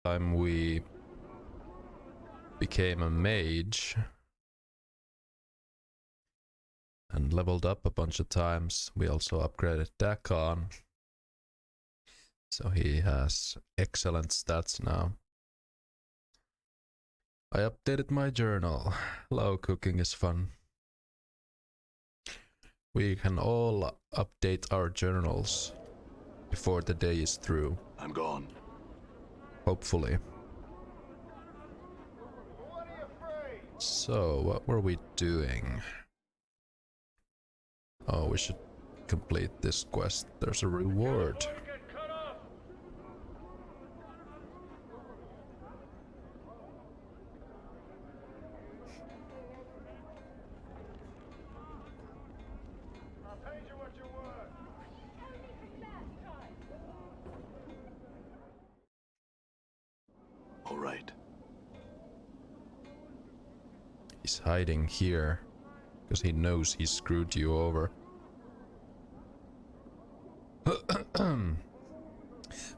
time we became a mage and leveled up a bunch of times, we also upgraded Dakon. So he has excellent stats now. I updated my journal. Hello, cooking is fun. We can all update our journals before the day is through. I'm gone. Hopefully. So, what were we doing? Oh, we should complete this quest. There's a reward. All right. He's hiding here because he knows he screwed you over.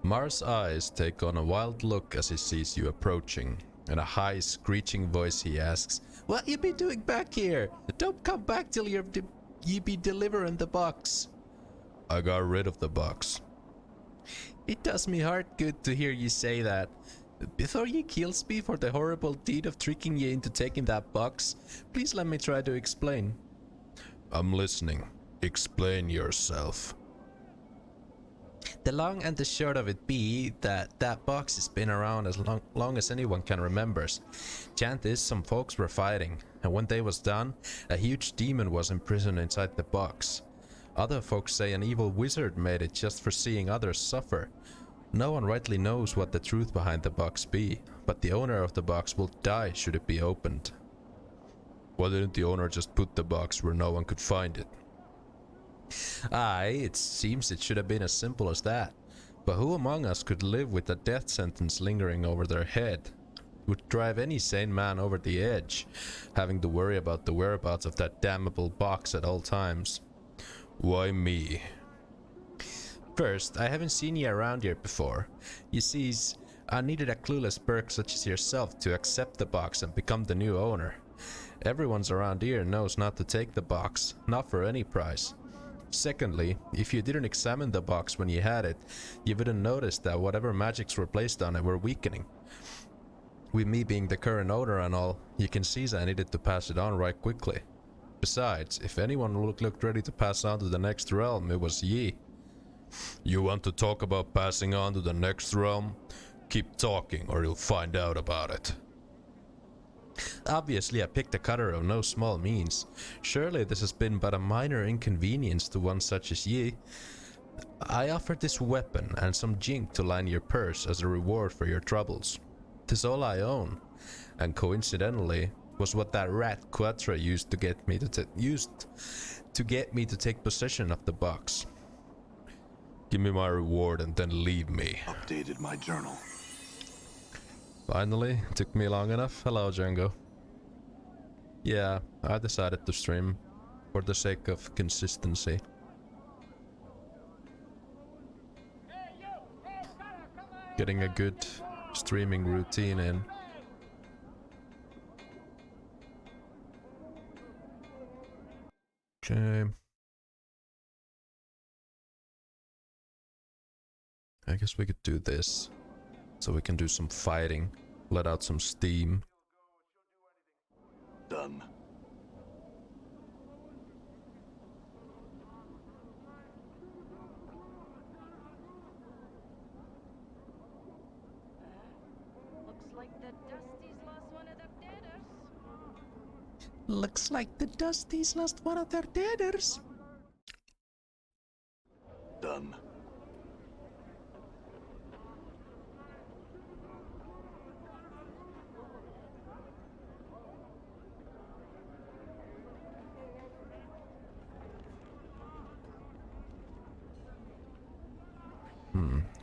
Mars' eyes take on a wild look as he sees you approaching. In a high, screeching voice he asks, "What you be doing back here? Don't come back till you be delivering the box." "I got rid of the box." "It does me heart good to hear you say that. Before you kills me for the horrible deed of tricking you into taking that box, please let me try to explain." "I'm listening. Explain yourself." "The long and the short of it be that that box has been around as long as anyone can remembers. Chant is some folks were fighting, and when they was done, a huge demon was imprisoned inside the box. Other folks say an evil wizard made it just for seeing others suffer. No one rightly knows what the truth behind the box be, but the owner of the box will die should it be opened." "Why didn't the owner just put the box where no one could find it?" "Aye, it seems it should have been as simple as that. But who among us could live with a death sentence lingering over their head? It would drive any sane man over the edge, having to worry about the whereabouts of that damnable box at all times." "Why me?" "First, I haven't seen you around here before. You sees, I needed a clueless berk such as yourself to accept the box and become the new owner. Everyone's around here knows not to take the box, not for any price. Secondly, if you didn't examine the box when you had it, you wouldn't notice that whatever magics were placed on it were weakening. With me being the current owner and all, you can see I needed to pass it on right quickly. Besides, if anyone looked ready to pass on to the next realm, it was ye." "You want to talk about passing on to the next realm? Keep talking or you'll find out about it." "Obviously I picked a cutter of no small means. Surely this has been but a minor inconvenience to one such as ye. I offered this weapon and some jink to line your purse as a reward for your troubles. 'Tis all I own, and coincidentally was what that rat Quatra used to get me to take possession of the box." "Give me my reward and then leave me." Updated my journal. Finally, took me long enough. Hello, Django. Yeah, I decided to stream for the sake of consistency. Getting a good streaming routine in. Okay. I guess we could do this. So we can do some fighting. Let out some steam. Done. Looks like the Dusties lost one of their deaders. Done.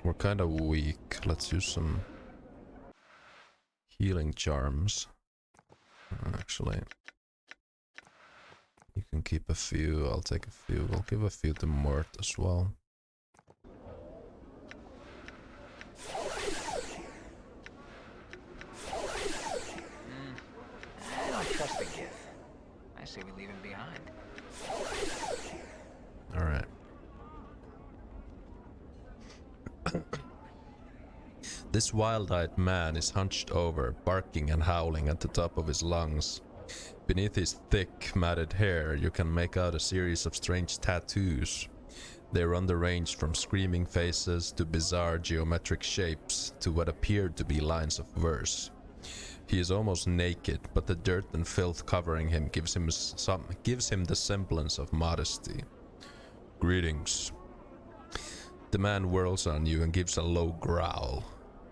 We're kind of weak. Let's use some healing charms. Actually, you can keep a few. I'll take a few. I'll give a few to Mort as well. This wild-eyed man is hunched over, barking and howling at the top of his lungs. Beneath his thick, matted hair, you can make out a series of strange tattoos. They run the range from screaming faces to bizarre geometric shapes to what appear to be lines of verse. He is almost naked, but the dirt and filth covering him gives him the semblance of modesty. Greetings. The man whirls on you and gives a low growl.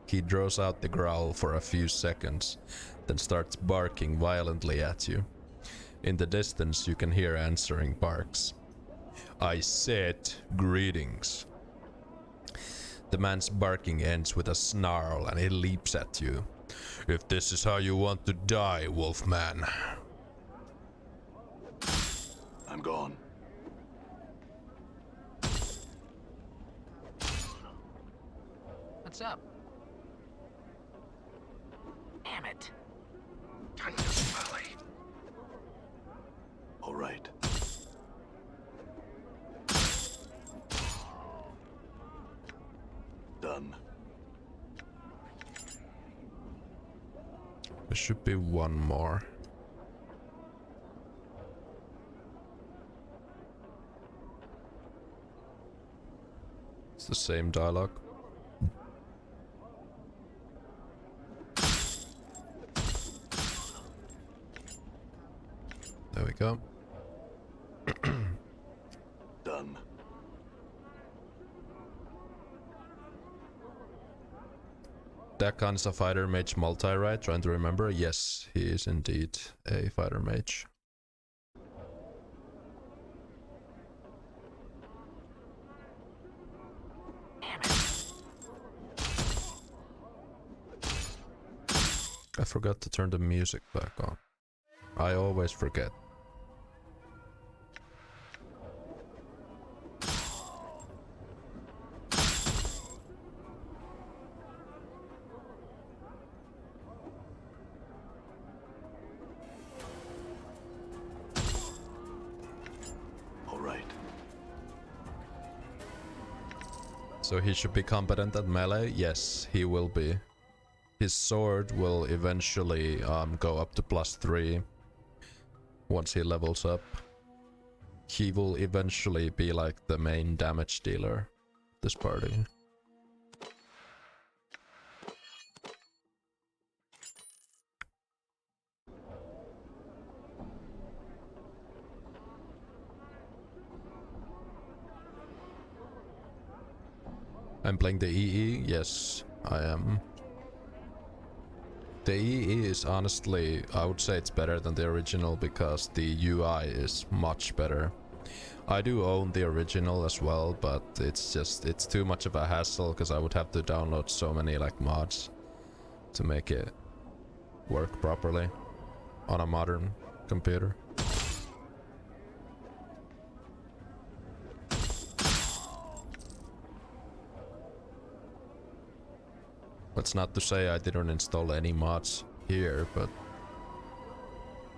He draws out the growl for a few seconds, then starts barking violently at you. In the distance you can hear answering barks. I said greetings. The man's barking ends with a snarl and he leaps at you. If this is how you want to die, Wolfman. I'm gone. What's up? Damn it. Time to rally. All right. Done. There should be one more. It's the same dialogue. There we go. Done. Dakan is a fighter mage multi, right? Trying to remember. Yes, he is indeed a fighter mage. I forgot to turn the music back on. I always forget. So he should be competent at melee? Yes, he will be. His sword will eventually go up to +3 once he levels up. He will eventually be like the main damage dealer this party. I'm playing the EE? Yes, I am. The EE is honestly, I would say it's better than the original because the UI is much better. I do own the original as well, but it's too much of a hassle because I would have to download so many like mods to make it work properly on a modern computer. That's not to say I didn't install any mods here, but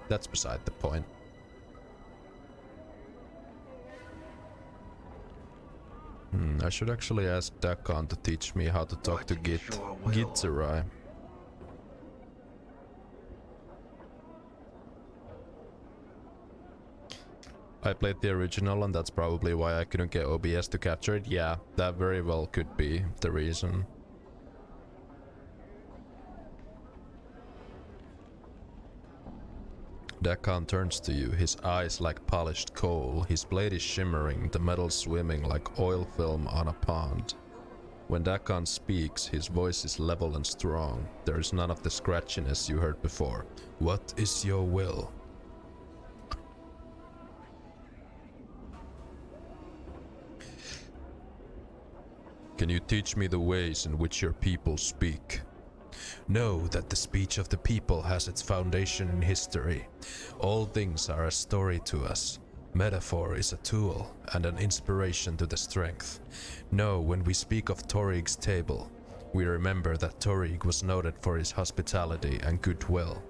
that's beside the point. I should actually ask Dakan to teach me how to talk to Gitzerai. I played the original and that's probably why I couldn't get OBS to capture it. Yeah, that very well could be the reason. Dakan turns to you, his eyes like polished coal, his blade is shimmering, the metal swimming like oil film on a pond. When Dakan speaks, his voice is level and strong. There is none of the scratchiness you heard before. What is your will? Can you teach me the ways in which your people speak? Know that the speech of the people has its foundation in history. All things are a story to us. Metaphor is a tool and an inspiration to the strength. Know when we speak of Torig's table, we remember that Torig was noted for his hospitality and goodwill.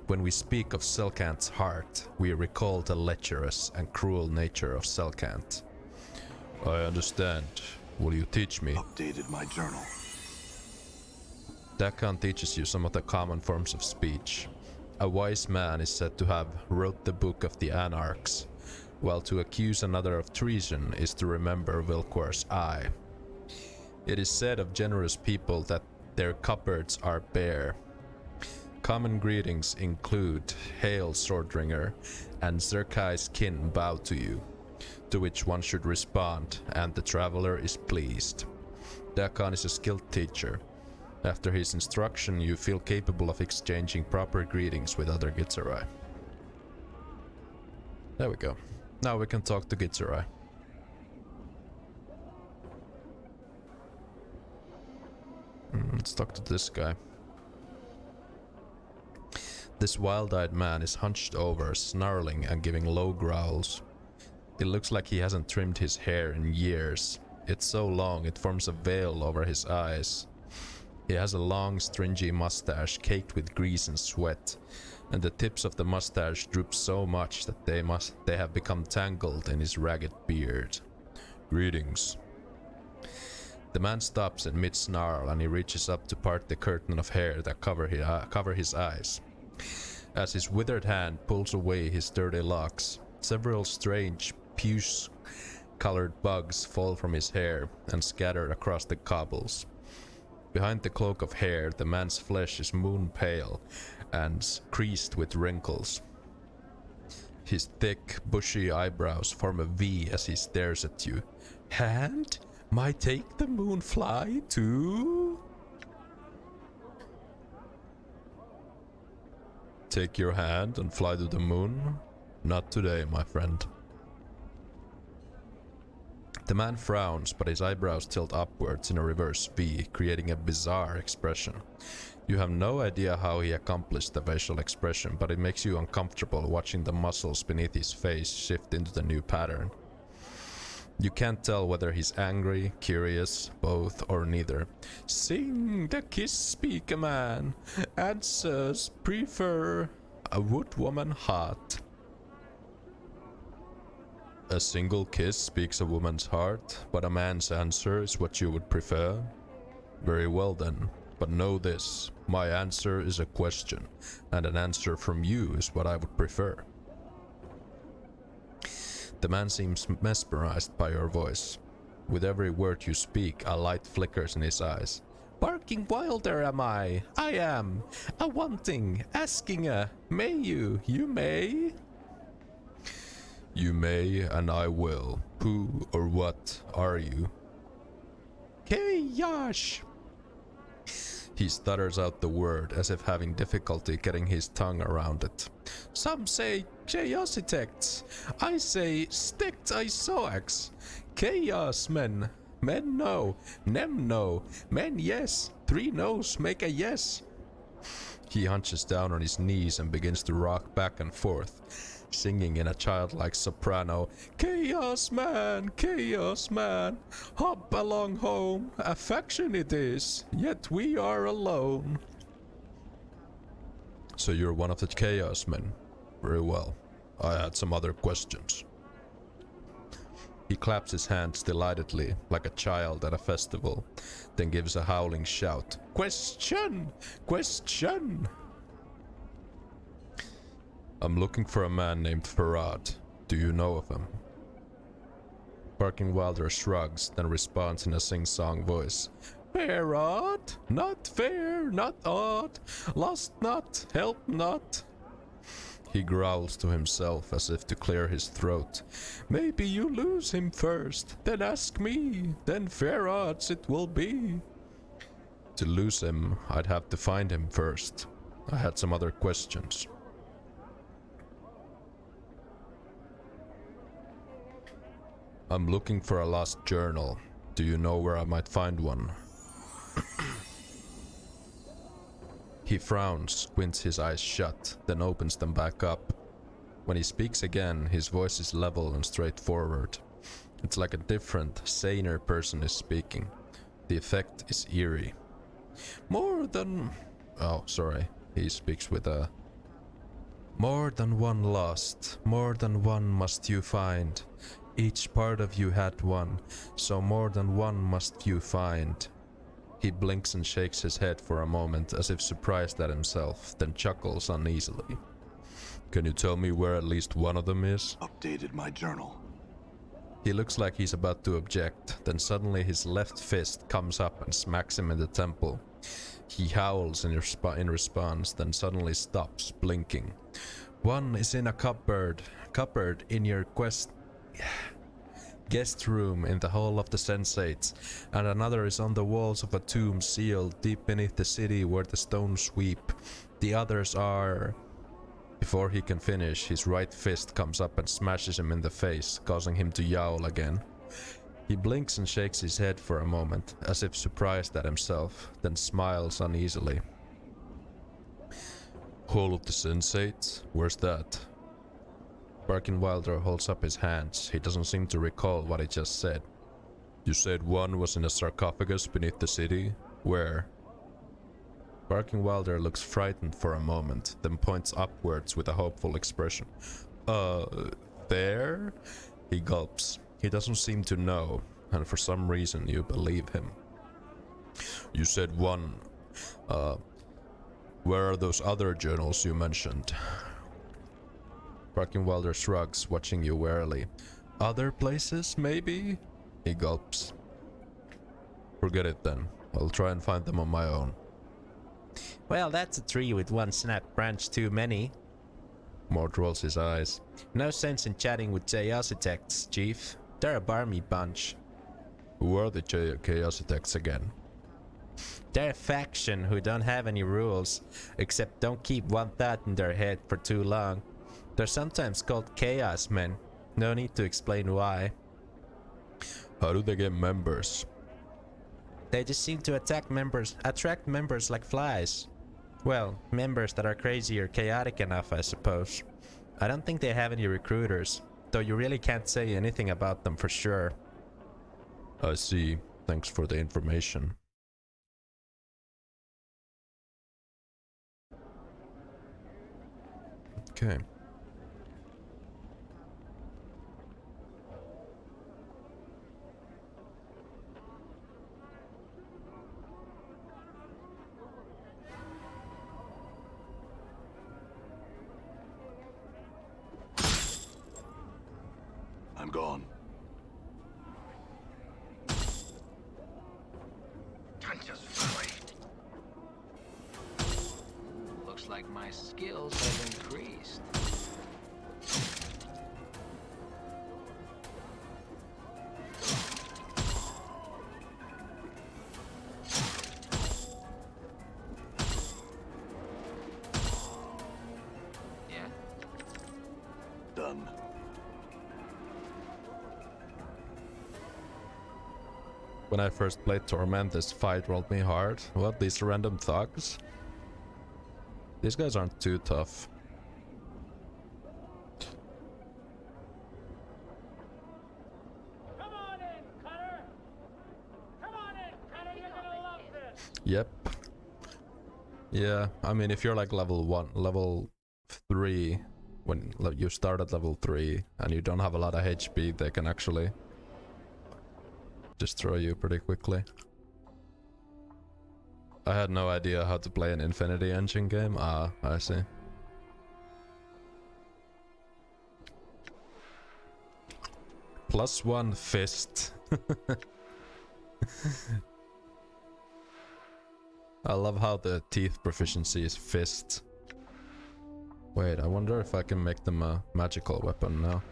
When we speak of Selkant's heart, we recall the lecherous and cruel nature of Selkant. I understand. Will you teach me? Updated my journal. Dakan teaches you some of the common forms of speech. A wise man is said to have wrote the Book of the Anarchs, while to accuse another of treason is to remember Vilquar's eye. It is said of generous people that their cupboards are bare. Common greetings include Hail Swordringer and Zerkai's kin bow to you, to which one should respond, and the traveler is pleased. Dakan is a skilled teacher. After his instruction, you feel capable of exchanging proper greetings with other Gitzerai. There we go. Now we can talk to Gitzerai. Let's talk to this guy. This wild-eyed man is hunched over, snarling and giving low growls. It looks like he hasn't trimmed his hair in years. It's so long it forms a veil over his eyes. He has a long, stringy mustache caked with grease and sweat, and the tips of the mustache droop so much that they have become tangled in his ragged beard. Greetings. The man stops in mid-snarl and he reaches up to part the curtain of hair that cover his eyes. As his withered hand pulls away his dirty locks, several strange, puce-colored bugs fall from his hair and scatter across the cobbles. Behind the cloak of hair, the man's flesh is moon pale and creased with wrinkles. His thick, bushy eyebrows form a V as he stares at you. Hand? Might take the moon fly too? Take your hand and fly to the moon? Not today, my friend. The man frowns, but his eyebrows tilt upwards in a reverse V, creating a bizarre expression. You have no idea how he accomplished the facial expression, but it makes you uncomfortable watching the muscles beneath his face shift into the new pattern. You can't tell whether he's angry, curious, both, or neither. Sing the kiss speak a man. Answers prefer a wood woman heart. A single kiss speaks a woman's heart, but a man's answer is what you would prefer? Very well then, but know this, my answer is a question, and an answer from you is what I would prefer. The man seems mesmerized by your voice. With every word you speak, a light flickers in his eyes. Barking wilder am I am, a wanting, asking a, may you may? You may and I will. Who or what are you? Chaos! He stutters out the word as if having difficulty getting his tongue around it. Some say Chaositects. I say Stect Isoax. Chaos men. Men no. Nem no. Men yes. 3 no's make a yes. He hunches down on his knees and begins to rock back and forth, singing in a childlike soprano, Chaos man, hop along home, affection it is, yet we are alone. So you're one of the Chaos men? Very well. I had some other questions. He claps his hands delightedly, like a child at a festival, then gives a howling shout. Question! Question! I'm looking for a man named Farad. Do you know of him? Barking Wilder shrugs, then responds in a sing-song voice. Farad? Not fair, not odd. Lost not, help not. He growls to himself as if to clear his throat. Maybe you lose him first, then ask me, then Farad's it will be. To lose him, I'd have to find him first. I had some other questions. I'm looking for a lost journal. Do you know where I might find one? He frowns, squints his eyes shut, then opens them back up. When he speaks again, his voice is level and straightforward. It's like a different, saner person is speaking. The effect is eerie. More than... Oh, sorry. He speaks with a... More than one lost, more than one must you find. Each part of you had one, so more than one must you find. He blinks and shakes his head for a moment as if surprised at himself, then chuckles uneasily. Can you tell me where at least one of them is? Updated my journal. He looks like he's about to object, then suddenly his left fist comes up and smacks him in the temple. He howls in response, then suddenly stops, blinking. One is in a cupboard in your guest room in the Hall of the Sensates, and another is on the walls of a tomb sealed deep beneath the city where the stones weep. The others are... Before he can finish, his right fist comes up and smashes him in the face, causing him to yowl again. He blinks and shakes his head for a moment, as if surprised at himself, then smiles uneasily. Hall of the Sensates? Where's that? Wilder holds up his hands. He doesn't seem to recall what he just said. You said one was in a sarcophagus beneath the city? Where? Wilder looks frightened for a moment, then points upwards with a hopeful expression. There? He gulps. He doesn't seem to know, and for some reason you believe him. You said one. Where are those other journals you mentioned? Wilder shrugs, watching you warily. Other places, maybe? He gulps. Forget it then. I'll try and find them on my own. Well, that's a tree with one snap branch too many. Mort rolls his eyes. No sense in chatting with Chaositects, Chief. They're a barmy bunch. Who are the Chaositects again? They're a faction who don't have any rules, except don't keep one thought in their head for too long. They're sometimes called Chaos Men. No need to explain why. How do they get members? They just seem to attract members like flies. Well, members that are crazy or chaotic enough, I suppose. I don't think they have any recruiters, though you really can't say anything about them for sure. I see. Thanks for the information. Okay. I'm gone. Tanja's Valley. Looks like my skills have increased. Yeah. Done. When I first played Torment, this fight rolled me hard. What, these random thugs? These guys aren't too tough. Come on in, Cutter! Come on in, Cutter, you're gonna love this! Yep. Yeah, I mean, if you're like level 3, when you start at level 3 and you don't have a lot of HP, they can actually destroy you pretty quickly. I had no idea how to play an Infinity Engine game. Ah, I see. +1 fist. I love how the teeth proficiency is fist. Wait, I wonder if I can make them a magical weapon now.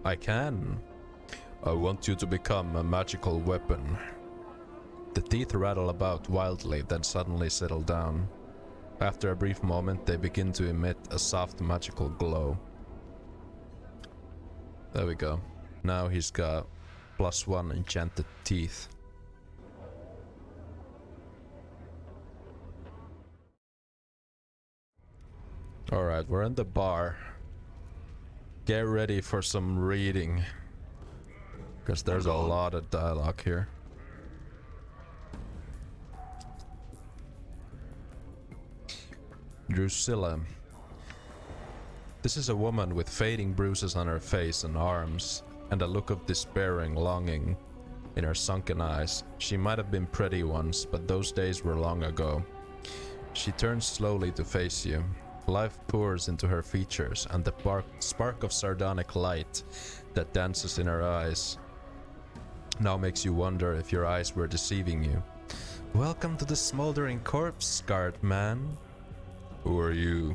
I can. I want you to become a magical weapon. The teeth rattle about wildly, then suddenly settle down. After a brief moment, they begin to emit a soft magical glow. There we go. Now he's got +1 enchanted teeth. Alright, we're in the bar. Get ready for some reading. Because there's a lot of dialogue here. Drusilla. This is a woman with fading bruises on her face and arms, and a look of despairing longing. in her sunken eyes. She might have been pretty once, but those days were long ago. She turns slowly to face you. Life pours into her features, and the spark of sardonic light that dances in her eyes now makes you wonder if your eyes were deceiving you. Welcome to the smoldering corpse, scarred man. Who are you?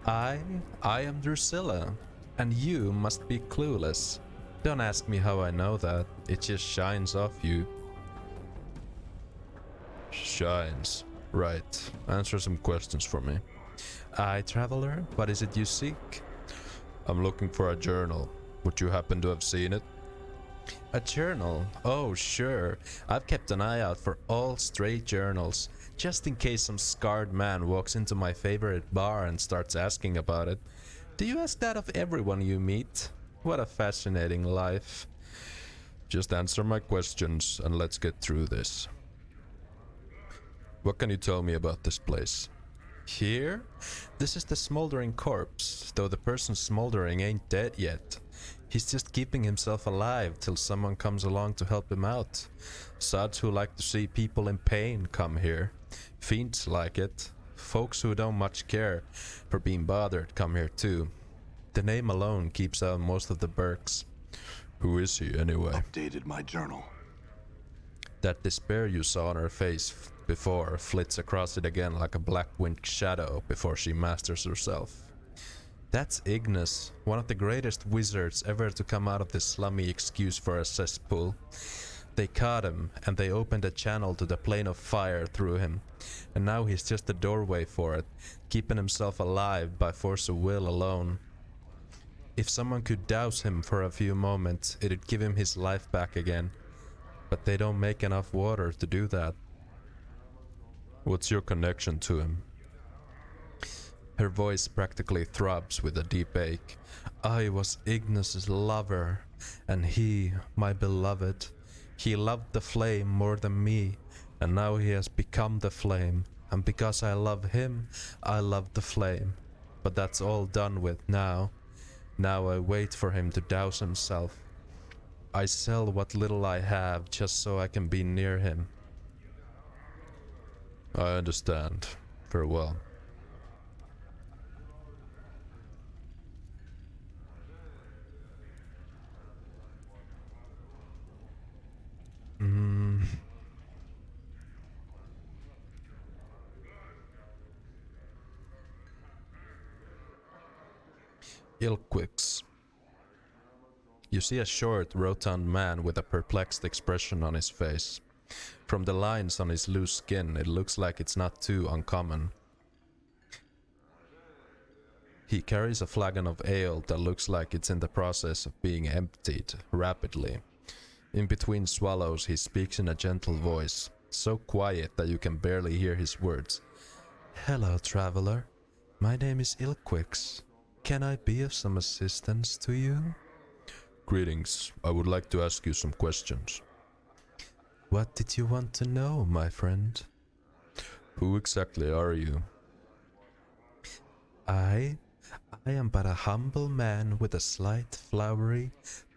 I am Drusilla, and you must be clueless. Don't ask me how I know that, it just shines off you. Shines. Right. Answer some questions for me. Aye, traveler, what is it you seek? I'm looking for a journal. Would you happen to have seen it? A journal? Oh, sure. I've kept an eye out for all stray journals, just in case some scarred man walks into my favorite bar and starts asking about it. Do you ask that of everyone you meet? What a fascinating life. Just answer my questions and let's get through this. What can you tell me about this place? Here? This is the smoldering corpse, though the person smoldering ain't dead yet. He's just keeping himself alive till someone comes along to help him out. Sods who like to see people in pain come here. Fiends like it. Folks who don't much care for being bothered come here too. The name alone keeps out most of the Burks. Who is he anyway? Updated my journal. That despair you saw on her face before flits across it again like a black-winged shadow before she masters herself. That's Ignis, one of the greatest wizards ever to come out of this slummy excuse for a cesspool. They caught him, and they opened a channel to the plane of fire through him, and now he's just a doorway for it, keeping himself alive by force of will alone. If someone could douse him for a few moments, it'd give him his life back again, but they don't make enough water to do that. What's your connection to him? Her voice practically throbs with a deep ache. I was Ignis's lover, and he, my beloved. He loved the flame more than me, and now he has become the flame. And because I love him, I love the flame. But that's all done with now. Now I wait for him to douse himself. I sell what little I have just so I can be near him. I understand. Very well. Ilquix. You see a short, rotund man with a perplexed expression on his face. From the lines on his loose skin, it looks like it's not too uncommon. He carries a flagon of ale that looks like it's in the process of being emptied rapidly. In between swallows, he speaks in a gentle voice, so quiet that you can barely hear his words. Hello, traveler. My name is Ilquix. Can I be of some assistance to you? Greetings. I would like to ask you some questions. What did you want to know, my friend? Who exactly are you? I am but a humble man with a slight, flowery,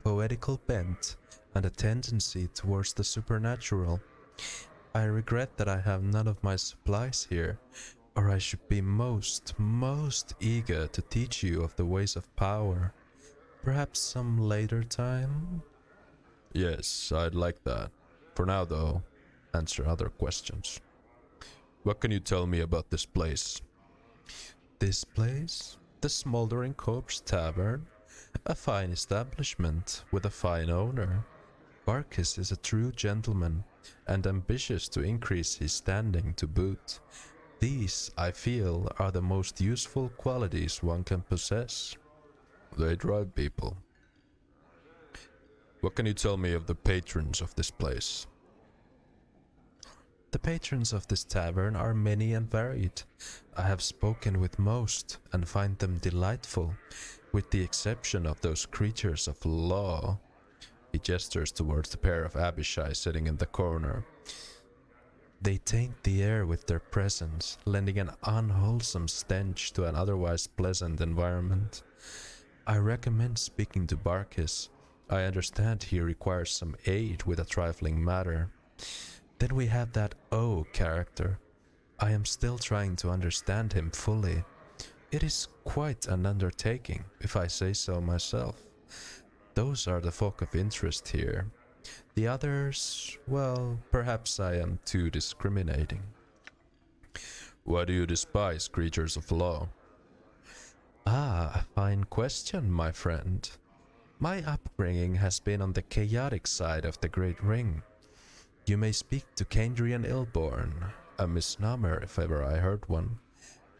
poetical bent and a tendency towards the supernatural. I regret that I have none of my supplies here, or I should be most eager to teach you of the ways of power. Perhaps some later time? Yes, I'd like that. For now, though, answer other questions. What can you tell me about this place? This place? The Smoldering Corpse Tavern? A fine establishment with a fine owner. Barkis is a true gentleman, and ambitious to increase his standing to boot. These, I feel, are the most useful qualities one can possess. They drive people. What can you tell me of the patrons of this place? The patrons of this tavern are many and varied. I have spoken with most, and find them delightful, with the exception of those creatures of law. He gestures towards the pair of Abishai sitting in the corner. They taint the air with their presence, lending an unwholesome stench to an otherwise pleasant environment. I recommend speaking to Barkis, I understand he requires some aid with a trifling matter. Then we have that O character. I am still trying to understand him fully. It is quite an undertaking, if I say so myself. Those are the folk of interest here. The others, well, perhaps I am too discriminating. Why do you despise creatures of law? Ah, a fine question, my friend. My upbringing has been on the chaotic side of the Great Ring. You may speak to Kandrian Illborn, a misnomer if ever I heard one,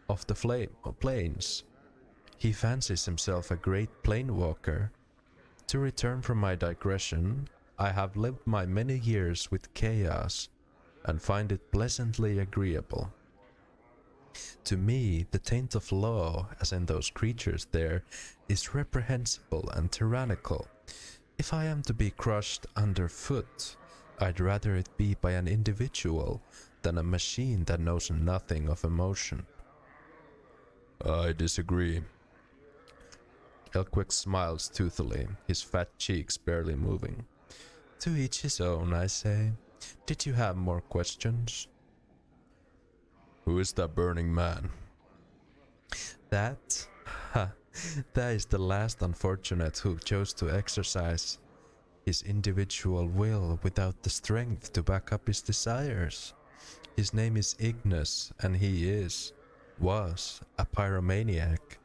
of the plains. He fancies himself a great planewalker. To return from my digression, I have lived my many years with chaos, and find it pleasantly agreeable. To me, the taint of law, as in those creatures there, is reprehensible and tyrannical. If I am to be crushed underfoot, I'd rather it be by an individual than a machine that knows nothing of emotion. I disagree. Elquick smiles toothily, his fat cheeks barely moving. To each his own, I say. Did you have more questions? Who is that burning man? That? That is the last unfortunate who chose to exercise his individual will without the strength to back up his desires. His name is Ignis, and he was a pyromaniac.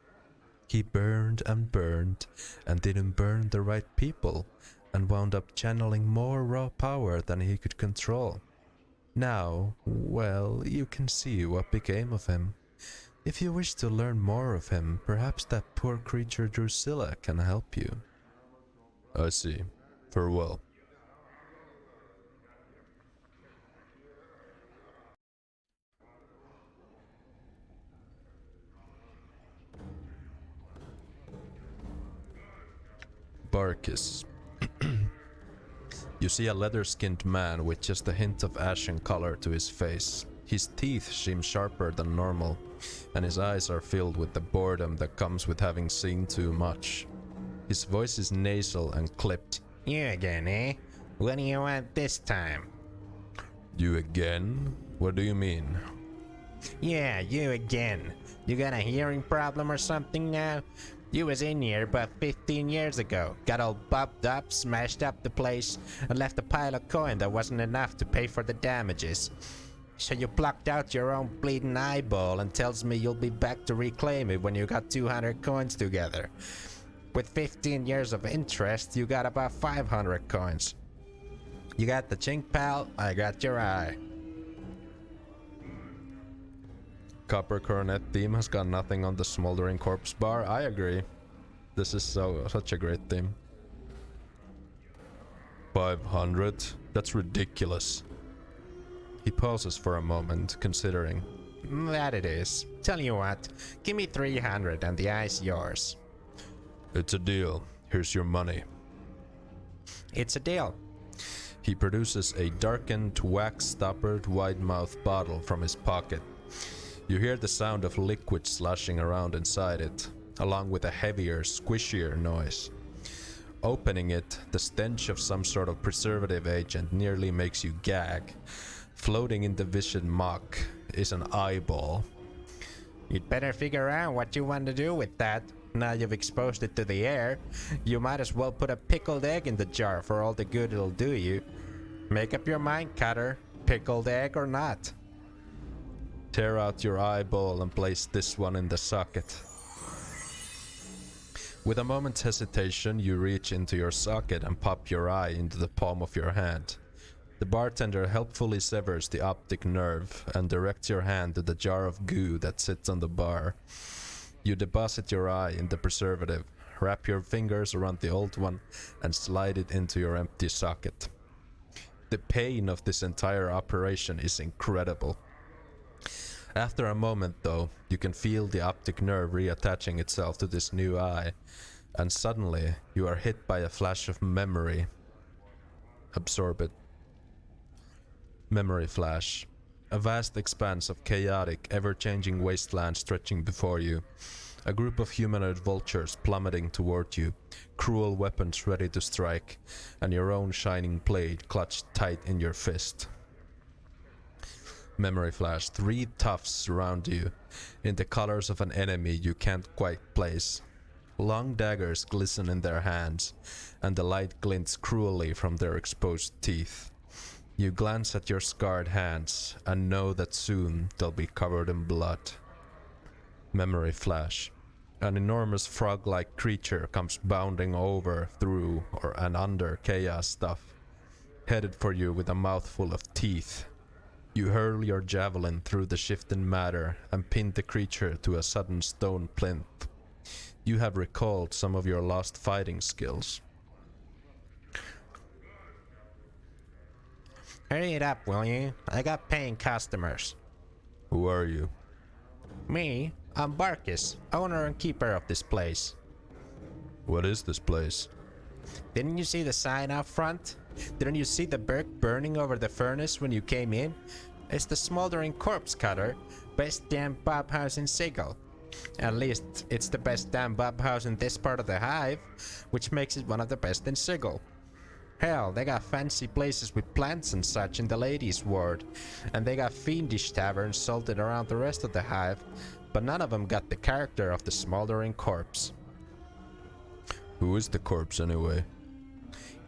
He burned and didn't burn the right people, and wound up channeling more raw power than he could control. Now, well, you can see what became of him. If you wish to learn more of him, perhaps that poor creature Drusilla can help you. I see. Farewell. Barkis. You see a leather-skinned man with just a hint of ashen color to his face. His teeth seem sharper than normal, and his eyes are filled with the boredom that comes with having seen too much. His voice is nasal and clipped. You again, eh? What do you want this time? You again? What do you mean? Yeah, you again. You got a hearing problem or something now? You was in here about 15 years ago, got all bopped up, smashed up the place, and left a pile of coin that wasn't enough to pay for the damages. So you plucked out your own bleeding eyeball and tells me you'll be back to reclaim it when you got 200 coins together. With 15 years of interest, you got about 500 coins. You got the chink, pal, I got your eye. Copper Coronet theme has got nothing on the smoldering corpse bar. I agree. This is such a great theme. 500? That's ridiculous. He pauses for a moment, considering. That it is. Tell you what, give me 300 and the eye's yours. It's a deal. Here's your money. It's a deal. He produces a darkened, wax-stoppered, wide-mouthed bottle from his pocket. You hear the sound of liquid sloshing around inside it, along with a heavier, squishier noise. Opening it, the stench of some sort of preservative agent nearly makes you gag. Floating in the vision muck is an eyeball. You'd better figure out what you want to do with that. Now you've exposed it to the air, you might as well put a pickled egg in the jar for all the good it'll do you. Make up your mind, Cutter. Pickled egg or not. Tear out your eyeball and place this one in the socket. With a moment's hesitation, you reach into your socket and pop your eye into the palm of your hand. The bartender helpfully severs the optic nerve and directs your hand to the jar of goo that sits on the bar. You deposit your eye in the preservative, wrap your fingers around the old one, and slide it into your empty socket. The pain of this entire operation is incredible. After a moment, though, you can feel the optic nerve reattaching itself to this new eye, and suddenly you are hit by a flash of memory. Absorb it. Memory flash. A vast expanse of chaotic, ever-changing wasteland stretching before you. A group of humanoid vultures plummeting toward you, cruel weapons ready to strike, and your own shining blade clutched tight in your fist. Memory flash. 3 toughs surround you, in the colors of an enemy you can't quite place. Long daggers glisten in their hands, and the light glints cruelly from their exposed teeth. You glance at your scarred hands, and know that soon they'll be covered in blood. Memory flash. An enormous frog-like creature comes bounding over, through, and under chaos stuff, headed for you with a mouthful of teeth. You hurl your javelin through the shifting matter and pin the creature to a sudden stone plinth. You have recalled some of your lost fighting skills. Hurry it up, will you? I got paying customers. Who are you? Me? I'm Barkis, owner and keeper of this place. What is this place? Didn't you see the sign out front? Didn't you see the Burke burning over the furnace when you came in? It's the smoldering corpse cutter. Best damn Bob house in Sigil. At least, it's the best damn Bob house in this part of the hive, which makes it one of the best in Sigil. Hell, they got fancy places with plants and such in the ladies' ward, and they got fiendish taverns salted around the rest of the hive, but none of them got the character of the smoldering corpse. Who is the corpse anyway?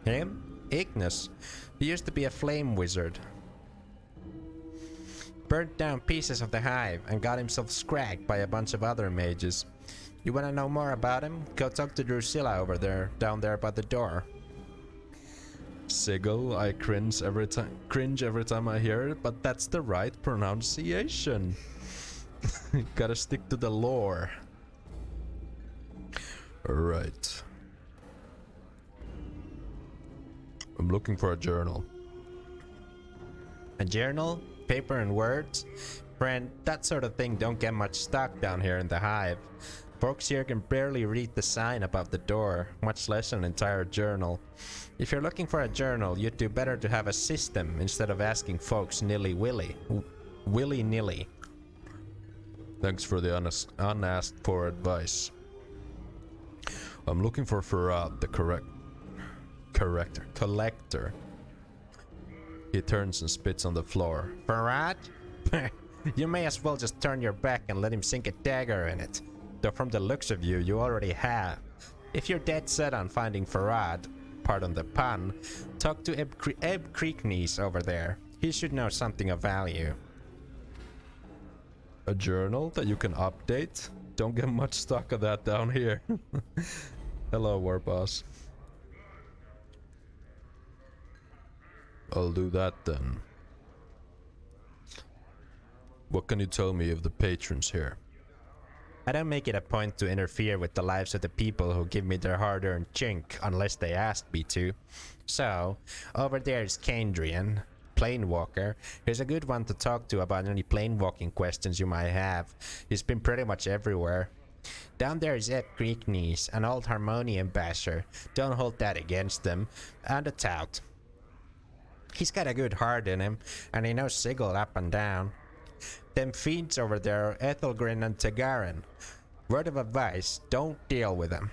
Him? Ignis. He used to be a flame wizard. Burnt down pieces of the hive and got himself scragged by a bunch of other mages. You wanna know more about him? Go talk to Drusilla over there, down there by the door. Sigil, I cringe every time I hear it, but that's the right pronunciation. Gotta stick to the lore. Alright. I'm looking for a journal. A journal? Paper and words? Friend, that sort of thing don't get much stock down here in the hive. Folks here can barely read the sign above the door, much less an entire journal. If you're looking for a journal, you'd do better to have a system instead of asking folks willy-nilly. Thanks for the unasked for advice. I'm looking for Farad, the collector. He turns and spits on the floor. Farad? You may as well just turn your back and let him sink a dagger in it. Though from the looks of you, you already have. If you're dead set on finding Farad, pardon the pun, talk to Eb Creeknees over there. He should know something of value. A journal that you can update? Don't get much stock of that down here. Hello, War Boss. I'll do that then. What can you tell me of the patrons here? I don't make it a point to interfere with the lives of the people who give me their hard-earned chink unless they ask me to. So, over there's Kandrian, Planewalker. He's a good one to talk to about any planewalking questions you might have. He's been pretty much everywhere. Down there is Ed Creeknees, an old Harmonium basher. Don't hold that against him. And a tout. He's got a good heart in him, and he knows Sigil up and down. Them fiends over there are Ethelgrin and Tagarin. Word of advice, don't deal with them.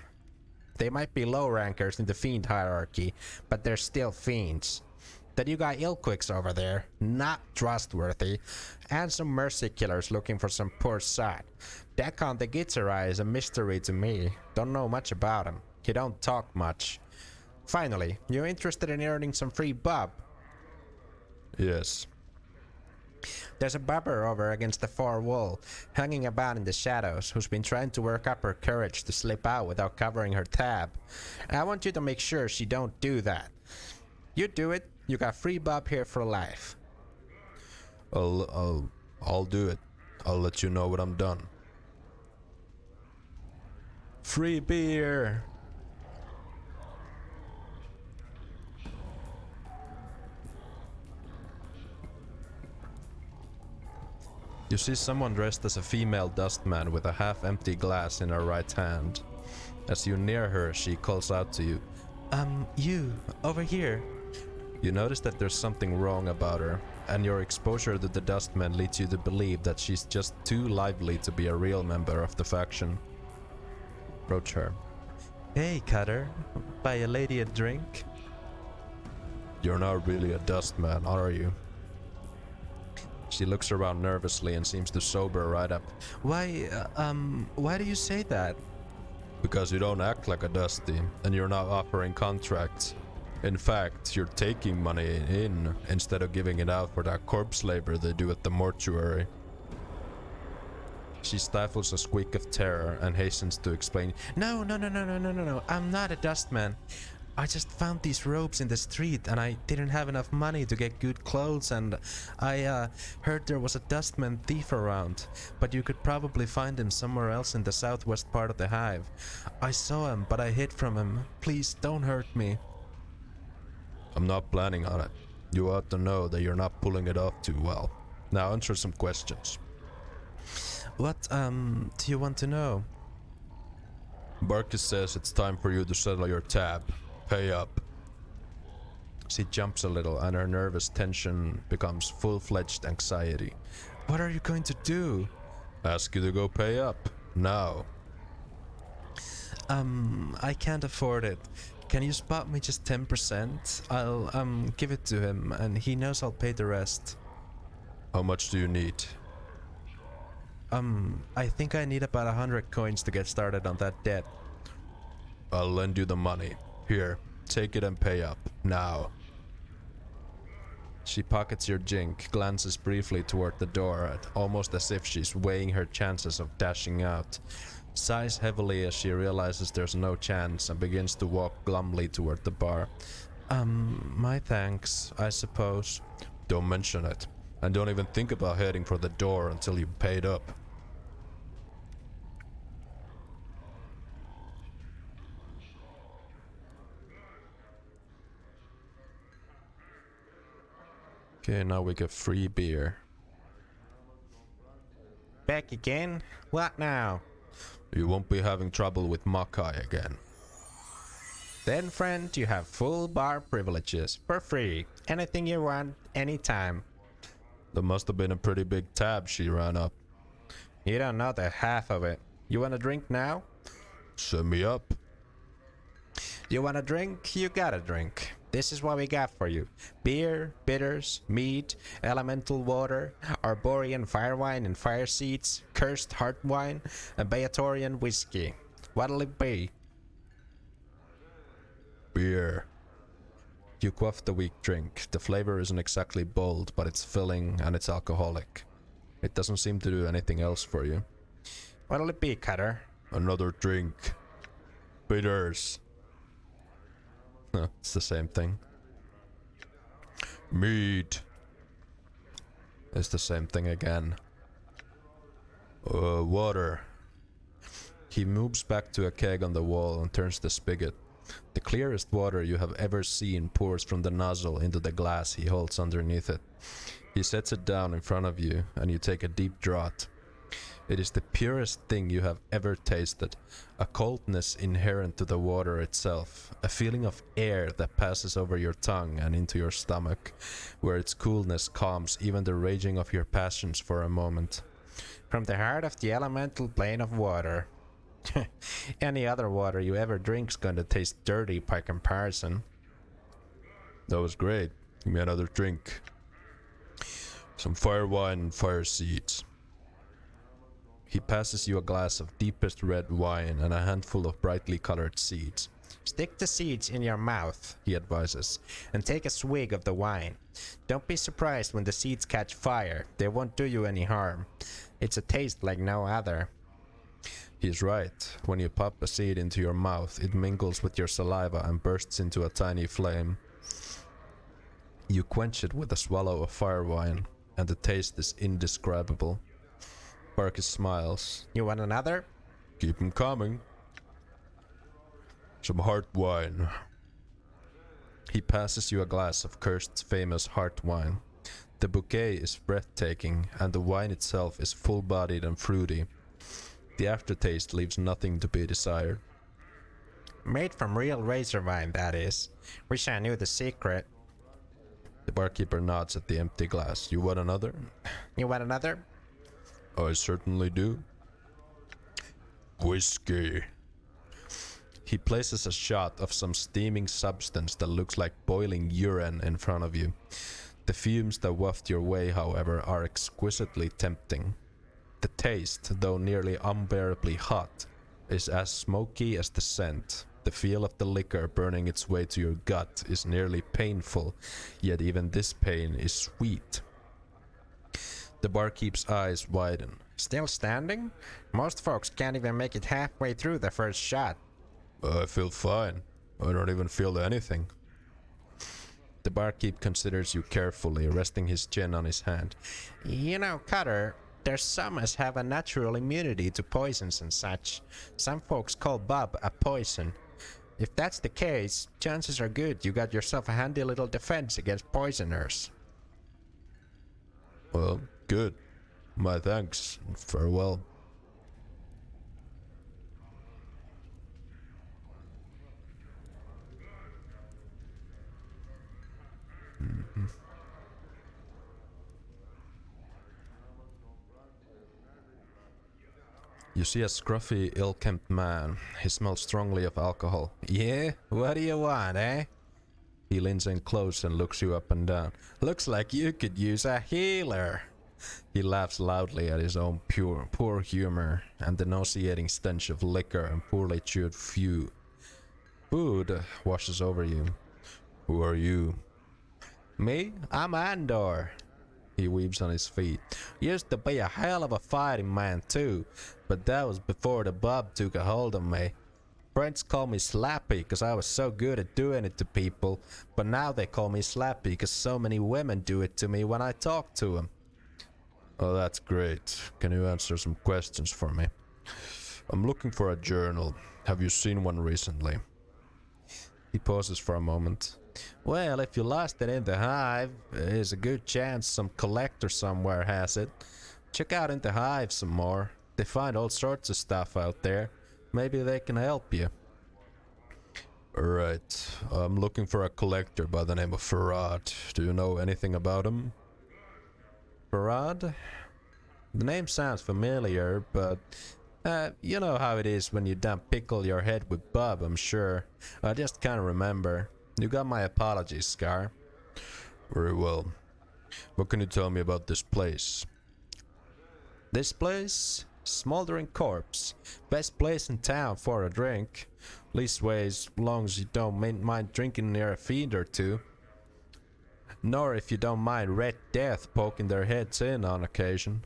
They might be low rankers in the fiend hierarchy, but they're still fiends. Then you got Ilquix over there, not trustworthy, and some mercy killers looking for some poor sod. Dakon the Gitzerai is a mystery to me. Don't know much about him. He don't talk much. Finally, you interested in earning some free bub? Yes. There's a bubber over against the far wall, hanging about in the shadows, who's been trying to work up her courage to slip out without covering her tab. I want you to make sure she don't do that. You do it, you got free bub here for life. I'll do it. I'll let you know when I'm done. Free beer! You see someone dressed as a female dustman with a half-empty glass in her right hand. As you near her, she calls out to you. You, over here. You notice that there's something wrong about her, and your exposure to the dustman leads you to believe that she's just too lively to be a real member of the faction. approach her. Hey, Cutter. Buy a lady a drink? You're not really a dustman, are you? She looks around nervously and seems to sober right up. Why do you say that? Because you don't act like a dusty, and you're not offering contracts. In fact, you're taking money in instead of giving it out for that corpse labor they do at the mortuary. She stifles a squeak of terror and hastens to explain. No, I'm not a dustman. I just found these robes in the street and I didn't have enough money to get good clothes, and I heard there was a dustman thief around, but you could probably find him somewhere else in the southwest part of the hive. I saw him, but I hid from him. Please don't hurt me. I'm not planning on it. You ought to know that you're not pulling it off too well. Now answer some questions. What do you want to know? Barkis says it's time for you to settle your tab. Pay up. She jumps a little and her nervous tension becomes full-fledged anxiety. What are you going to do? Ask you to go pay up. Now. I can't afford it. Can you spot me just 10%? I'll give it to him and he knows I'll pay the rest. How much do you need? I think I need about 100 coins to get started on that debt. I'll lend you the money. Here, take it and pay up. Now. She pockets your jink, glances briefly toward the door, almost as if she's weighing her chances of dashing out. Sighs heavily as she realizes there's no chance and begins to walk glumly toward the bar. My thanks, I suppose. Don't mention it. And don't even think about heading for the door until you've paid up. Okay, now we get free beer. Back again? What now? You won't be having trouble with Makai again. Then, friend, you have full bar privileges, for free. Anything you want, anytime. There must have been a pretty big tab she ran up. You don't know the half of it. You want a drink now? Send me up. You want a drink? You got a drink. This is what we got for you. Beer, bitters, mead, elemental water, Arborean fire wine and fire seeds, cursed heart wine, and Beatorian whiskey. What'll it be? Beer. You quaff the weak drink. The flavor isn't exactly bold, but it's filling and it's alcoholic. It doesn't seem to do anything else for you. What'll it be, Cutter? Another drink. Bitters. It's the same thing. Mead. It's the same thing again. Water. He moves back to a keg on the wall and turns the spigot. The clearest water you have ever seen pours from the nozzle into the glass he holds underneath it. He sets it down in front of you, and you take a deep draught. It is the purest thing you have ever tasted, a coldness inherent to the water itself, a feeling of air that passes over your tongue and into your stomach, where its coolness calms even the raging of your passions for a moment. From the heart of the elemental plane of water. Any other water you ever drink's gonna taste dirty by comparison. That was great. Give me another drink. Some fire wine and fire seeds. He passes you a glass of deepest red wine and a handful of brightly colored seeds. Stick the seeds in your mouth, he advises, and take a swig of the wine. Don't be surprised when the seeds catch fire. They won't do you any harm. It's a taste like no other. He's right. When you pop a seed into your mouth, it mingles with your saliva and bursts into a tiny flame. You quench it with a swallow of fire wine, and the taste is indescribable. Barkis smiles. You want another? Keep 'em coming. Some heart wine. He passes you a glass of Cursed famous heart wine. The bouquet is breathtaking, and the wine itself is full-bodied and fruity. The aftertaste leaves nothing to be desired. Made from real razor vine, that is. Wish I knew the secret. The barkeeper nods at the empty glass. You want another? You want another? I certainly do. Whiskey. He places a shot of some steaming substance that looks like boiling urine in front of you. The fumes that waft your way, however, are exquisitely tempting. The taste, though nearly unbearably hot, is as smoky as the scent. The feel of the liquor burning its way to your gut is nearly painful, yet even this pain is sweet. The barkeep's eyes widen. Still standing? Most folks can't even make it halfway through the first shot. I feel fine. I don't even feel anything. The barkeep considers you carefully, resting his chin on his hand. You know, Cutter, there's some as have a natural immunity to poisons and such. Some folks call Bob a poison. If that's the case, chances are good you got yourself a handy little defense against poisoners. Well, good. My thanks. Farewell. You see a scruffy, ill-kempt man. He smells strongly of alcohol. Yeah? What do you want, eh? He leans in close and looks you up and down. Looks like you could use a healer. He laughs loudly at his own poor humor and the nauseating stench of liquor and poorly chewed food washes over you. Who are you? Me? I'm Andor. He weaves on his feet. Used to be a hell of a fighting man too, but that was before the bub took a hold of me. Friends call me Slappy because I was so good at doing it to people, but now they call me Slappy because so many women do it to me when I talk to them. Oh, that's great. Can you answer some questions for me? I'm looking for a journal. Have you seen one recently? He pauses for a moment. Well, if you lost it in the hive, there's a good chance some collector somewhere has it. Check out in the hive some more. They find all sorts of stuff out there. Maybe they can help you. Right. I'm looking for a collector by the name of Farad. Do you know anything about him? Farad? The name sounds familiar, but you know how it is when you don't pickle your head with Bub, I'm sure. I just can't remember. You got my apologies, Scar. Very well. What can you tell me about this place? This place? Smoldering corpse. Best place in town for a drink. Leastways, long as you don't mind drinking near a fiend or two. Nor if you don't mind Red Death poking their heads in on occasion.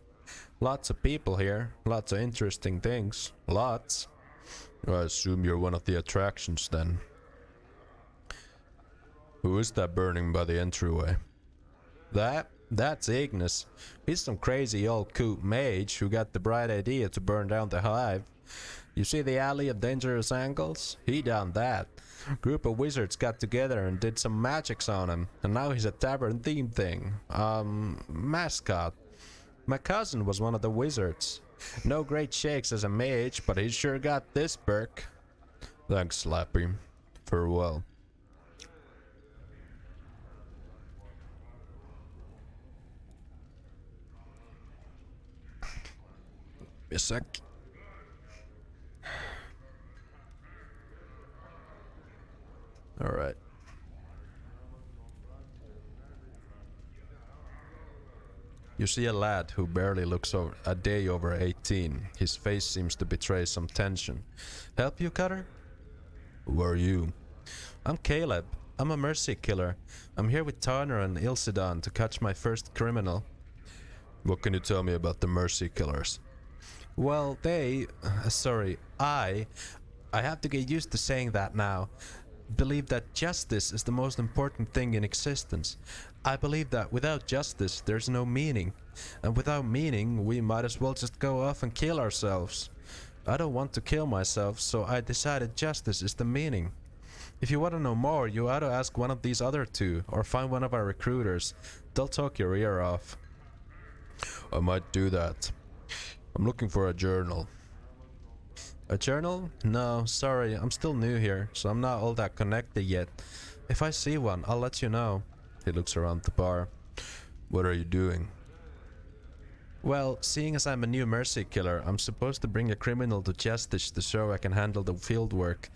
Lots of people here. Lots of interesting things. Lots. I assume you're one of the attractions then. Who is that burning by the entryway? That's Ignis. He's some crazy old coot mage who got the bright idea to burn down the hive. You see the Alley of Dangerous Angles? He done that. Group of wizards got together and did some magics on him, and now he's a tavern theme thing. Mascot. My cousin was one of the wizards. No great shakes as a mage, but he sure got this perk. Thanks, Slappy. Farewell. A sec. Alright. You see a lad who barely looks a day over 18. His face seems to betray some tension. Help you, Cutter? Who are you? I'm Caleb. I'm a mercy killer. I'm here with Tarner and Ilsidon to catch my first criminal. What can you tell me about the mercy killers? Well, I have to get used to saying that now. Believe that justice is the most important thing in existence. I believe that without justice, there's no meaning. And without meaning, we might as well just go off and kill ourselves. I don't want to kill myself, so I decided justice is the meaning. If you want to know more, you ought to ask one of these other two, or find one of our recruiters. They'll talk your ear off. I might do that. I'm looking for a journal. A journal? No, sorry, I'm still new here, so I'm not all that connected yet. If I see one, I'll let you know. He looks around the bar. What are you doing? Well, seeing as I'm a new mercy killer, I'm supposed to bring a criminal to justice to show I can handle the field work.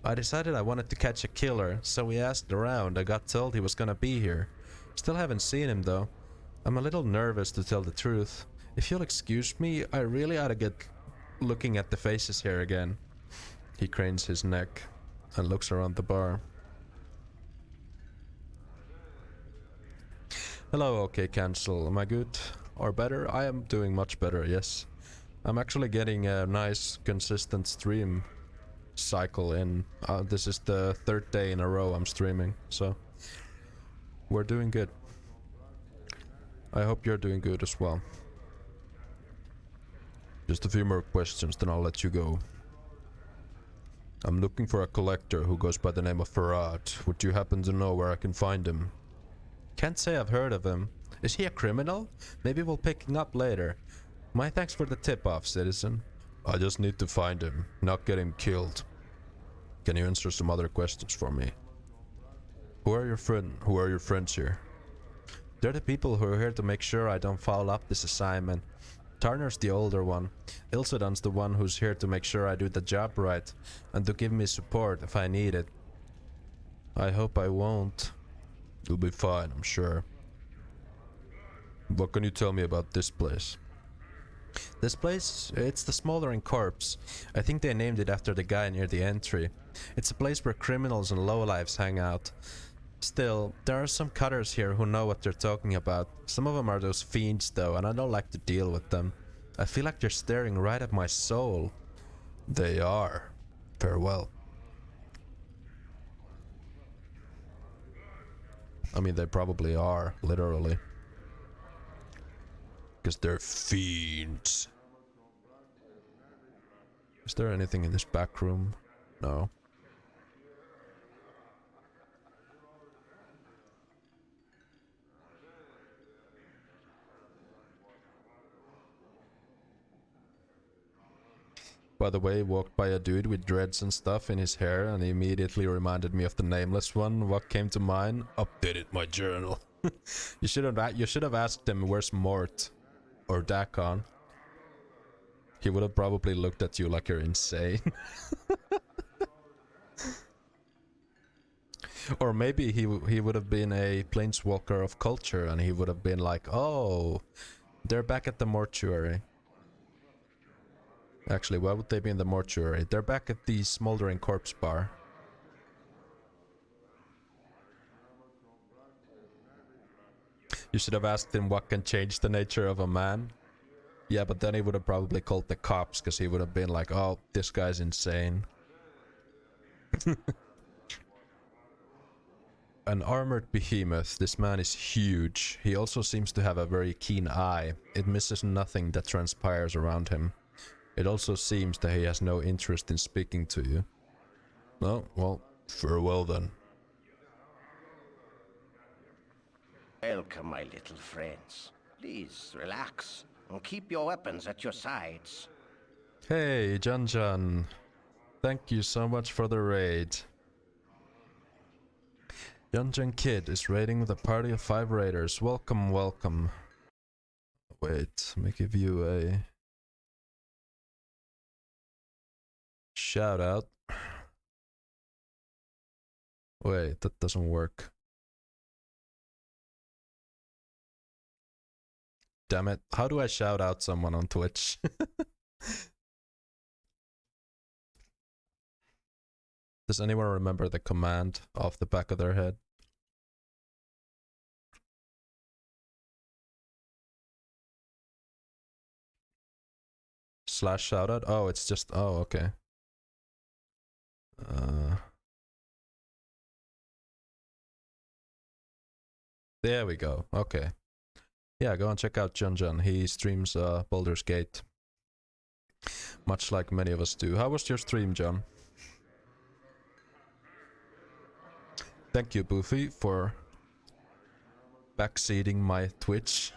I decided I wanted to catch a killer, so we asked around. I got told he was gonna be here. Still haven't seen him though. I'm a little nervous to tell the truth. If you'll excuse me, I really ought to get looking at the faces here again. He cranes his neck and looks around the bar. Hello, OK Cancel. Am I good? Or better? I am doing much better, yes. I'm actually getting a nice, consistent stream cycle in. This is the 3rd day in a row I'm streaming, so we're doing good. I hope you're doing good as well. Just a few more questions, then I'll let you go. I'm looking for a collector who goes by the name of Farad. Would you happen to know where I can find him? Can't say I've heard of him. Is he a criminal? Maybe we'll pick him up later. My thanks for the tip-off, citizen. I just need to find him, not get him killed. Can you answer some other questions for me? Who are your friends here? They're the people who are here to make sure I don't foul up this assignment. Turner's the older one. Ilsodon's the one who's here to make sure I do the job right and to give me support if I need it. I hope I won't. You'll be fine, I'm sure. What can you tell me about this place? This place, it's the Smoldering Corpse. I think they named it after the guy near the entry. It's a place where criminals and lowlifes hang out. Still, there are some cutters here who know what they're talking about. Some of them are those fiends though, and I don't like to deal with them. I feel like they're staring right at my soul. They are. Farewell. I mean, they probably are, literally. Because they're fiends. Is there anything in this back room? No. By the way, he walked by a dude with dreads and stuff in his hair, and he immediately reminded me of the Nameless one. What came to mind? Updated my journal. You should have asked him where's Mort or Dakon. He would have probably looked at you like you're insane. Or maybe he would have been a planeswalker of culture, and he would have been like, "Oh, they're back at the mortuary." Actually, why would they be in the mortuary? They're back at the Smoldering Corpse bar. You should have asked him what can change the nature of a man. Yeah, but then he would have probably called the cops, because he would have been like, "Oh, this guy's insane." An armored behemoth. This man is huge. He also seems to have a very keen eye. It misses nothing that transpires around him. It also seems that he has no interest in speaking to you. Oh, well, farewell then. Welcome, my little friends. Please, relax and keep your weapons at your sides. Hey, Janjan. Thank you so much for the raid. Janjan Kid is raiding with a party of 5 raiders. Welcome, welcome. Wait, let me give you a shout out. Wait, that doesn't work. Damn it. How do I shout out someone on Twitch? Does anyone remember the command off the back of their head? Slash shout out? Oh, it's just, oh, okay. There we go. Okay. Yeah, go and check out Junjun. He streams Baldur's Gate. Much like many of us do. How was your stream, John? Thank you, Boofy, for backseating my Twitch.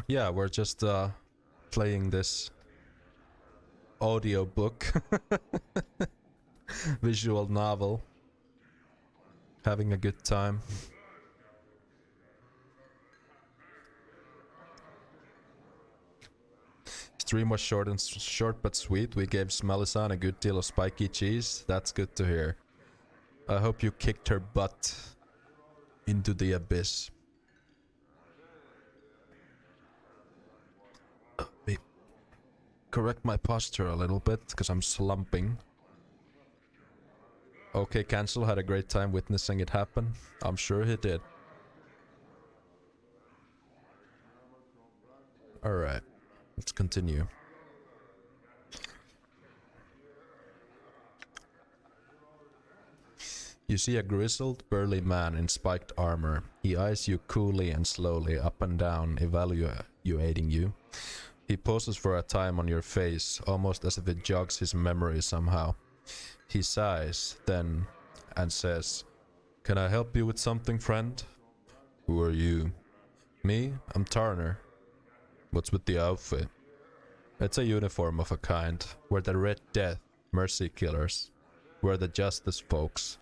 Yeah, we're just playing this audiobook visual novel having a good time. Stream was short but sweet. We gave Smelly-san a good deal of spiky cheese. That's good to hear. I hope you kicked her butt into the abyss. Me correct my posture a little bit because I'm slumping. Okay, Cancel had a great time witnessing it happen. I'm sure he did. Alright, let's continue. You see a grizzled, burly man in spiked armor. He eyes you coolly and slowly, up and down, evaluating you. He pauses for a time on your face, almost as if it jogs his memory somehow. He sighs, then, and says, "Can I help you with something, friend?" "Who are you?" "Me? I'm Turner." "What's with the outfit?" "It's a uniform of a kind. We're the Red Death, Mercy Killers. We're the justice folks.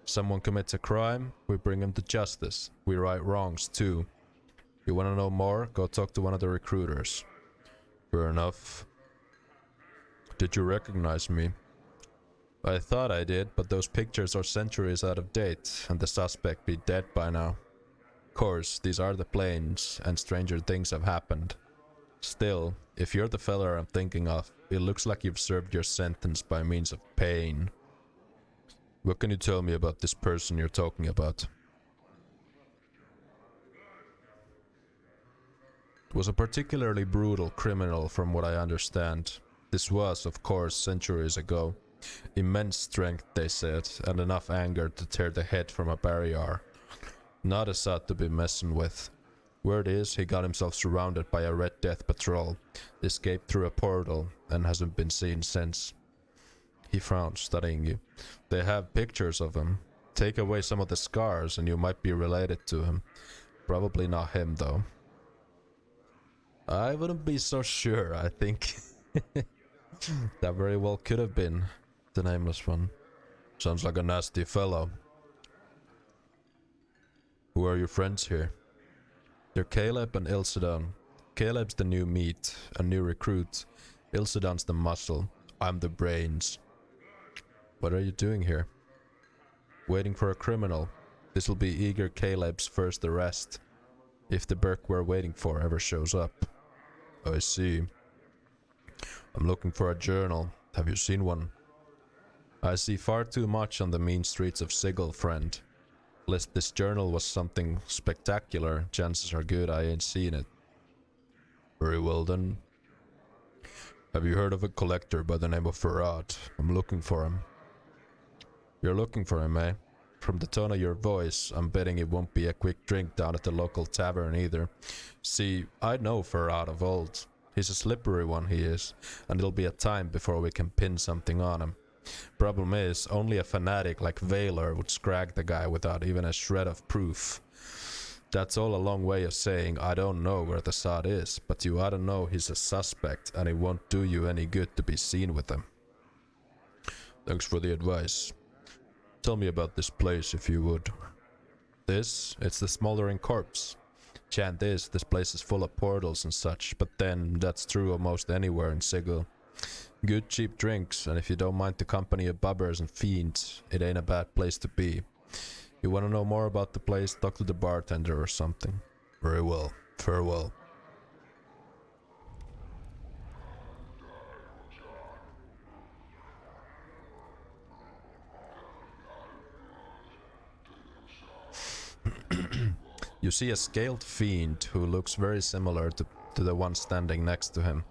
Someone commits a crime, we bring him to justice. We right wrongs, too. You wanna know more? Go talk to one of the recruiters." "Fair enough." "Did you recognize me?" "I thought I did, but those pictures are centuries out of date, and the suspect be dead by now. Of course, these are the planes, and stranger things have happened. Still, if you're the fella I'm thinking of, it looks like you've served your sentence by means of pain. What can you tell me about this person you're talking about?" "It was a particularly brutal criminal from what I understand. This was, of course, centuries ago. Immense strength, they said, and enough anger to tear the head from a barrier. Not a sot to be messing with. Word is, he got himself surrounded by a Red Death patrol, escaped through a portal, and hasn't been seen since." He frowns, studying you. "They have pictures of him. Take away some of the scars and you might be related to him. Probably not him, though." "I wouldn't be so sure, I think." That very well could have been the nameless one. "Sounds like a nasty fellow." "Who are your friends here?" "They're Caleb and Ilsedon. Caleb's the new meat, a new recruit. Ilsedon's the muscle. I'm the brains." "What are you doing here?" "Waiting for a criminal. This'll be Eager Caleb's first arrest. If the Burke we're waiting for ever shows up." "I see. I'm looking for a journal. Have you seen one?" "I see far too much on the mean streets of Sigil, friend. Unless this journal was something spectacular, chances are good I ain't seen it." "Very well then. Have you heard of a collector by the name of Farad? I'm looking for him." "You're looking for him, eh? From the tone of your voice, I'm betting it won't be a quick drink down at the local tavern either. See, I know Farad of old. He's a slippery one, he is, and it'll be a time before we can pin something on him. Problem is, only a fanatic like Valor would scrag the guy without even a shred of proof. That's all a long way of saying I don't know where the sod is, but you ought to know he's a suspect, and it won't do you any good to be seen with him." "Thanks for the advice. Tell me about this place, if you would." It's the smoldering corpse. Chant is, this place is full of portals and such, but then, that's true almost anywhere in Sigil. Good cheap drinks, and if you don't mind the company of bubbers and fiends, it ain't a bad place to be. You wanna know more about the place, talk to the bartender or something." "Very well. Farewell." You see a scaled fiend who looks very similar to the one standing next to him.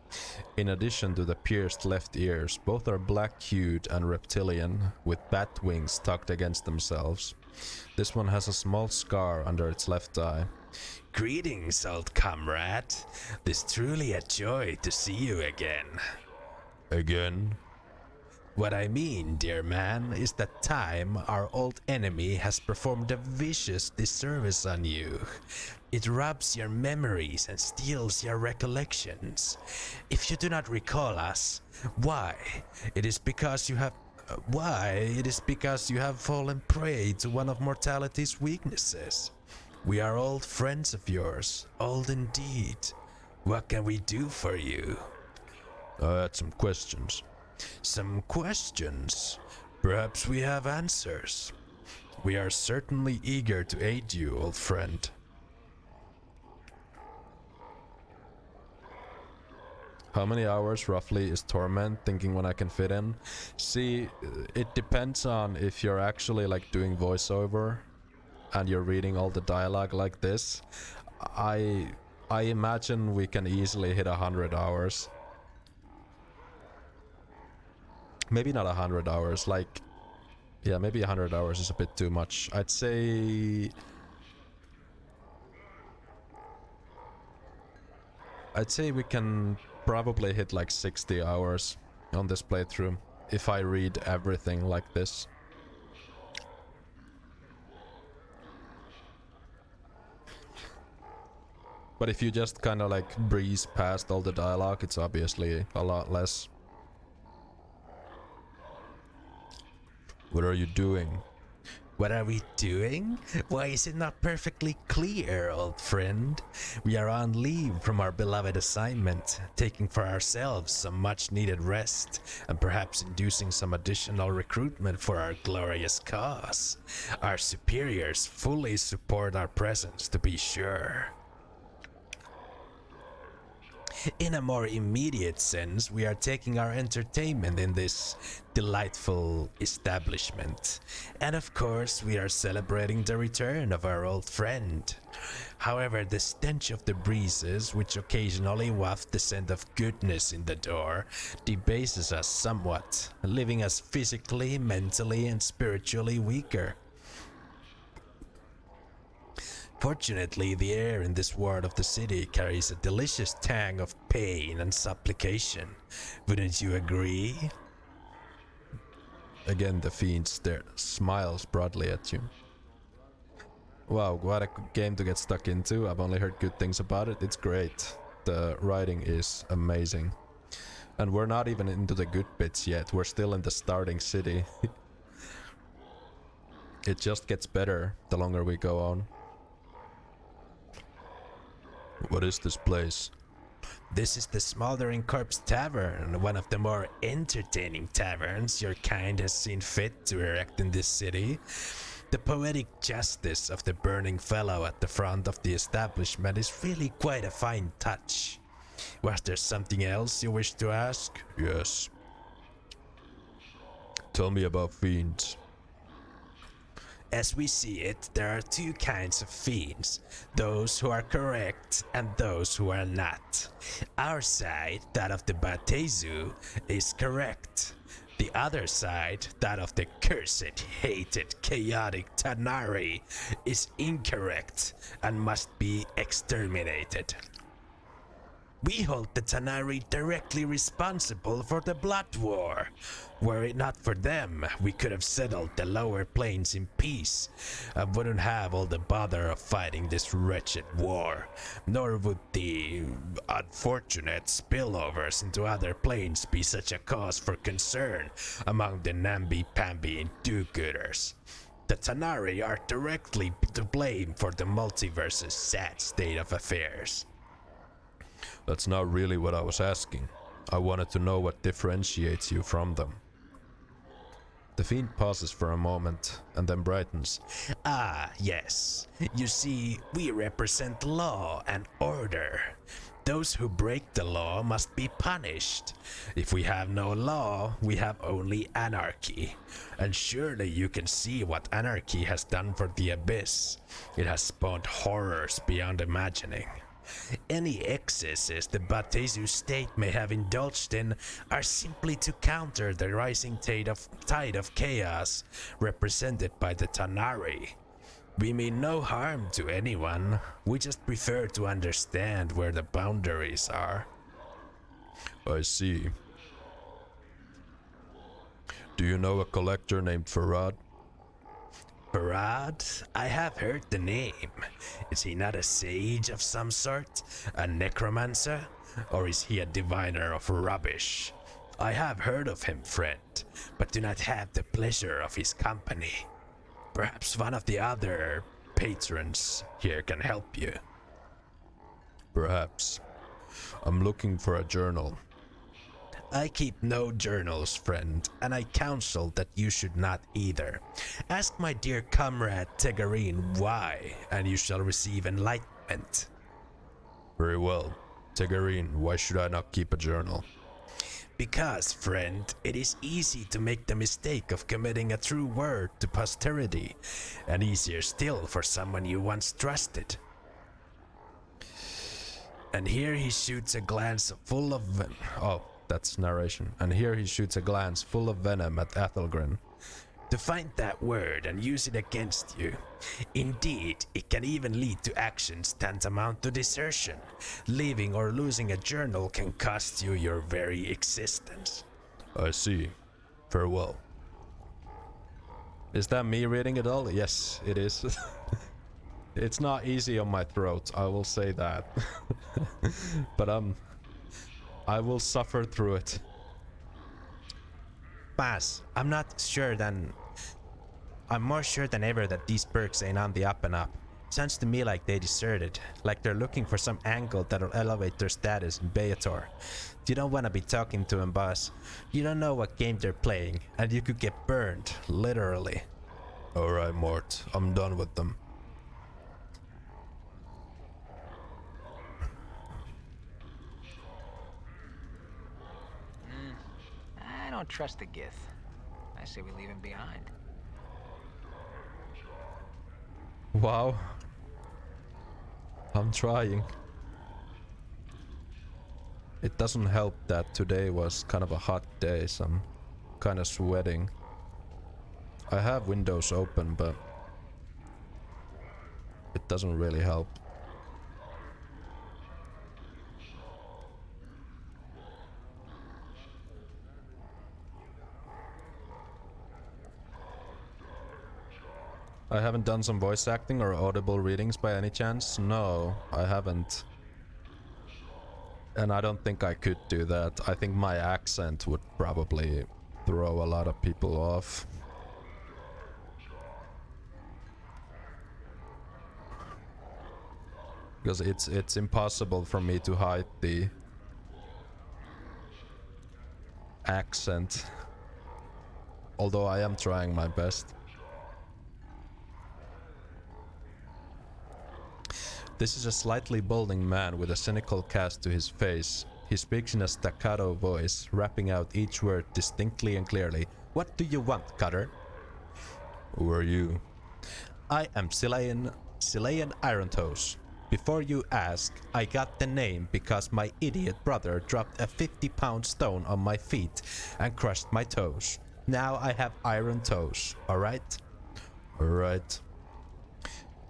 In addition to the pierced left ears, both are black-hued and reptilian, with bat wings tucked against themselves. This one has a small scar under its left eye. Greetings, old comrade. 'Tis truly a joy to see you again. Again? What I mean, dear man, is that time our old enemy has performed a vicious disservice on you. It robs your memories and steals your recollections. If you do not recall us, why? It is because you have Why? It is because you have fallen prey to one of mortality's weaknesses. We are old friends of yours, old indeed. What can we do for you? I had some questions. Some questions. Perhaps we have answers. We are certainly eager to aid you, old friend. How many hours roughly is Torment thinking when I can fit in? See, it depends on if you're actually like doing voiceover and you're reading all the dialogue like this. I imagine we can easily hit 100 hours. Maybe not 100 hours, like... Yeah, maybe 100 hours is a bit too much. I'd say we can probably hit like 60 hours on this playthrough if I read everything like this. But if you just kind of like breeze past all the dialogue, it's obviously a lot less. What are you doing? What are we doing? Why is it not perfectly clear, old friend? We are on leave from our beloved assignment, taking for ourselves some much needed rest, and perhaps inducing some additional recruitment for our glorious cause. Our superiors fully support our presence, to be sure. In a more immediate sense, we are taking our entertainment in this delightful establishment. And of course, we are celebrating the return of our old friend. However, the stench of the breezes, which occasionally waft the scent of goodness in the door, debases us somewhat, leaving us physically, mentally, and spiritually weaker. Fortunately, the air in this ward of the city carries a delicious tang of pain and supplication. Wouldn't you agree? Again, the fiend smiles broadly at you. Wow, what a game to get stuck into. I've only heard good things about it. It's great. The writing is amazing. And we're not even into the good bits yet. We're still in the starting city. It just gets better the longer we go on. What is this place? This is the Smoldering Corpse Tavern, one of the more entertaining taverns your kind has seen fit to erect in this city. The poetic justice of the burning fellow at the front of the establishment is really quite a fine touch. Was there something else you wish to ask? Yes. Tell me about fiends. As we see it, there are two kinds of fiends, those who are correct and those who are not. Our side, that of the Batezu, is correct. The other side, that of the cursed, hated, chaotic Tanari, is incorrect and must be exterminated. We hold the Tanari directly responsible for the Blood War. Were it not for them, we could have settled the lower planes in peace and wouldn't have all the bother of fighting this wretched war, nor would the unfortunate spillovers into other planes be such a cause for concern among the namby-pamby and do-gooders. The Tanari are directly to blame for the multiverse's sad state of affairs. That's not really what I was asking. I wanted to know what differentiates you from them. The fiend pauses for a moment and then brightens. Ah, yes. You see, we represent law and order. Those who break the law must be punished. If we have no law, we have only anarchy. And surely you can see what anarchy has done for the Abyss. It has spawned horrors beyond imagining. Any excesses the Batezu state may have indulged in are simply to counter the rising tide of chaos represented by the Tanari. We mean no harm to anyone, we just prefer to understand where the boundaries are. I see. Do you know a collector named Farad? Farad? I have heard the name. Is he not a sage of some sort? A necromancer? Or is he a diviner of rubbish? I have heard of him, friend, but do not have the pleasure of his company. Perhaps one of the other patrons here can help you. Perhaps. I'm looking for a journal. I keep no journals, friend, and I counsel that you should not either. Ask my dear comrade Tegarine why, and you shall receive enlightenment. Very well. Tegarine, why should I not keep a journal? Because, friend, it is easy to make the mistake of committing a true word to posterity, and easier still for someone you once trusted. And here he shoots a glance full of Oh, that's narration. And here he shoots a glance full of venom at Ethelgren. to find that word and use it against you. Indeed, it can even lead to actions tantamount to desertion. Leaving or losing a journal can cost you your very existence. I see. Farewell. Is that me reading it all? Yes, it is. It's not easy on my throat, I will say that. But I will suffer through it. Pass, I'm more sure than ever that these perks ain't on the up and up. Sounds to me like they deserted, like they're looking for some angle that'll elevate their status in Beator. You don't want to be talking to him, boss. You don't know what game they're playing, and you could get burned, literally. Alright, Mort, I'm done with them. I don't trust the Gith. I say we leave him behind. Wow. I'm trying. It doesn't help that today was kind of a hot day, so I'm kind of sweating. I have windows open, but it doesn't really help. I haven't done some voice acting or audible readings by any chance? No, I haven't. And I don't think I could do that. I think my accent would probably throw a lot of people off. Because it's impossible for me to hide the accent. Although I am trying my best. This is a slightly balding man with a cynical cast to his face. He speaks in a staccato voice, rapping out each word distinctly and clearly. What do you want, Cutter? Who are you? I am Silayan Irontoes. Before you ask, I got the name because my idiot brother dropped a 50-pound stone on my feet and crushed my toes. Now I have iron toes, alright? Alright.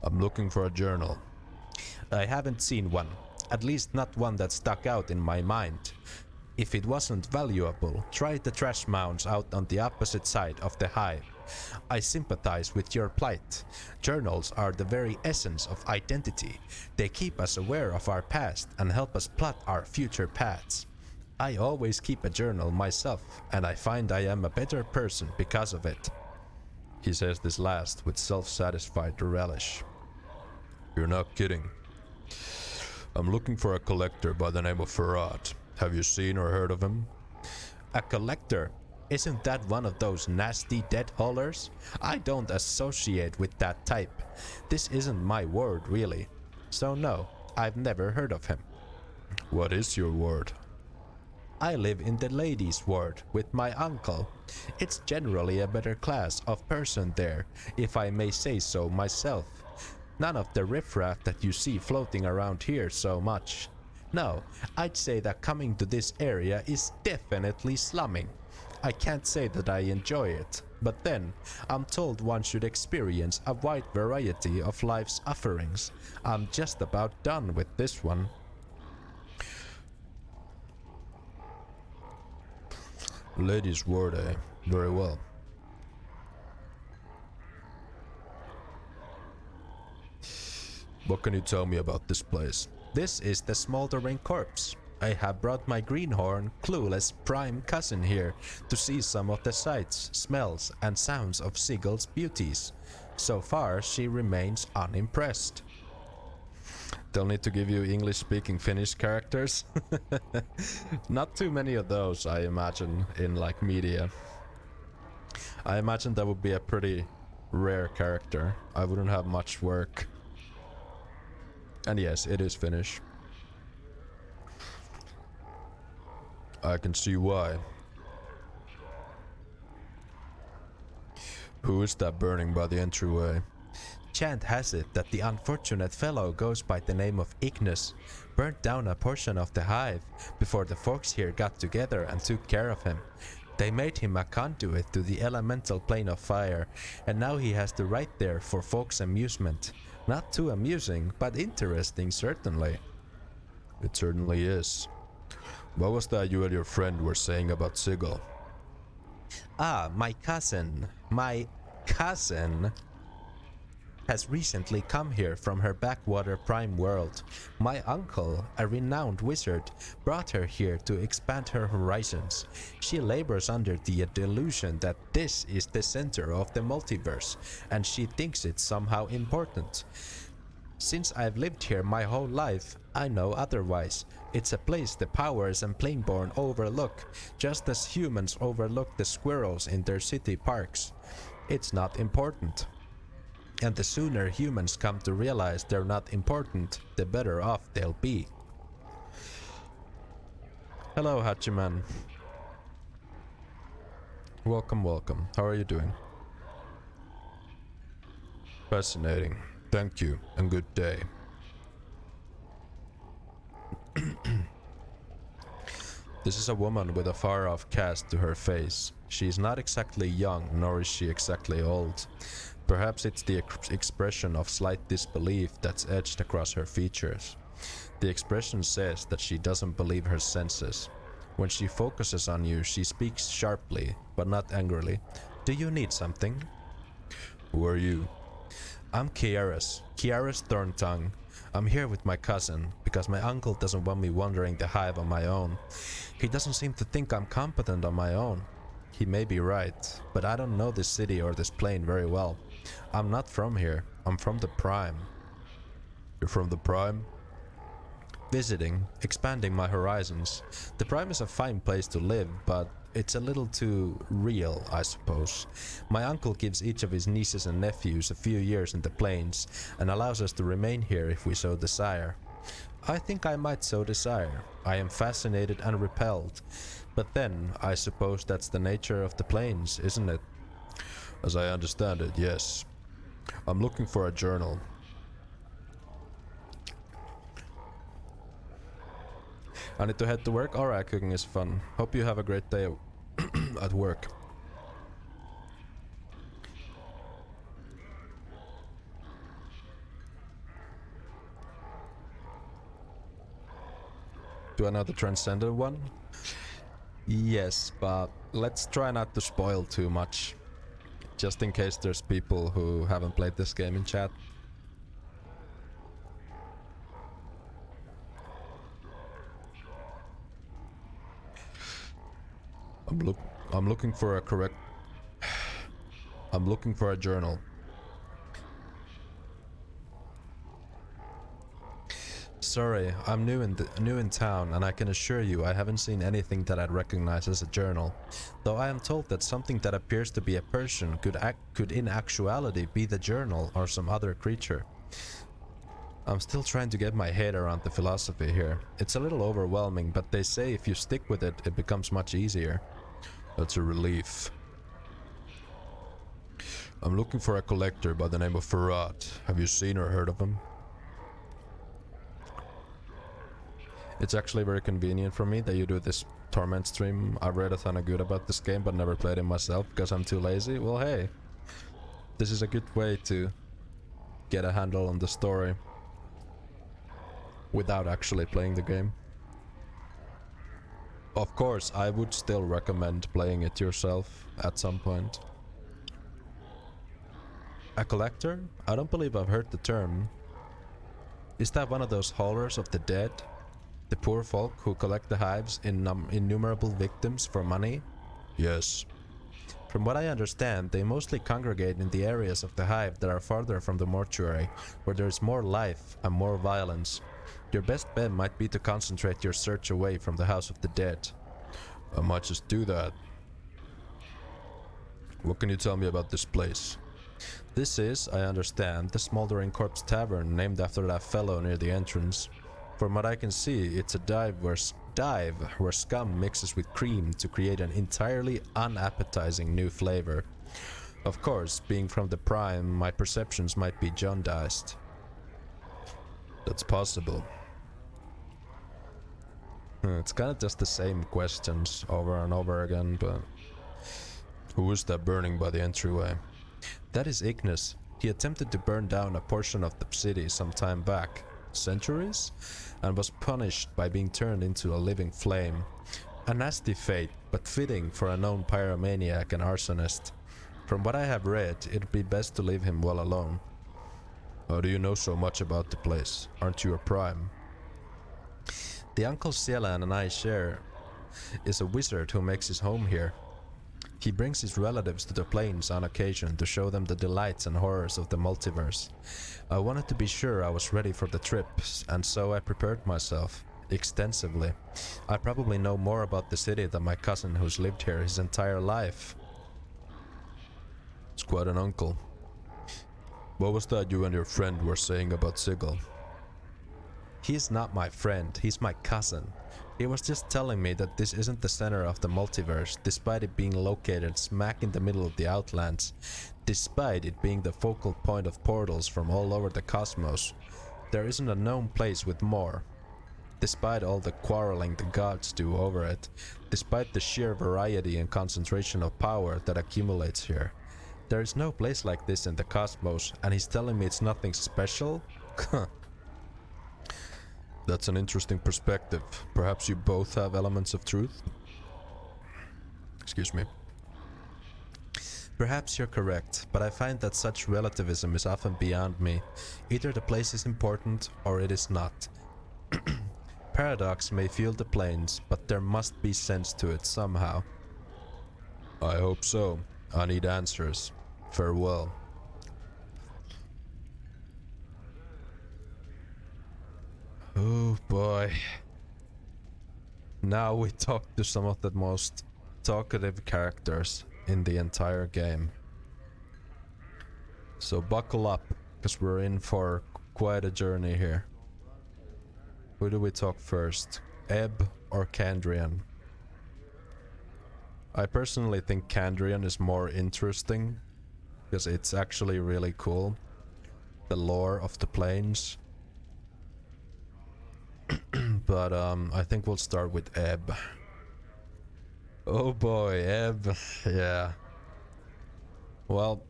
I'm looking for a journal. I haven't seen one, at least not one that stuck out in my mind. If it wasn't valuable, try the trash mounds out on the opposite side of the hive. I sympathize with your plight. Journals are the very essence of identity. They keep us aware of our past and help us plot our future paths. I always keep a journal myself, and I find I am a better person because of it. He says this last with self-satisfied relish. You're not kidding. I'm looking for a collector by the name of Farad. Have you seen or heard of him? A collector? Isn't that one of those nasty dead haulers? I don't associate with that type. This isn't my ward, really. So no, I've never heard of him. What is your ward? I live in the ladies' ward with my uncle. It's generally a better class of person there, if I may say so myself. None of the riffraff that you see floating around here so much. No, I'd say that coming to this area is definitely slumming. I can't say that I enjoy it, but then I'm told one should experience a wide variety of life's offerings. I'm just about done with this one. Ladies' ward, eh? Very well. What can you tell me about this place? This is the smoldering corpse. I have brought my greenhorn, clueless prime cousin here to see some of the sights, smells, and sounds of Sigel's beauties. So far, she remains unimpressed. They'll need to give you English-speaking Finnish characters. Not too many of those, I imagine, in like media. I imagine that would be a pretty rare character. I wouldn't have much work. And yes, it is Finnish. I can see why. Who is that burning by the entryway? Chant has it that the unfortunate fellow goes by the name of Ignis, burnt down a portion of the hive before the folks here got together and took care of him. They made him a conduit to the elemental plane of fire, and now he has to write there for folks' amusement. Not too amusing, but interesting certainly. It certainly is. What was that you and your friend were saying about Sigil? Ah, my cousin has recently come here from her backwater prime world. My uncle, a renowned wizard, brought her here to expand her horizons. She labors under the delusion that this is the center of the multiverse, and she thinks it's somehow important. Since I've lived here my whole life, I know otherwise. It's a place the powers and Planeborn overlook, just as humans overlook the squirrels in their city parks. It's not important. And the sooner humans come to realize they're not important, the better off they'll be. Hello, Hachiman. Welcome, welcome. How are you doing? Fascinating. Thank you, and good day. This is a woman with a far-off cast to her face. She is not exactly young, nor is she exactly old. Perhaps it's the expression of slight disbelief that's etched across her features. The expression says that she doesn't believe her senses. When she focuses on you, she speaks sharply, but not angrily. Do you need something? Who are you? I'm Kiaras Thorntongue. I'm here with my cousin, because my uncle doesn't want me wandering the hive on my own. He doesn't seem to think I'm competent on my own. He may be right, but I don't know this city or this plane very well. I'm not from here. I'm from the Prime. You're from the Prime? Visiting, expanding my horizons. The Prime is a fine place to live, but it's a little too real, I suppose. My uncle gives each of his nieces and nephews a few years in the plains, and allows us to remain here if we so desire. I think I might so desire. I am fascinated and repelled. But then, I suppose that's the nature of the plains, isn't it? As I understand it, yes. I'm looking for a journal. I need to head to work? Alright, cooking is fun. Hope you have a great day at work. Do I know the Transcendent one? Yes, but let's try not to spoil too much. Just in case there's people who haven't played this game in chat. I'm looking for a correct... I'm looking for a journal. Sorry, I'm new in town, and I can assure you I haven't seen anything that I'd recognize as a journal. Though I am told that something that appears to be a person could in actuality be the journal or some other creature. I'm still trying to get my head around the philosophy here. It's a little overwhelming, but they say if you stick with it, it becomes much easier. That's a relief. I'm looking for a collector by the name of Farad. Have you seen or heard of him? It's actually very convenient for me that you do this Torment stream. I've read a ton of good about this game, but never played it myself because I'm too lazy. Well, hey, this is a good way to get a handle on the story without actually playing the game. Of course, I would still recommend playing it yourself at some point. A collector? I don't believe I've heard the term. Is that one of those haulers of the dead? The poor folk who collect the hive's innumerable victims for money? Yes. From what I understand, they mostly congregate in the areas of the hive that are farther from the mortuary, where there is more life and more violence. Your best bet might be to concentrate your search away from the House of the Dead. I might just do that. What can you tell me about this place? This is, I understand, the Smoldering Corpse Tavern, named after that fellow near the entrance. From what I can see, it's a dive where scum mixes with cream to create an entirely unappetizing new flavor. Of course, being from the Prime, my perceptions might be jaundiced. That's possible. It's kind of just the same questions over and over again, but... Who is that burning by the entryway? That is Ignis. He attempted to burn down a portion of the city some time back. Centuries? And was punished by being turned into a living flame. A nasty fate, but fitting for a known pyromaniac and arsonist. From what I have read, it'd be best to leave him well alone. How do you know so much about the place? Aren't you a Prime? The Uncle Sielan and I share is a wizard who makes his home here. He brings his relatives to the plains on occasion to show them the delights and horrors of the multiverse. I wanted to be sure I was ready for the trip, and so I prepared myself extensively. I probably know more about the city than my cousin who's lived here his entire life. It's quite an uncle. What was that you and your friend were saying about Sigil? He's not my friend, he's my cousin. He was just telling me that this isn't the center of the multiverse, despite it being located smack in the middle of the Outlands, despite it being the focal point of portals from all over the cosmos. There isn't a known place with more. Despite all the quarreling the gods do over it, despite the sheer variety and concentration of power that accumulates here. There is no place like this in the cosmos, and he's telling me it's nothing special? That's an interesting perspective. Perhaps you both have elements of truth? Excuse me. Perhaps you're correct, but I find that such relativism is often beyond me. Either the place is important, or it is not. Paradox may feel the planes, but there must be sense to it somehow. I hope so. I need answers. Farewell. Oh boy. Now we talk to some of the most talkative characters in the entire game. So buckle up, because we're in for quite a journey here. Who do we talk first? Ebb or Kandrian? I personally think Kandrian is more interesting, because it's actually really cool. The lore of the planes. But I think we'll start with Ebb. Oh boy, Ebb. Yeah. Well,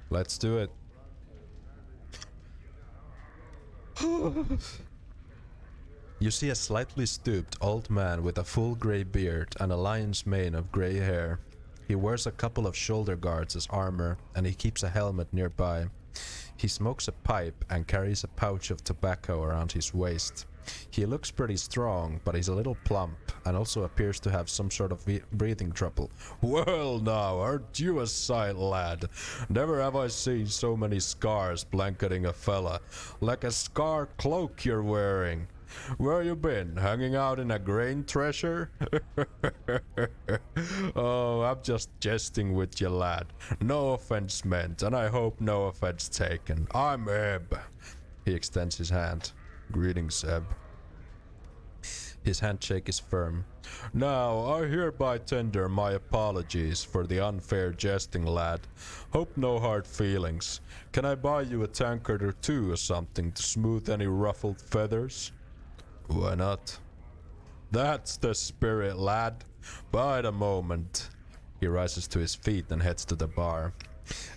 let's do it. You see a slightly stooped old man with a full grey beard and a lion's mane of grey hair. He wears a couple of shoulder guards as armor, and he keeps a helmet nearby. He smokes a pipe and carries a pouch of tobacco around his waist. He looks pretty strong, but he's a little plump, and also appears to have some sort of breathing trouble. Well now, aren't you a sight, lad? Never have I seen so many scars blanketing a fella. Like a scar cloak you're wearing. Where you been? Hanging out in a grain thresher? Oh, I'm just jesting with you, lad. No offense meant, and I hope no offense taken. I'm Ebb. He extends his hand. Greetings, Ebb. His handshake is firm. Now, I hereby tender my apologies for the unfair jesting, lad. Hope no hard feelings. Can I buy you a tankard or two or something to smooth any ruffled feathers? Why not? That's the spirit, lad. Bide a moment. He rises to his feet and heads to the bar.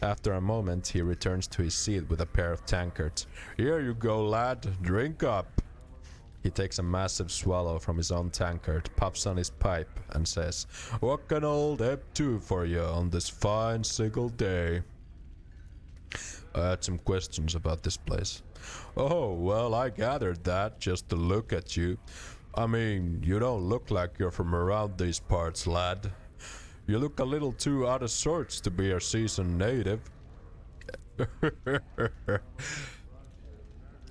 After a moment, he returns to his seat with a pair of tankards. Here you go, lad. Drink up. He takes a massive swallow from his own tankard, puffs on his pipe, and says, What can old Ebb do for you on this fine Sigil day? I had some questions about this place. Oh, well, I gathered that just to look at you. I mean, you don't look like you're from around these parts, lad. You look a little too out of sorts to be a seasoned native.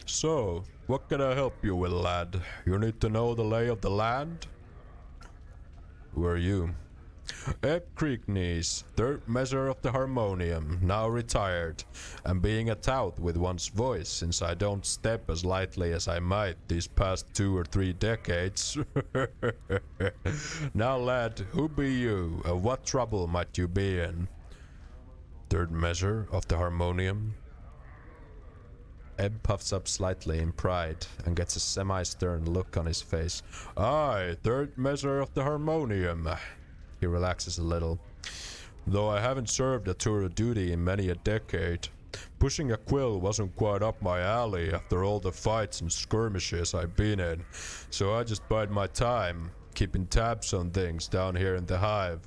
So, what can I help you with, lad? You need to know the lay of the land? Who are you? Ebb Creekneys, third measure of the harmonium, now retired, and being a tout with one's voice since I don't step as lightly as I might these past 2 or 3 decades. Now lad, who be you, and what trouble might you be in? Third measure of the harmonium? Ebb puffs up slightly in pride and gets a semi-stern look on his face. Aye, third measure of the harmonium. He relaxes a little. Though I haven't served a tour of duty in many a decade, pushing a quill wasn't quite up my alley after all the fights and skirmishes I've been in, so I just bide my time, keeping tabs on things down here in the hive,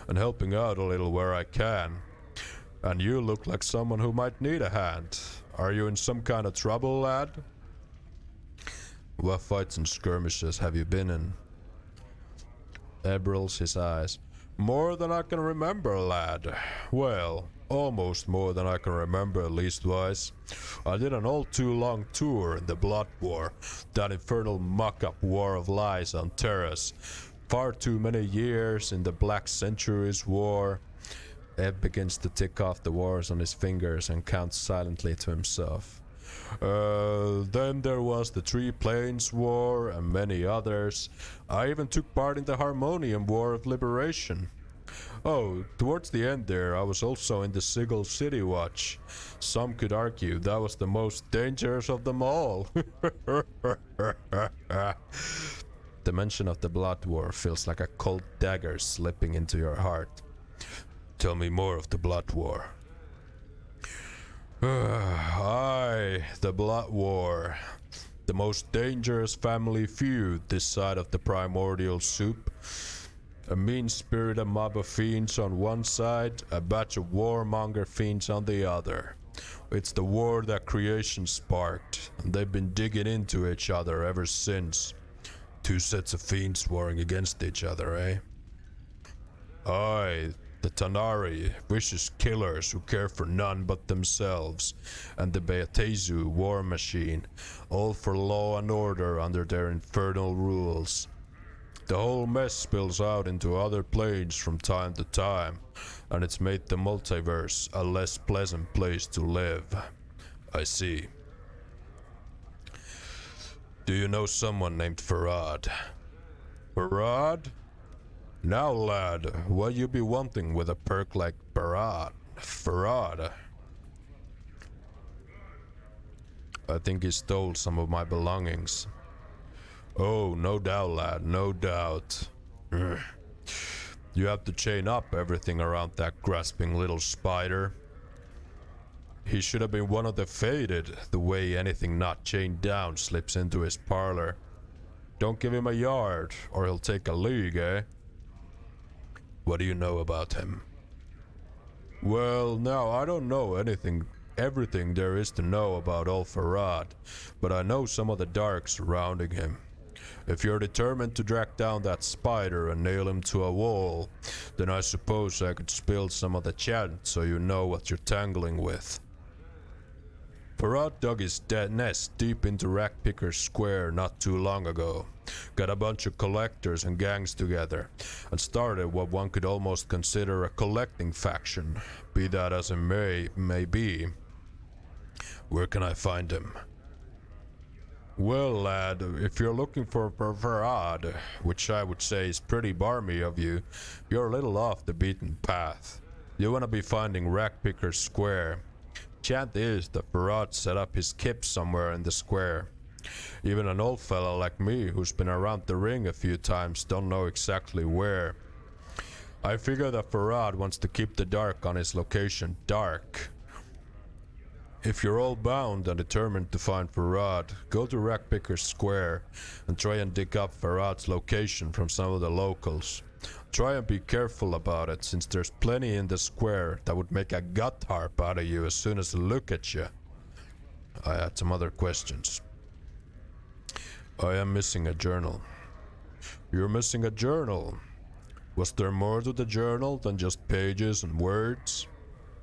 and helping out a little where I can. And you look like someone who might need a hand. Are you in some kind of trouble, lad? What fights and skirmishes have you been in? Ebb rolls his eyes. More than I can remember, lad. Well, almost more than I can remember, leastwise. I did an all too long tour in the Blood War, that infernal muck-up war of lies on Terrace. Far too many years in the Black Centuries War. Ebb begins to tick off the wars on his fingers and counts silently to himself. Then there was the Three Plains War and many others. I even took part in the Harmonium War of Liberation. Oh, towards the end there, I was also in the Sigil City Watch. Some could argue that was the most dangerous of them all. The mention of the Blood War feels like a cold dagger slipping into your heart. Tell me more of the Blood War. Aye, the Blood War. The most dangerous family feud this side of the primordial soup. A mean-spirited mob of fiends on one side, a batch of warmonger fiends on the other. It's the war that creation sparked, and they've been digging into each other ever since. 2 sets of fiends warring against each other, eh? Aye. The Tanari, vicious killers who care for none but themselves, and the Beatezu war machine, all for law and order under their infernal rules. The whole mess spills out into other planes from time to time, and it's made the multiverse a less pleasant place to live. I see. Do you know someone named Farad? Farad? Now, lad, what you be wanting with a perk like Farad? I think he stole some of my belongings. Oh, no doubt, lad, no doubt. You have to chain up everything around that grasping little spider. He should have been one of the fated, the way anything not chained down slips into his parlor. Don't give him a yard, or he'll take a league, eh? What do you know about him? Well, now, I don't know everything there is to know about old Farad, but I know some of the dark surrounding him. If you're determined to track down that spider and nail him to a wall, then I suppose I could spill some of the chant so you know what you're tangling with. Farad dug his nest deep into Rackpicker Square not too long ago, got a bunch of collectors and gangs together, and started what one could almost consider a collecting faction, be that as it may be. Where can I find him? Well, lad, if you're looking for Farad, which I would say is pretty barmy of you, you're a little off the beaten path. You want to be finding Rackpicker Square. Chant is that Farad set up his kip somewhere in the square. Even an old fella like me who's been around the ring a few times don't know exactly where. I figure that Farad wants to keep the dark on his location dark. If you're all bound and determined to find Farad, go to Rackpicker Square and try and dig up Farad's location from some of the locals. Try and be careful about it, since there's plenty in the square that would make a gut harp out of you as soon as they look at you. I had some other questions. I am missing a journal. You're missing a journal. Was there more to the journal than just pages and words?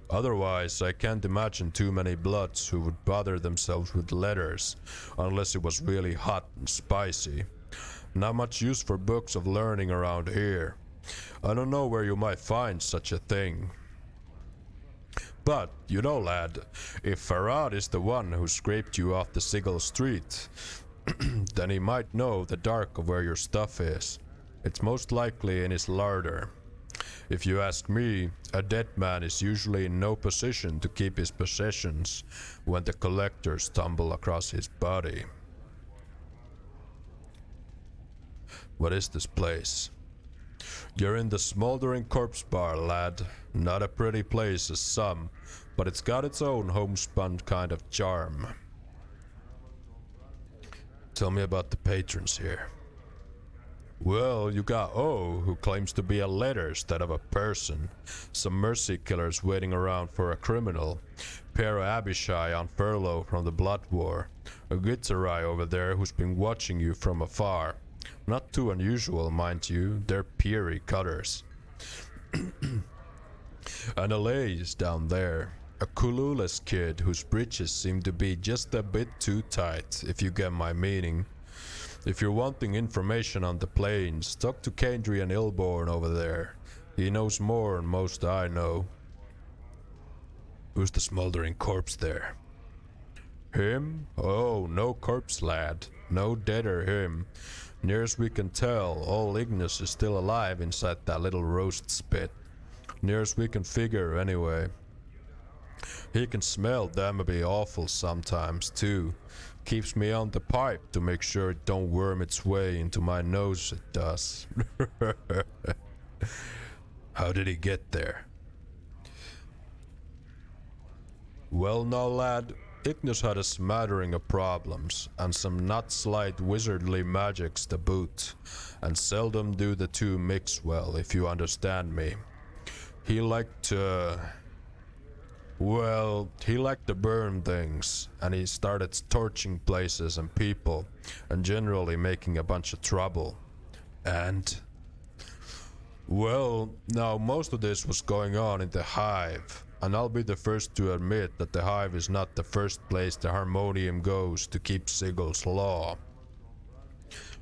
Otherwise, I can't imagine too many Bloods who would bother themselves with letters, unless it was really hot and spicy. Not much use for books of learning around here. I don't know where you might find such a thing. But, you know, lad, if Farad is the one who scraped you off the Sigil Street, then he might know the dark of where your stuff is. It's most likely in his larder. If you ask me, a dead man is usually in no position to keep his possessions when the collectors stumble across his body. What is this place? You're in the Smoldering Corpse Bar, lad. Not a pretty place as some, but it's got its own homespun kind of charm. Tell me about the patrons here. Well, you got O, who claims to be a letter instead of a person. Some mercy killers waiting around for a criminal. Pero Abishai on furlough from the Blood War. A Gitzerai over there who's been watching you from afar. Not too unusual, mind you. They're Peary cutters. And Alays down there. A clueless kid whose breeches seem to be just a bit too tight, if you get my meaning. If you're wanting information on the plains, talk to Kendrian Ilborn over there. He knows more than most I know. Who's the smoldering corpse there? Him? Oh, no corpse, lad. No deader him. Near as we can tell, all Ignis is still alive inside that little roast spit. Near as we can figure, anyway. He can smell damnably awful sometimes, too. Keeps me on the pipe to make sure it don't worm its way into my nose, it does. How did he get there? Well now, lad, Ignis had a smattering of problems, and some not slight wizardly magics to boot, and seldom do the two mix well, if you understand me. He liked to... Well, he liked to burn things, and he started torching places and people, and generally making a bunch of trouble. And... Well, now most of this was going on in the Hive, and I'll be the first to admit that the Hive is not the first place the Harmonium goes to keep Sigil's law.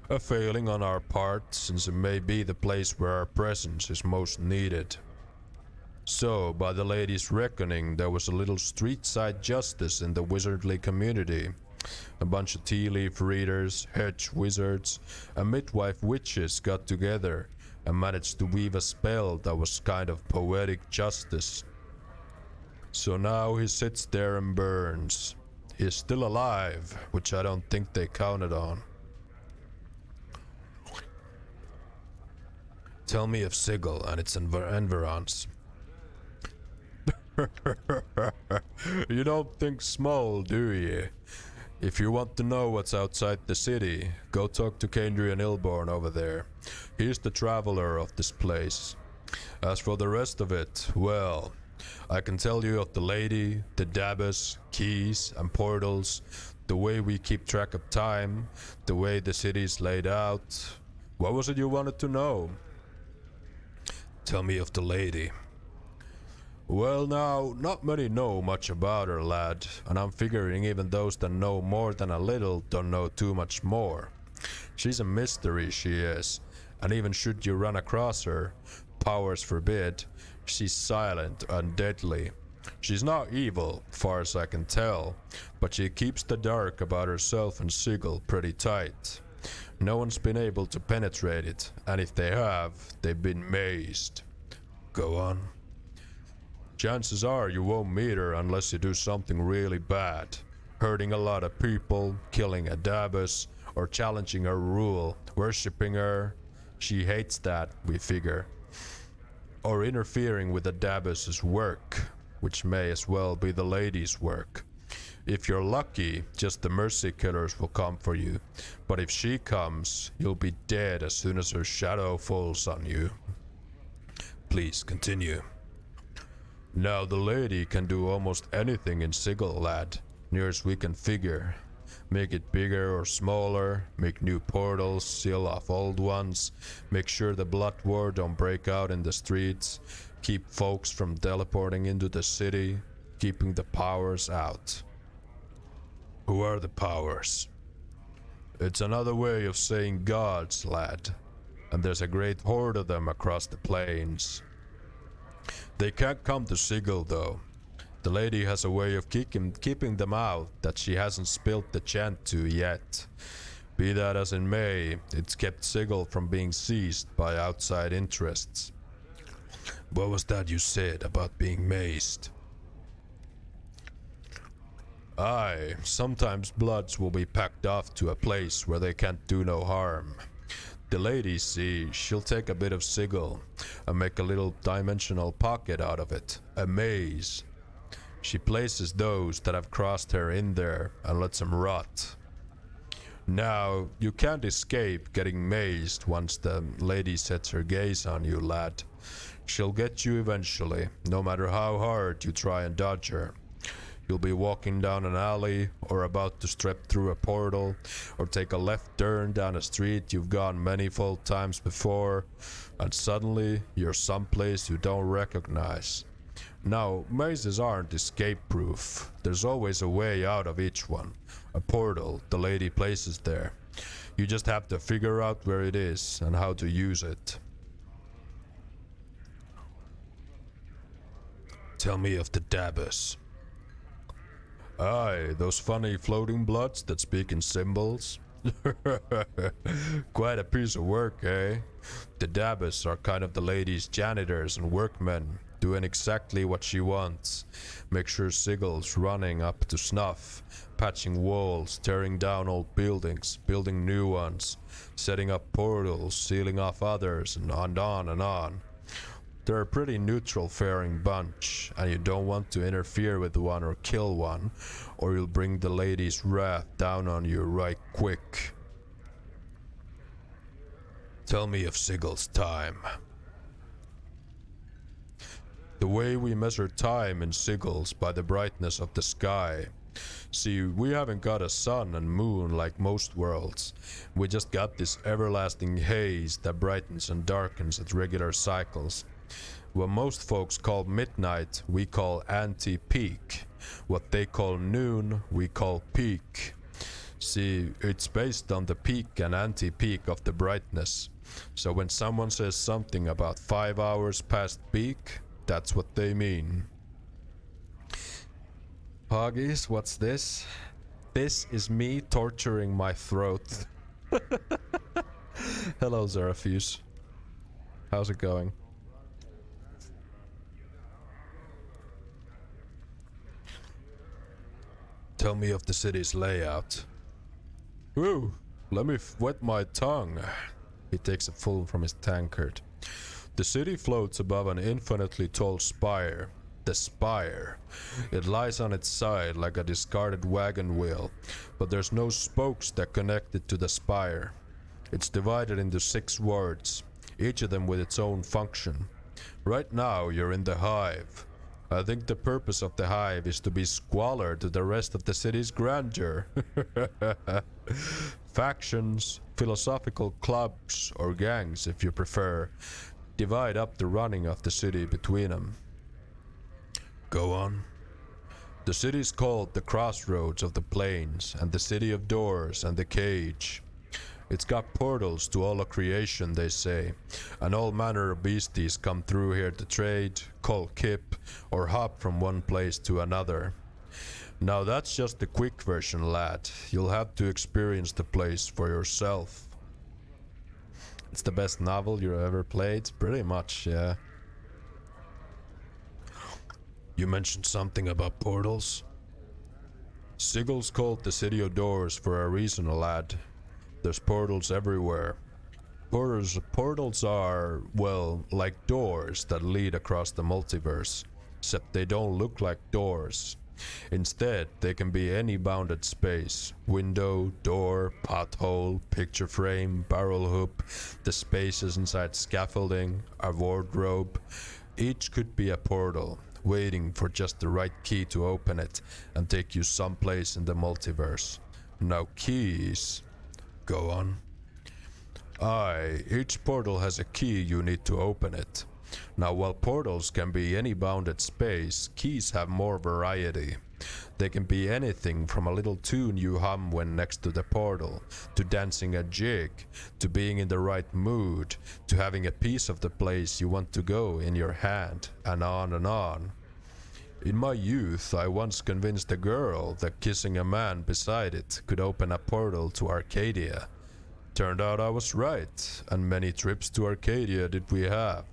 A failing on our part, since it may be the place where our presence is most needed. So, by the lady's reckoning, there was a little street-side justice in the wizardly community. A bunch of tea leaf readers, hedge wizards, and midwife witches got together and managed to weave a spell that was kind of poetic justice. So now he sits there and burns. He's still alive, which I don't think they counted on. Tell me of Sigil and its environs. You don't think small, do you? If you want to know what's outside the city, go talk to Kendrian Ilborn over there. He's the traveler of this place. As for the rest of it, well, I can tell you of the lady, the dabbas, keys, and portals, the way we keep track of time, the way the city's laid out. What was it you wanted to know? Tell me of the lady. Well now, not many know much about her, lad, and I'm figuring even those that know more than a little don't know too much more. She's a mystery, she is, and even should you run across her, powers forbid, she's silent and deadly. She's not evil, far as I can tell, but she keeps the dark about herself and Sigil pretty tight. No one's been able to penetrate it, and if they have, they've been mazed. Go on. Chances are you won't meet her unless you do something really bad. Hurting a lot of people, killing a dabbas, or challenging her rule, worshipping her. She hates that, we figure. Or interfering with the dabbas' work, which may as well be the lady's work. If you're lucky, just the mercy killers will come for you. But if she comes, you'll be dead as soon as her shadow falls on you. Please continue. Now the lady can do almost anything in Sigil, lad. near as we can figure. Make it bigger or smaller, make new portals, seal off old ones, make sure the blood war don't break out in the streets, keep folks from teleporting into the city, keeping the powers out. Who are the powers? It's another way of saying gods, lad. And there's a great horde of them across the plains. They can't come to Sigil though. The lady has a way of keeping them out that she hasn't spilt the chant to yet. Be that as it may, it's kept Sigil from being seized by outside interests. What was that you said about being mazed? Aye, sometimes bloods will be packed off to a place where they can't do no harm. The lady, see, she'll take a bit of Sigil and make a little dimensional pocket out of it, a maze. She places those that have crossed her in there and lets them rot. Now, you can't escape getting mazed once the lady sets her gaze on you, lad. She'll get you eventually, no matter how hard you try and dodge her. You'll be walking down an alley, or about to step through a portal, or take a left turn down a street you've gone manifold times before, and suddenly you're someplace you don't recognize. Now, mazes aren't escape-proof. There's always a way out of each one. A portal the lady places there. You just have to figure out where it is and how to use it. Tell me of the dabbers. Aye, those funny floating bloods that speak in symbols. Quite a piece of work, eh? The dabbers are kind of the lady's janitors and workmen, doing exactly what she wants. Make sure Sigil's running up to snuff, patching walls, tearing down old buildings, building new ones, setting up portals, sealing off others, and on and on. They're a pretty neutral faring bunch, and you don't want to interfere with one or kill one, or you'll bring the lady's wrath down on you right quick. Tell me of Sigil's time. The way we measure time in Sigil's by the brightness of the sky. See, we haven't got a sun and moon like most worlds. We just got this everlasting haze that brightens and darkens at regular cycles. What most folks call midnight, we call anti-peak. What they call noon, we call peak. See, it's based on the peak and anti-peak of the brightness. So when someone says something about 5 hours past peak, that's what they mean. Hoggies, what's this? This is me torturing my throat. Hello, Zeraphus. How's it going? Tell me of the city's layout. Ooh, let me wet my tongue. He takes a full from his tankard. The city floats above an infinitely tall spire. The spire. It lies on its side like a discarded wagon wheel, but there's no spokes that connect it to the spire. It's divided into 6 wards, each of them with its own function. Right now, you're in the hive. I think the purpose of the hive is to be squalor to the rest of the city's grandeur. Factions, philosophical clubs, or gangs if you prefer, divide up the running of the city between them. Go on. The city is called the Crossroads of the Plains, and the City of Doors and the Cage. It's got portals to all of creation, they say, and all manner of beasties come through here to trade, call kip, or hop from one place to another. Now that's just the quick version, lad. You'll have to experience the place for yourself. It's the best novel you ever played? Pretty much, yeah. You mentioned something about portals? Sigil's called the City of Doors for a reason, lad. There's portals everywhere. Portals are, well, like doors that lead across the multiverse, except they don't look like doors. Instead, they can be any bounded space. Window, door, pothole, picture frame, barrel hoop, the spaces inside scaffolding, a wardrobe. Each could be a portal, waiting for just the right key to open it and take you someplace in the multiverse. Now keys. Go on. Aye, each portal has a key, you need to open it. Now while portals can be any bounded space, keys have more variety. They can be anything from a little tune you hum when next to the portal, to dancing a jig, to being in the right mood, to having a piece of the place you want to go in your hand, and on and on. In my youth, I once convinced a girl that kissing a man beside it could open a portal to Arcadia. Turned out I was right, and many trips to Arcadia did we have.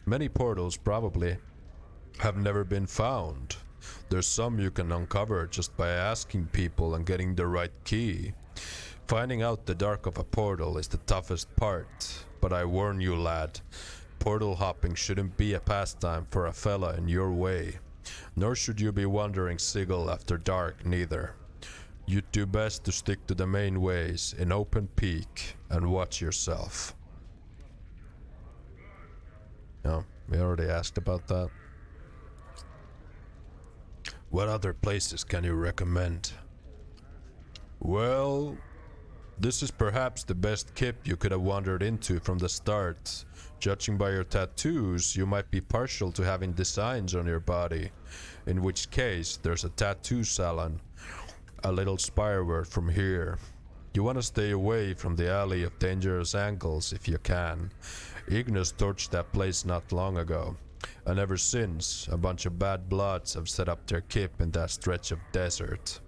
Many portals probably have never been found. There's some you can uncover just by asking people and getting the right key. Finding out the dark of a portal is the toughest part, but I warn you, lad, portal hopping shouldn't be a pastime for a fella in your way. Nor should you be wandering sigil after dark neither. You'd do best to stick to the main ways in open peak and watch yourself. Yeah, we already asked about that. What other places can you recommend? Well, this is perhaps the best kip you could have wandered into from the start. Judging by your tattoos, you might be partial to having designs on your body, in which case there's a tattoo salon, a little spireward from here. You want to stay away from the alley of dangerous angles if you can. Ignis torched that place not long ago, and ever since, a bunch of bad bloods have set up their kip in that stretch of desert.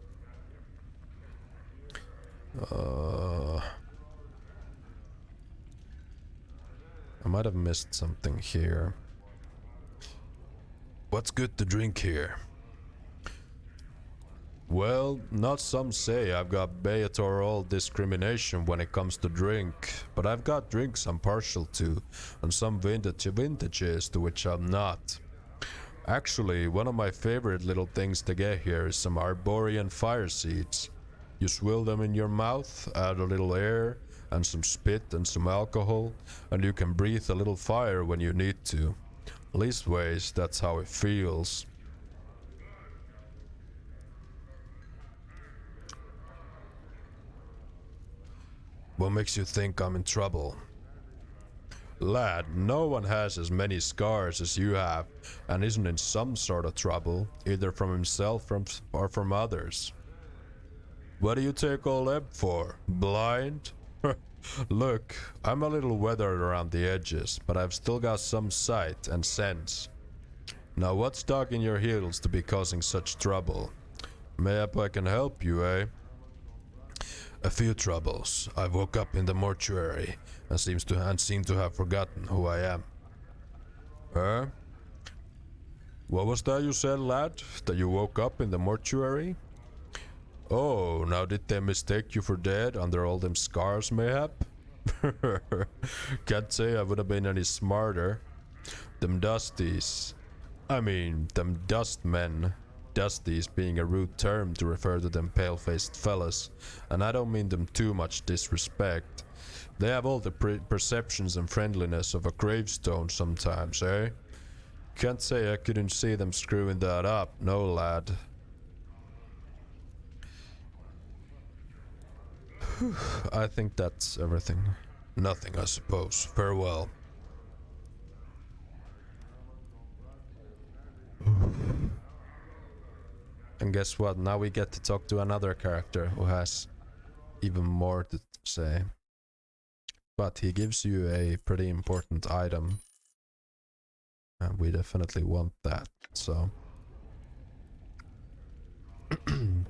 I might have missed something here. What's good to drink here? Well, not some say I've got Beatoral discrimination when it comes to drink, but I've got drinks I'm partial to, and some vintages to which I'm not. Actually, one of my favorite little things to get here is some Arborean fire seeds. You swill them in your mouth, add a little air, and some spit and some alcohol, and you can breathe a little fire when you need to. Leastways, that's how it feels. What makes you think I'm in trouble? Lad, no one has as many scars as you have, and isn't in some sort of trouble, either from himself or from others. What do you take all that for? Blind? Look, I'm a little weathered around the edges, but I've still got some sight and sense. Now what's dogging your heels to be causing such trouble? Mayhap I can help you, eh? A few troubles. I woke up in the mortuary and seem to have forgotten who I am. Huh? What was that you said, lad? That you woke up in the mortuary? Oh, now did they mistake you for dead under all them scars, mayhap? Can't say I would have been any smarter. Them dusties. Them dust men. Dusties being a rude term to refer to them pale-faced fellas, and I don't mean them too much disrespect. They have all the perceptions and friendliness of a gravestone sometimes, eh? Can't say I couldn't see them screwing that up, no lad. I think that's everything. Nothing, I suppose. Farewell. And guess what? Now we get to talk to another character who has even more to say. But he gives you a pretty important item. And we definitely want that, so...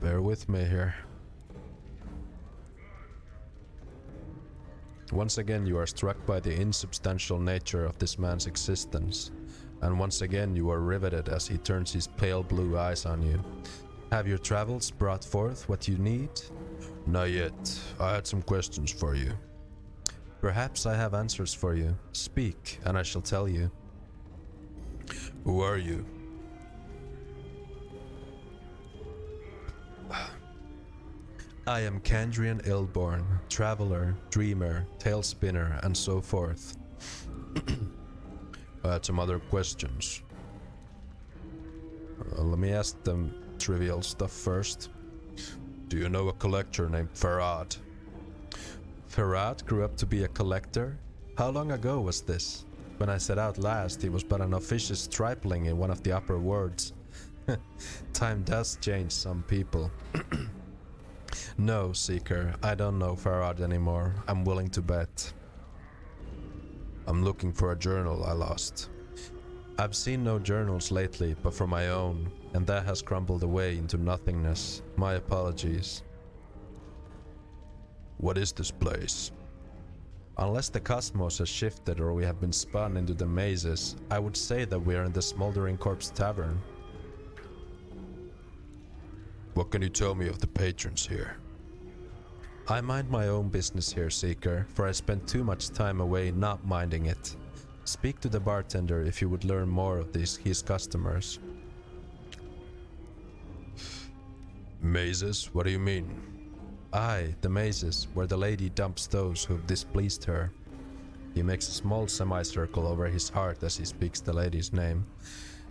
bear with me here. Once again you are struck by the insubstantial nature of this man's existence. And once again you are riveted as he turns his pale blue eyes on you. Have your travels brought forth what you need? Not yet. I had some questions for you. Perhaps I have answers for you. Speak, and I shall tell you. Who are you? I am Kandrian Illborn, traveler, dreamer, tale spinner, and so forth. I had some other questions. Let me ask them trivial stuff first. Do you know a collector named Farad? Farad grew up to be a collector? How long ago was this? When I set out last, he was but an officious stripling in one of the upper wards. Time does change some people. No, Seeker, I don't know Farad anymore. I'm willing to bet. I'm looking for a journal I lost. I've seen no journals lately, but for my own, and that has crumbled away into nothingness. My apologies. What is this place? Unless the cosmos has shifted or we have been spun into the mazes, I would say that we are in the Smoldering Corpse Tavern. What can you tell me of the patrons here? I mind my own business here, Seeker, for I spend too much time away not minding it. Speak to the bartender if you would learn more of his customers. Mazes? What do you mean? Aye, the mazes, where the lady dumps those who've displeased her. He makes a small semicircle over his heart as he speaks the lady's name.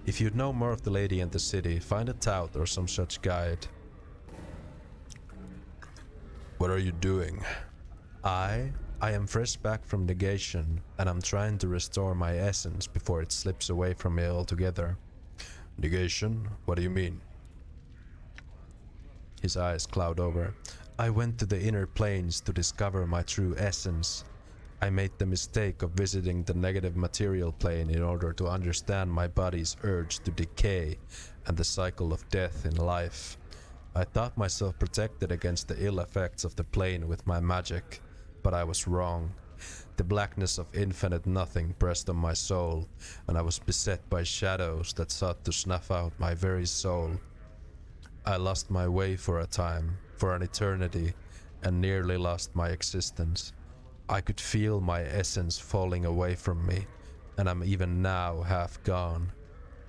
If you'd know more of the lady and the city, find a tout or some such guide. What are you doing? I am fresh back from negation, and I'm trying to restore my essence before it slips away from me altogether. Negation? What do you mean? His eyes cloud over. I went to the inner planes to discover my true essence. I made the mistake of visiting the negative material plane in order to understand my body's urge to decay and the cycle of death in life. I thought myself protected against the ill effects of the plane with my magic, but I was wrong. The blackness of infinite nothing pressed on my soul, and I was beset by shadows that sought to snuff out my very soul. I lost my way for a time, for an eternity, and nearly lost my existence. I could feel my essence falling away from me, and I'm even now half gone.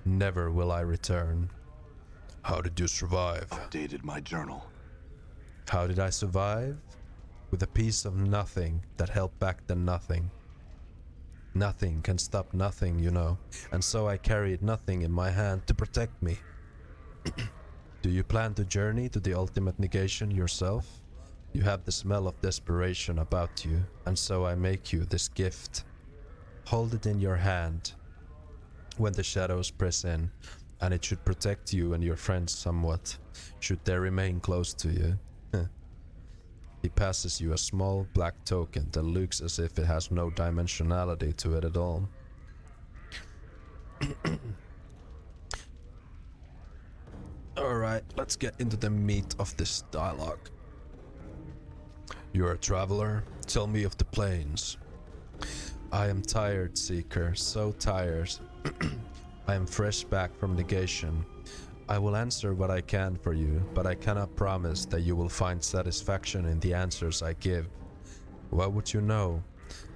Never will I return. How did you survive? Updated my journal. How did I survive? With a piece of nothing that held back the nothing. Nothing can stop nothing, you know, and so I carried nothing in my hand to protect me. Do you plan to journey to the ultimate negation yourself? You have the smell of desperation about you, and so I make you this gift. Hold it in your hand when the shadows press in, and it should protect you and your friends somewhat, should they remain close to you. He passes you a small black token that looks as if it has no dimensionality to it at all. Alright, let's get into the meat of this dialogue. You're a traveler? Tell me of the plains. I am tired, Seeker, so tired. I am fresh back from negation. I will answer what I can for you, but I cannot promise that you will find satisfaction in the answers I give. What would you know?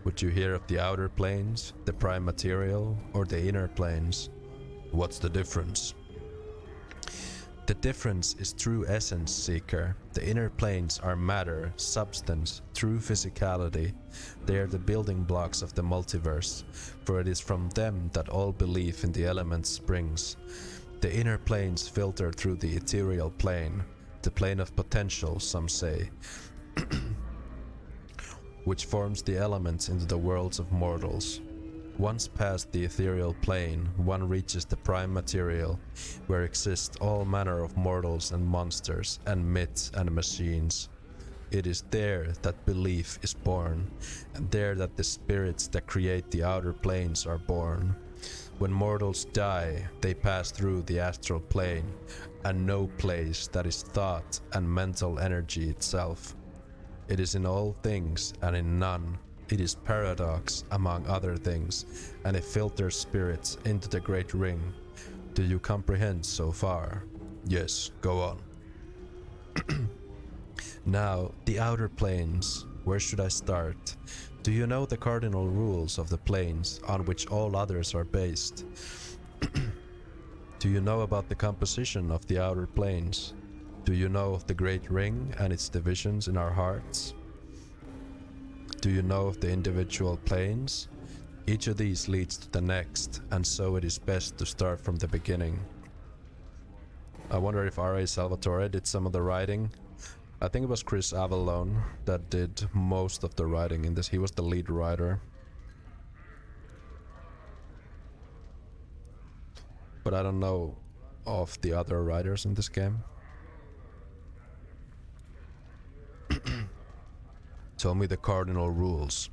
Would you hear of the outer planes, the prime material, or the inner planes? What's the difference? The difference is true essence, Seeker. The inner planes are matter, substance, true physicality. They are the building blocks of the multiverse, for it is from them that all belief in the elements springs. The inner planes filter through the ethereal plane, the plane of potential, some say, which forms the elements into the worlds of mortals. Once past the ethereal plane, one reaches the prime material, where exist all manner of mortals and monsters, and myths and machines. It is there that belief is born, and there that the spirits that create the outer planes are born. When mortals die, they pass through the astral plane, and no place that is thought and mental energy itself. It is in all things and in none. It is paradox among other things, and it filters spirits into the great ring. Do you comprehend so far? Yes, go on. Now, the outer planes. Where should I start? Do you know the cardinal rules of the planes on which all others are based? Do you know about the composition of the outer planes? Do you know of the great ring and its divisions in our hearts? Do you know of the individual planes? Each of these leads to the next, and so it is best to start from the beginning. I wonder if R.A. Salvatore did some of the writing. I think it was Chris Avallone that did most of the writing in this. He was the lead writer. But I don't know of the other writers in this game. Tell me the cardinal rules.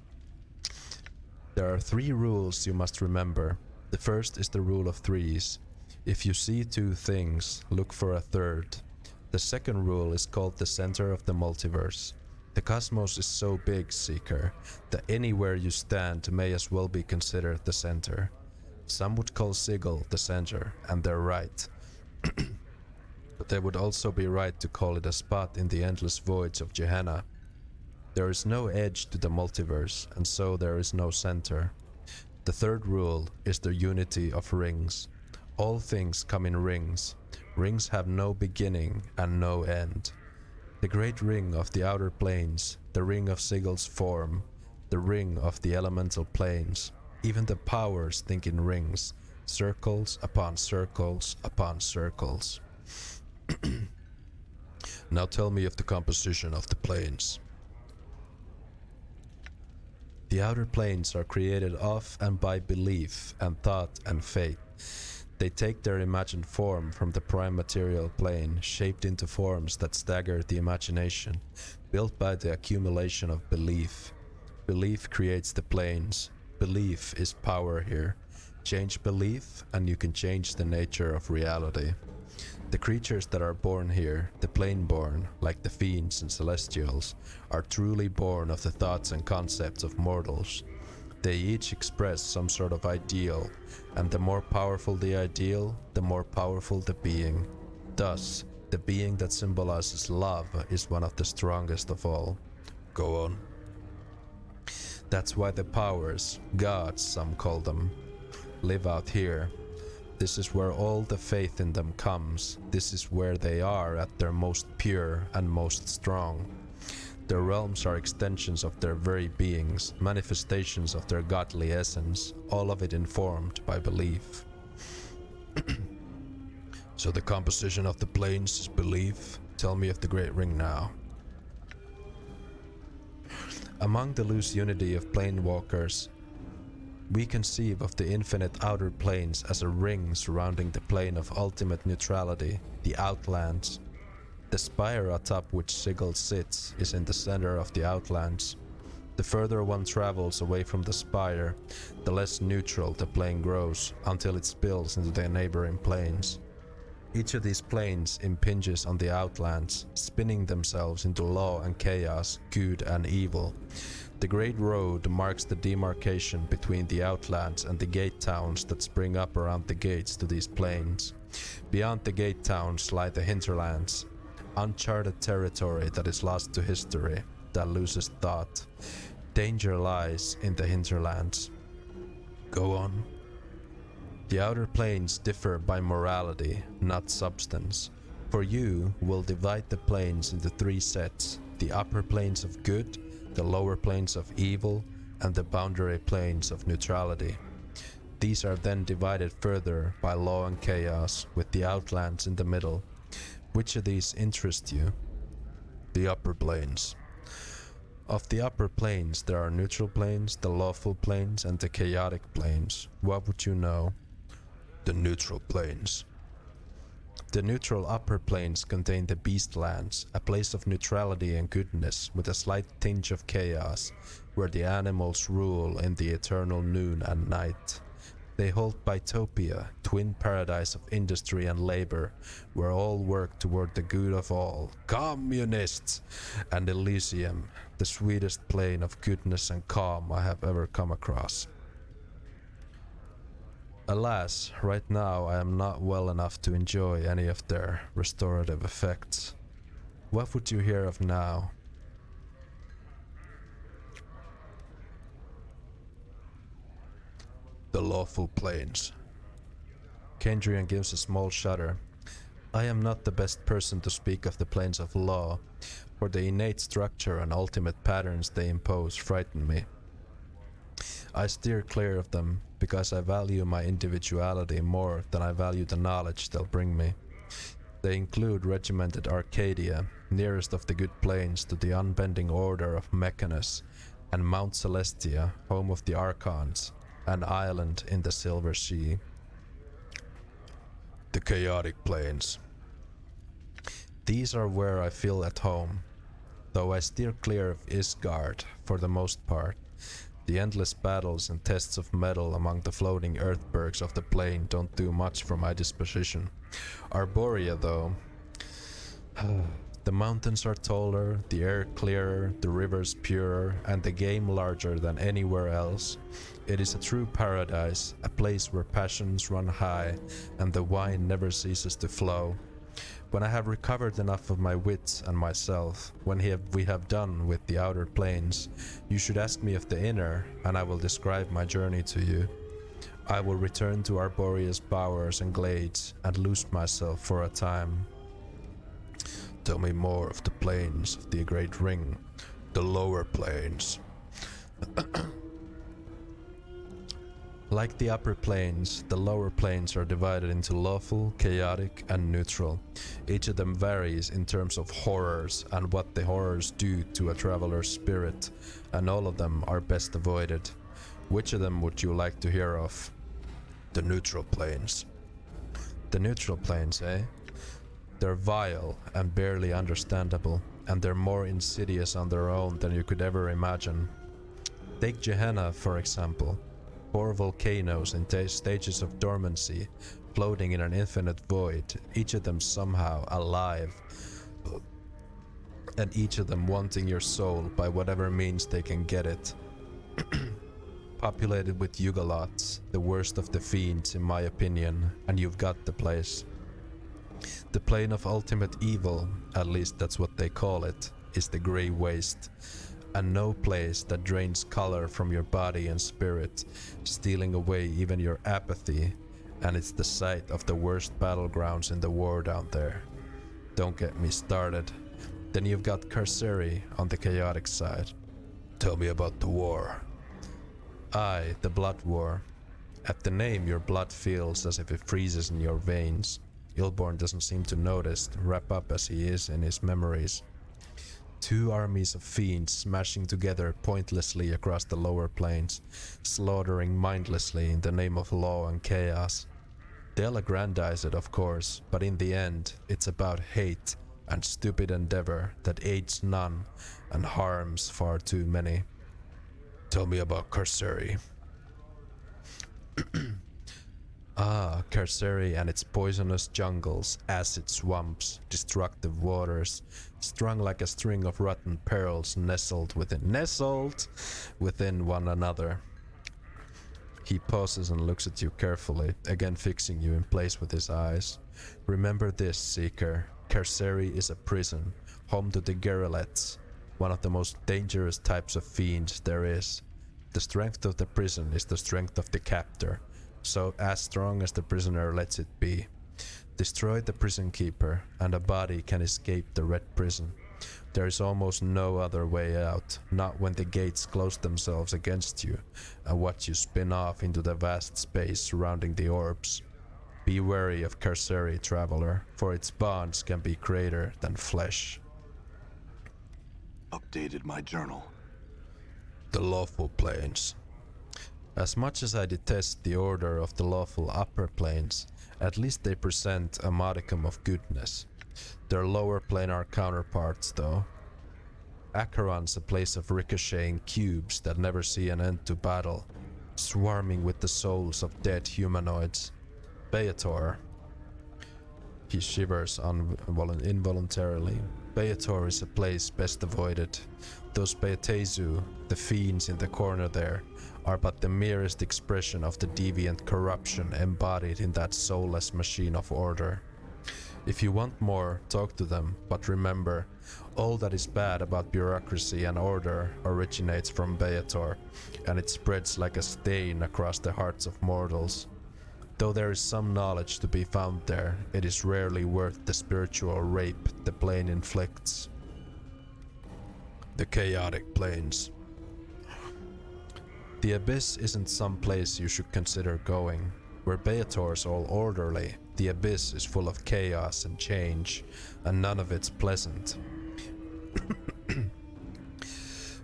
There are 3 rules you must remember. The first is the rule of threes. If you see 2 things, look for a third. The second rule is called the center of the multiverse. The cosmos is so big, Seeker, that anywhere you stand may as well be considered the center. Some would call Sigil the center, and they're right. But they would also be right to call it a spot in the endless voids of Gehenna. There is no edge to the multiverse, and so there is no center. The third rule is the unity of rings. All things come in rings. Rings have no beginning and no end. The great ring of the outer planes, the ring of Sigil's form, the ring of the elemental planes, even the powers think in rings, circles upon circles upon circles. Now tell me of the composition of the planes. The outer planes are created of and by belief and thought and faith. They take their imagined form from the prime material plane, shaped into forms that stagger the imagination, built by the accumulation of belief. Belief creates the planes. Belief is power here. Change belief and you can change the nature of reality. The creatures that are born here, the plane-born, like the fiends and celestials, are truly born of the thoughts and concepts of mortals. They each express some sort of ideal, and the more powerful the ideal, the more powerful the being. Thus, the being that symbolizes love is one of the strongest of all. Go on. That's why the powers, gods some call them, live out here. This is where all the faith in them comes. This is where they are at their most pure and most strong. Their realms are extensions of their very beings, manifestations of their godly essence, all of it informed by belief. So the composition of the planes is belief? Tell me of the Great Ring now. Among the loose unity of planewalkers, we conceive of the infinite outer planes as a ring surrounding the plane of ultimate neutrality, the Outlands. The spire atop which Sigil sits is in the center of the Outlands. The further one travels away from the spire, the less neutral the plane grows, until it spills into the neighboring planes. Each of these planes impinges on the Outlands, spinning themselves into law and chaos, good and evil. The Great Road marks the demarcation between the Outlands and the gate towns that spring up around the gates to these planes. Beyond the gate towns lie the hinterlands, uncharted territory that is lost to history, that loses thought. Danger lies in the hinterlands. Go on. The outer planes differ by morality, not substance. For you, we'll divide the planes into 3 sets: the upper planes of good, the lower planes of evil, and the boundary planes of neutrality. These are then divided further by law and chaos, with the Outlands in the middle. Which of these interest you? The upper planes. Of the upper planes, there are neutral planes, the lawful planes, and the chaotic planes. What would you know? The neutral planes. The neutral upper planes contain the Beastlands, a place of neutrality and goodness, with a slight tinge of chaos, where the animals rule in the eternal noon and night. They hold Bytopia, twin paradise of industry and labor, where all work toward the good of all. Communists! And Elysium, the sweetest plane of goodness and calm I have ever come across. Alas, right now I am not well enough to enjoy any of their restorative effects. What would you hear of now? The lawful planes. Kendrian gives a small shudder. I am not the best person to speak of the planes of law, for the innate structure and ultimate patterns they impose frighten me. I steer clear of them because I value my individuality more than I value the knowledge they'll bring me. They include regimented Arcadia, nearest of the good plains to the unbending order of Mechanus, and Mount Celestia, home of the Archons, an island in the Silver Sea. The chaotic plains. These are where I feel at home, though I steer clear of Isgard for the most part. The endless battles and tests of metal among the floating earthbergs of the plain don't do much for my disposition. Arborea, though. The mountains are taller, the air clearer, the rivers purer, and the game larger than anywhere else. It is a true paradise, a place where passions run high and the wine never ceases to flow. When I have recovered enough of my wits and myself, when we have done with the outer planes, you should ask me of the inner, and I will describe my journey to you. I will return to Arborea's bowers and glades and lose myself for a time. Tell me more of the plains of the Great Ring, the lower plains. Like the upper planes, the lower planes are divided into lawful, chaotic, and neutral. Each of them varies in terms of horrors and what the horrors do to a traveler's spirit, and all of them are best avoided. Which of them would you like to hear of? The neutral planes. The neutral planes, eh? They're vile and barely understandable, and they're more insidious on their own than you could ever imagine. Take Gehenna, for example. 4 volcanoes in stages of dormancy, floating in an infinite void, each of them somehow alive, and each of them wanting your soul by whatever means they can get it. Populated with Yugolots, the worst of the fiends in my opinion, and you've got the place. The plane of ultimate evil, at least that's what they call it, is the Grey Waste. And no place that drains color from your body and spirit, stealing away even your apathy, and it's the site of the worst battlegrounds in the war down there. Don't get me started. Then you've got Carceri on the chaotic side. Tell me about the war. Aye, the Blood War. At the name, your blood feels as if it freezes in your veins. Ilborn doesn't seem to notice, wrapped up as he is in his memories. 2 armies of fiends smashing together pointlessly across the lower plains, slaughtering mindlessly in the name of law and chaos. They'll aggrandize it, of course, but in the end, it's about hate and stupid endeavor that aids none and harms far too many. Tell me about Carceri. Carceri and its poisonous jungles, acid swamps, destructive waters, strung like a string of rotten pearls nestled within one another. He pauses and looks at you carefully, again fixing you in place with his eyes. Remember this, Seeker. Carceri is a prison, home to the Geralets, one of the most dangerous types of fiends there is. The strength of the prison is the strength of the captor, so as strong as the prisoner lets it be. Destroy the prison keeper, and a body can escape the red prison. There is almost no other way out, not when the gates close themselves against you and watch you spin off into the vast space surrounding the orbs. Be wary of Carceri, traveler, for its bonds can be greater than flesh. Updated my journal. The lawful planes. As much as I detest the order of the lawful upper planes, at least they present a modicum of goodness. Their lower planar counterparts, though. Acheron's a place of ricocheting cubes that never see an end to battle, swarming with the souls of dead humanoids. Beator. He shivers involuntarily. Beator is a place best avoided. Those Beatezu, the fiends in the corner there, are but the merest expression of the deviant corruption embodied in that soulless machine of order. If you want more, talk to them, but remember, all that is bad about bureaucracy and order originates from Beator, and it spreads like a stain across the hearts of mortals. Though there is some knowledge to be found there, it is rarely worth the spiritual rape the plane inflicts. The chaotic planes. The Abyss isn't some place you should consider going. Where Beator's all orderly, The abyss is full of chaos and change, and none of it's pleasant.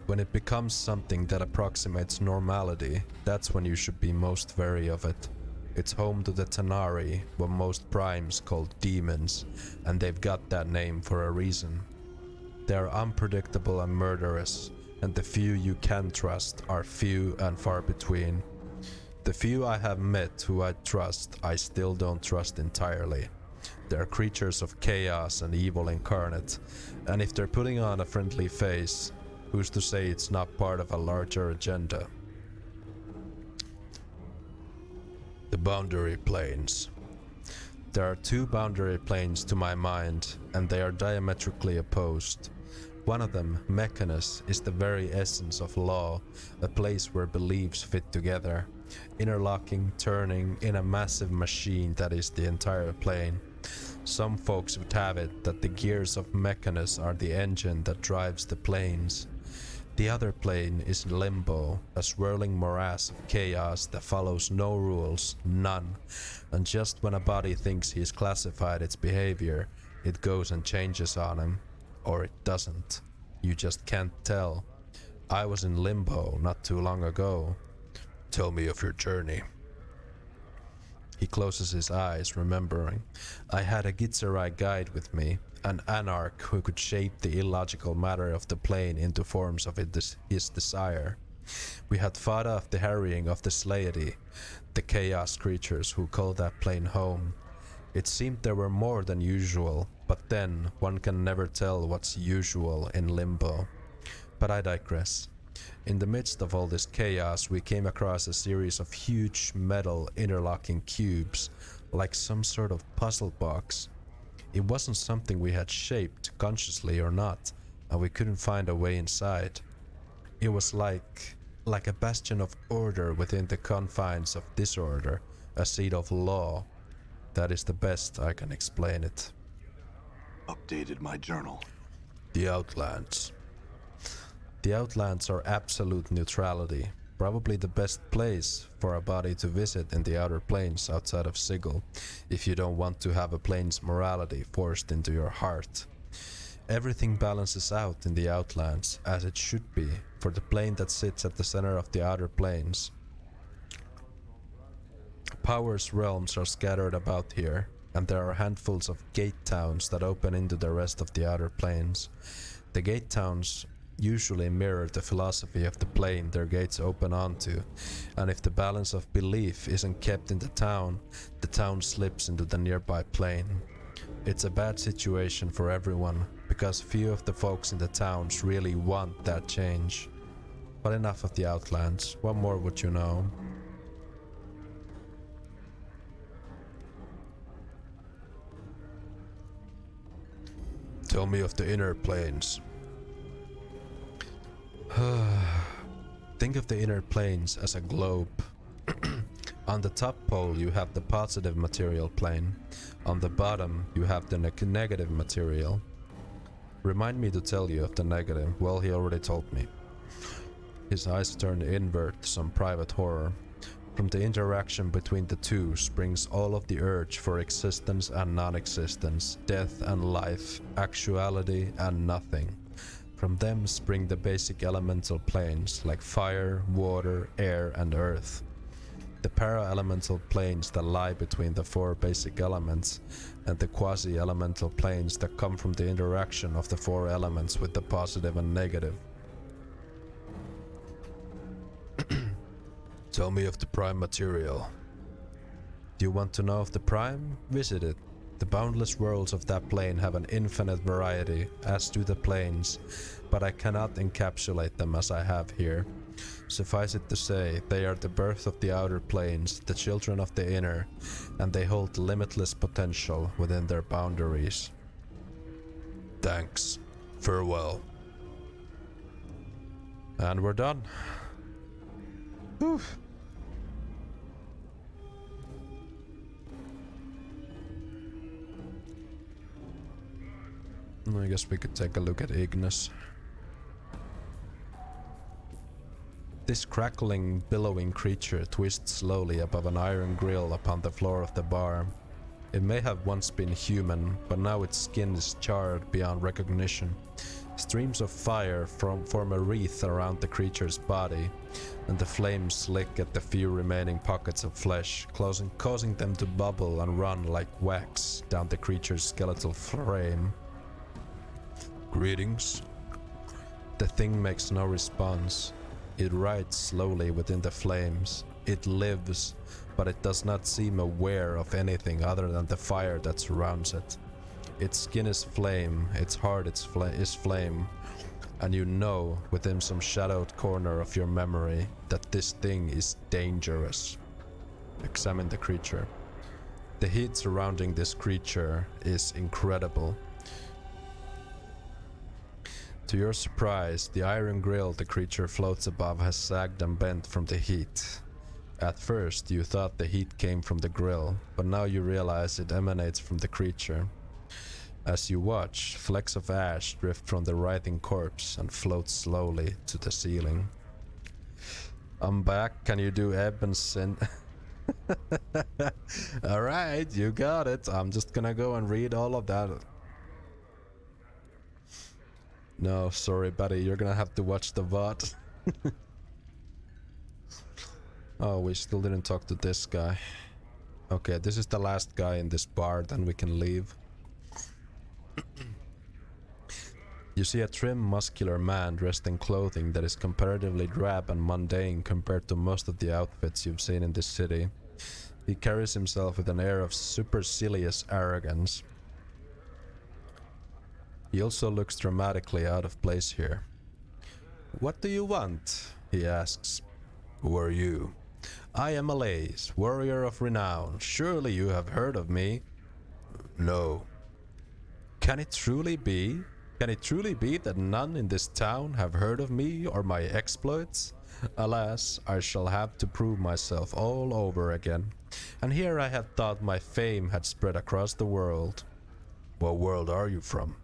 When it becomes something that approximates normality, that's when you should be most wary of it. It's home to the Tanari, what most primes call demons, and they've got that name for a reason. They are unpredictable and murderous, and the few you can trust are few and far between. The few I have met who I trust, I still don't trust entirely. They're creatures of chaos and evil incarnate, and if they're putting on a friendly face, who's to say it's not part of a larger agenda? The boundary planes. There are two boundary planes to my mind, and they are diametrically opposed. One of them, Mechanus, is the very essence of law, a place where beliefs fit together, interlocking, turning in a massive machine that is the entire plane. Some folks would have it that the gears of Mechanus are the engine that drives the planes. The other plane is Limbo, a swirling morass of chaos that follows no rules, none, and just when a body thinks he's classified its behavior, it goes and changes on him. Or it doesn't. You just can't tell. I was in Limbo not too long ago. Tell me of your journey. He closes his eyes, remembering. I had a Gitzerai guide with me, an anarch who could shape the illogical matter of the plane into forms of his desire. We had fought off the harrying of the Slayety, the chaos creatures who call that plane home. It seemed there were more than usual, but then one can never tell what's usual in Limbo. But I digress. In the midst of all this chaos, we came across a series of huge metal interlocking cubes, like some sort of puzzle box. It wasn't something we had shaped, consciously or not, and we couldn't find a way inside. It was like a bastion of order within the confines of disorder, a seat of law. That is the best I can explain it. Updated my journal. The Outlands. The Outlands are absolute neutrality, probably the best place for a body to visit in the outer planes outside of Sigil, if you don't want to have a plane's morality forced into your heart. Everything balances out in the Outlands, as it should be, for the plane that sits at the center of the outer planes. Power's realms are scattered about here, and there are handfuls of gate towns that open into the rest of the outer planes. The gate towns usually mirror the philosophy of the plane their gates open onto, and if the balance of belief isn't kept in the town slips into the nearby plane. It's a bad situation for everyone, because few of the folks in the towns really want that change. But enough of the Outlands, what more would you know? Tell me of the inner planes. Think of the inner planes as a globe. On the top pole you have the positive material plane. On the bottom you have the negative material. Remind me to tell you of the negative. Well, he already told me. His eyes turned inward to some private horror. From the interaction between the two springs all of the urge for existence and non-existence, death and life, actuality and nothing. From them spring the basic elemental planes like fire, water, air and earth. The para-elemental planes that lie between the four basic elements, and the quasi-elemental planes that come from the interaction of the four elements with the positive and negative. Tell me of the prime material. Do you want to know of the prime? Visit it. The boundless worlds of that plane have an infinite variety, as do the planes, but I cannot encapsulate them as I have here. Suffice it to say, they are the birth of the outer planes, the children of the inner, and they hold limitless potential within their boundaries. Thanks. Farewell. And we're done. Whew. I guess we could take a look at Ignis. This crackling, billowing creature twists slowly above an iron grill upon the floor of the bar. It may have once been human, but now its skin is charred beyond recognition. Streams of fire form a wreath around the creature's body, and the flames lick at the few remaining pockets of flesh, causing them to bubble and run like wax down the creature's skeletal frame. Greetings. The thing makes no response. It rides slowly within the flames. It lives, but it does not seem aware of anything other than the fire that surrounds it. Its skin is flame, its heart is flame, and you know within some shadowed corner of your memory that this thing is dangerous. Examine the creature. The heat surrounding this creature is incredible. To your surprise, the iron grill the creature floats above has sagged and bent from the heat. At first, you thought the heat came from the grill, but now you realize it emanates from the creature. As you watch, flecks of ash drift from the writhing corpse and float slowly to the ceiling. I'm back. Can you do ebb and sin? Alright, you got it. I'm just gonna go and read all of that. No, sorry, buddy. You're gonna have to watch the VOD. Oh, we still didn't talk to this guy. Okay, this is the last guy in this bar, then we can leave. You see a trim, muscular man dressed in clothing that is comparatively drab and mundane compared to most of the outfits you've seen in this city. He carries himself with an air of supercilious arrogance. He also looks dramatically out of place here. "What do you want?" he asks. "Who are you?" "I am Alaze, warrior of renown. Surely you have heard of me." "No." Can it truly be that none in this town have heard of me or my exploits? Alas, I shall have to prove myself all over again. And here I had thought my fame had spread across the world. What world are you from?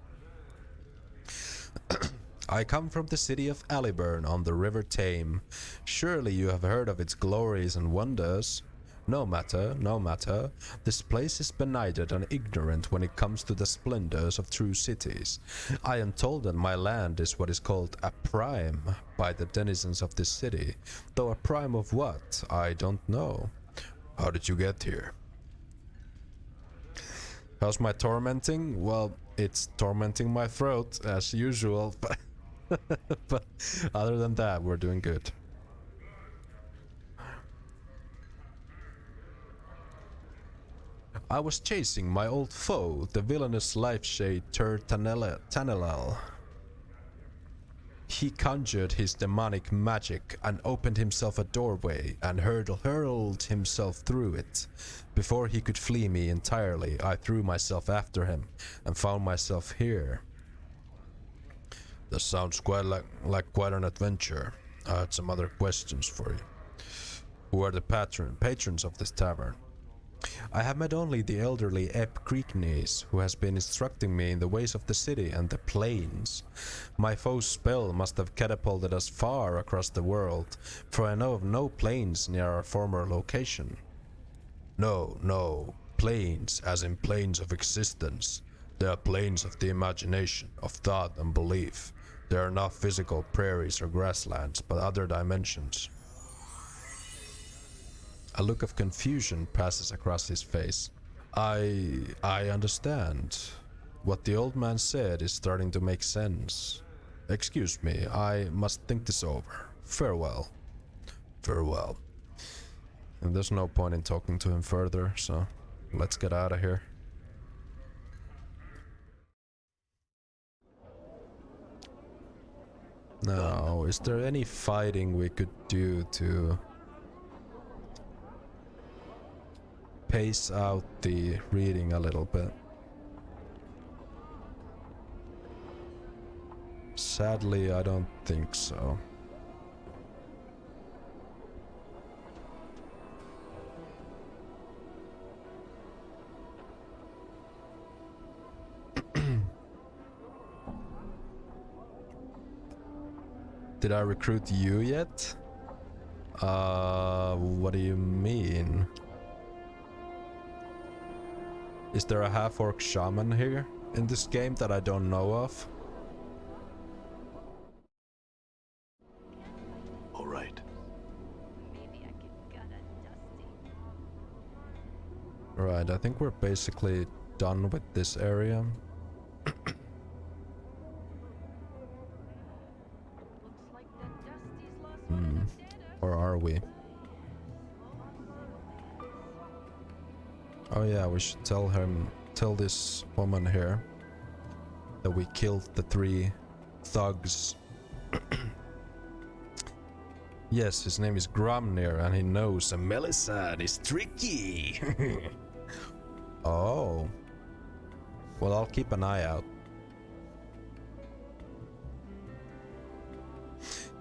I come from the city of Aliburn on the River Tame. Surely you have heard of its glories and wonders. No matter, no matter. This place is benighted and ignorant when it comes to the splendors of true cities. I am told that my land is what is called a prime by the denizens of this city, though a prime of what, I don't know. How did you get here? How's my tormenting? Well, it's tormenting my throat, as usual, but, but other than that, we're doing good. I was chasing my old foe, the villainous life-shade Tanelal. He conjured his demonic magic and opened himself a doorway and hurled himself through it. Before he could flee me entirely, I threw myself after him and found myself here. That sounds quite like quite an adventure. I had some other questions for you. Who are the patrons of this tavern? I have met only the elderly Ep Creekneys, who has been instructing me in the ways of the city and the plains. My foe's spell must have catapulted us far across the world, for I know of no plains near our former location. No, plains as in planes of existence. They are planes of the imagination, of thought and belief. They are not physical prairies or grasslands, but other dimensions. A look of confusion passes across his face. I understand. What the old man said is starting to make sense. Excuse me, I must think this over. Farewell. Farewell. And there's no point in talking to him further, so let's get out of here. Now, is there any fighting we could do to pace out the reading a little bit? Sadly, I don't think so. Did I recruit you yet? What do you mean? Is there a half-orc shaman here in this game that I don't know of? All right. Right, I think we're basically done with this area. Or are we? Oh yeah, we should tell this woman here that we killed the 3 thugs. Yes, his name is Grumnir and he knows a Melisande is tricky. Oh. Well, I'll keep an eye out.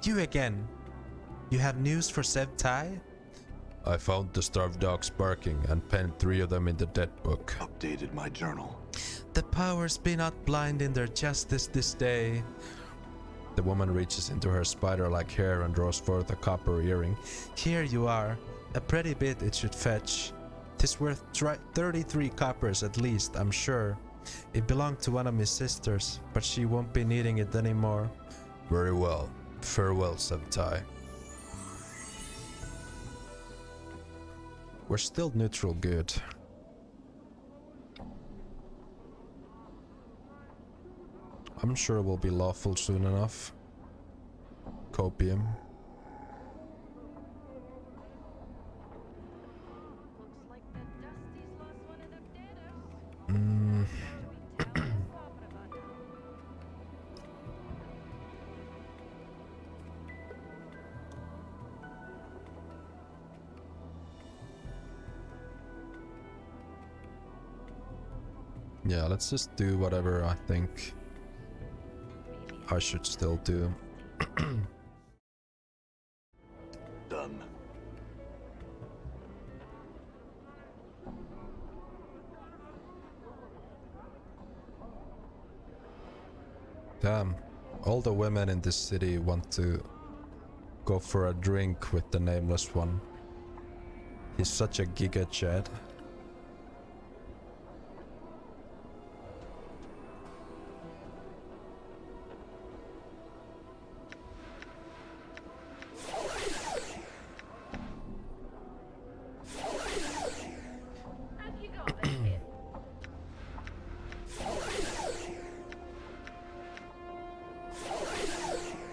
You again. You have news for Sevtai? I found the starved dogs barking and penned 3 of them in the dead book. Updated my journal. The powers be not blind in their justice this day. The woman reaches into her spider-like hair and draws forth a copper earring. Here you are. A pretty bit it should fetch. 'Tis worth 33 coppers at least, I'm sure. It belonged to one of my sisters, but she won't be needing it anymore. Very well. Farewell, Sevtai. We're still neutral good. I'm sure we'll be lawful soon enough. Copium. Yeah, let's just do whatever I think I should still do. Done. Damn, all the women in this city want to go for a drink with the nameless one. He's such a giga chad.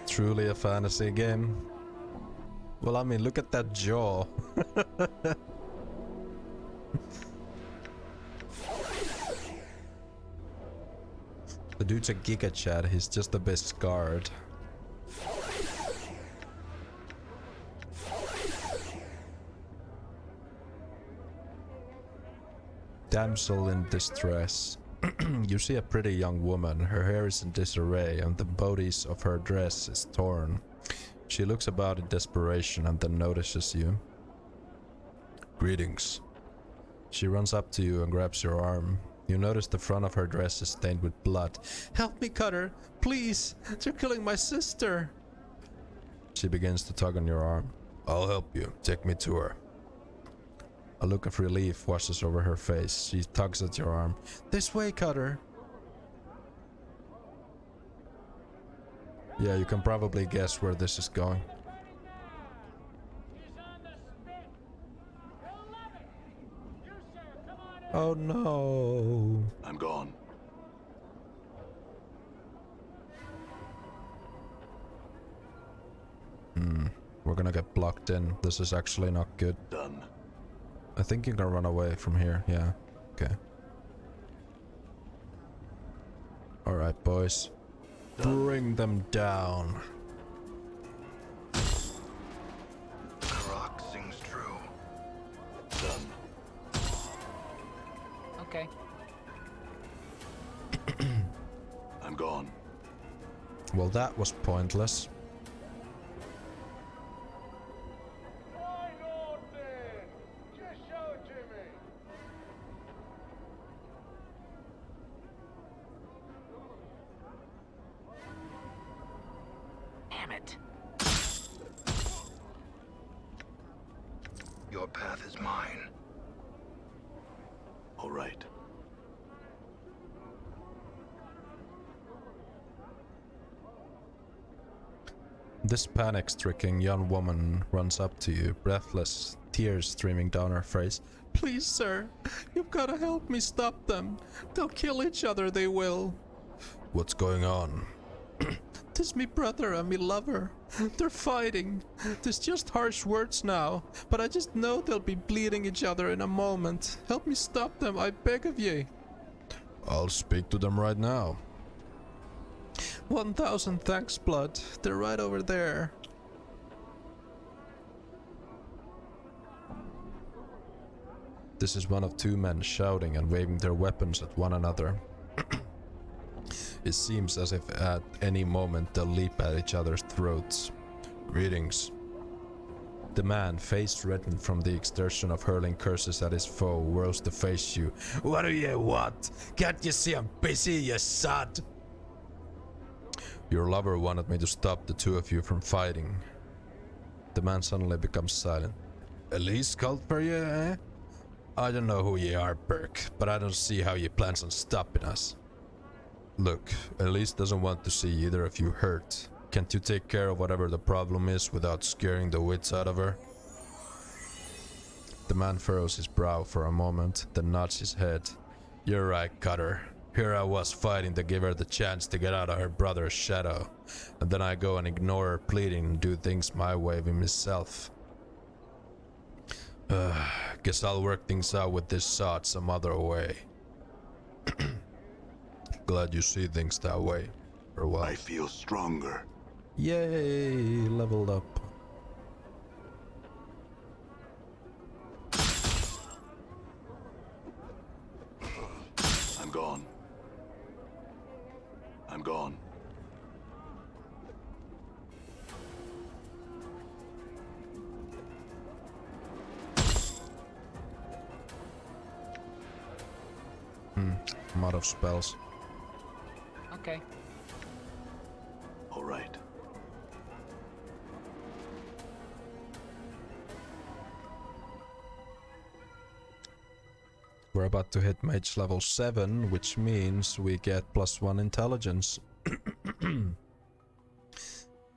Truly a fantasy game. Well, I mean, look at that jaw. The dude's a giga chad, he's just a bit scarred. Damsel in distress. You see a pretty young woman. Her hair is in disarray and the bodice of her dress is torn. She looks about in desperation and then notices you. Greetings. She runs up to you and grabs your arm. You notice the front of her dress is stained with blood. Help me, Cutter! Please! You're killing my sister! She begins to tug on your arm. I'll help you. Take me to her. A look of relief washes over her face. She tugs at your arm. This way, Cutter! Yeah, you can probably guess where this is going. He's on the spit. He'll love it. You, sir, come on in. Oh no! I'm gone. We're gonna get blocked in. This is actually not good. Done. I think you can run away from here. Yeah. Okay. Alright, boys. Bring them down. The rock sings true. Done. Okay. I'm gone. Well, that was pointless. Why not then? Just show it to me. Damn it. Your path is mine. All right. This panic-stricken young woman runs up to you, breathless, tears streaming down her face. Please, sir, you've gotta help me stop them. They'll kill each other, they will. What's going on? Tis me brother and me lover. They're fighting. There's just harsh words now, but I just know they'll be bleeding each other in a moment. Help me stop them, I beg of ye. I'll speak to them right now. 1,000 thanks, blood. They're right over there. This is one of two men shouting and waving their weapons at one another. It seems as if at any moment they'll leap at each other's throats. Greetings. The man, face reddened from the exertion of hurling curses at his foe, whirls to face you. What do you want? Can't you see I'm busy, you sod? Your lover wanted me to stop the two of you from fighting. The man suddenly becomes silent. Elise called for you, eh? I don't know who ye are, Burke, but I don't see how ye plans on stopping us. Look, Elise doesn't want to see either of you hurt. Can't you take care of whatever the problem is without scaring the wits out of her? The man furrows his brow for a moment, then nods his head. You're right, Cutter. Here I was fighting to give her the chance to get out of her brother's shadow, and then I go and ignore her pleading and do things my way with myself. Guess I'll work things out with this sod some other way. Glad you see things that way. For what? I feel stronger. Yay, leveled up. I'm gone. I'm gone. I'm out of spells. Okay. All right. We're about to hit mage level 7, which means we get +1 intelligence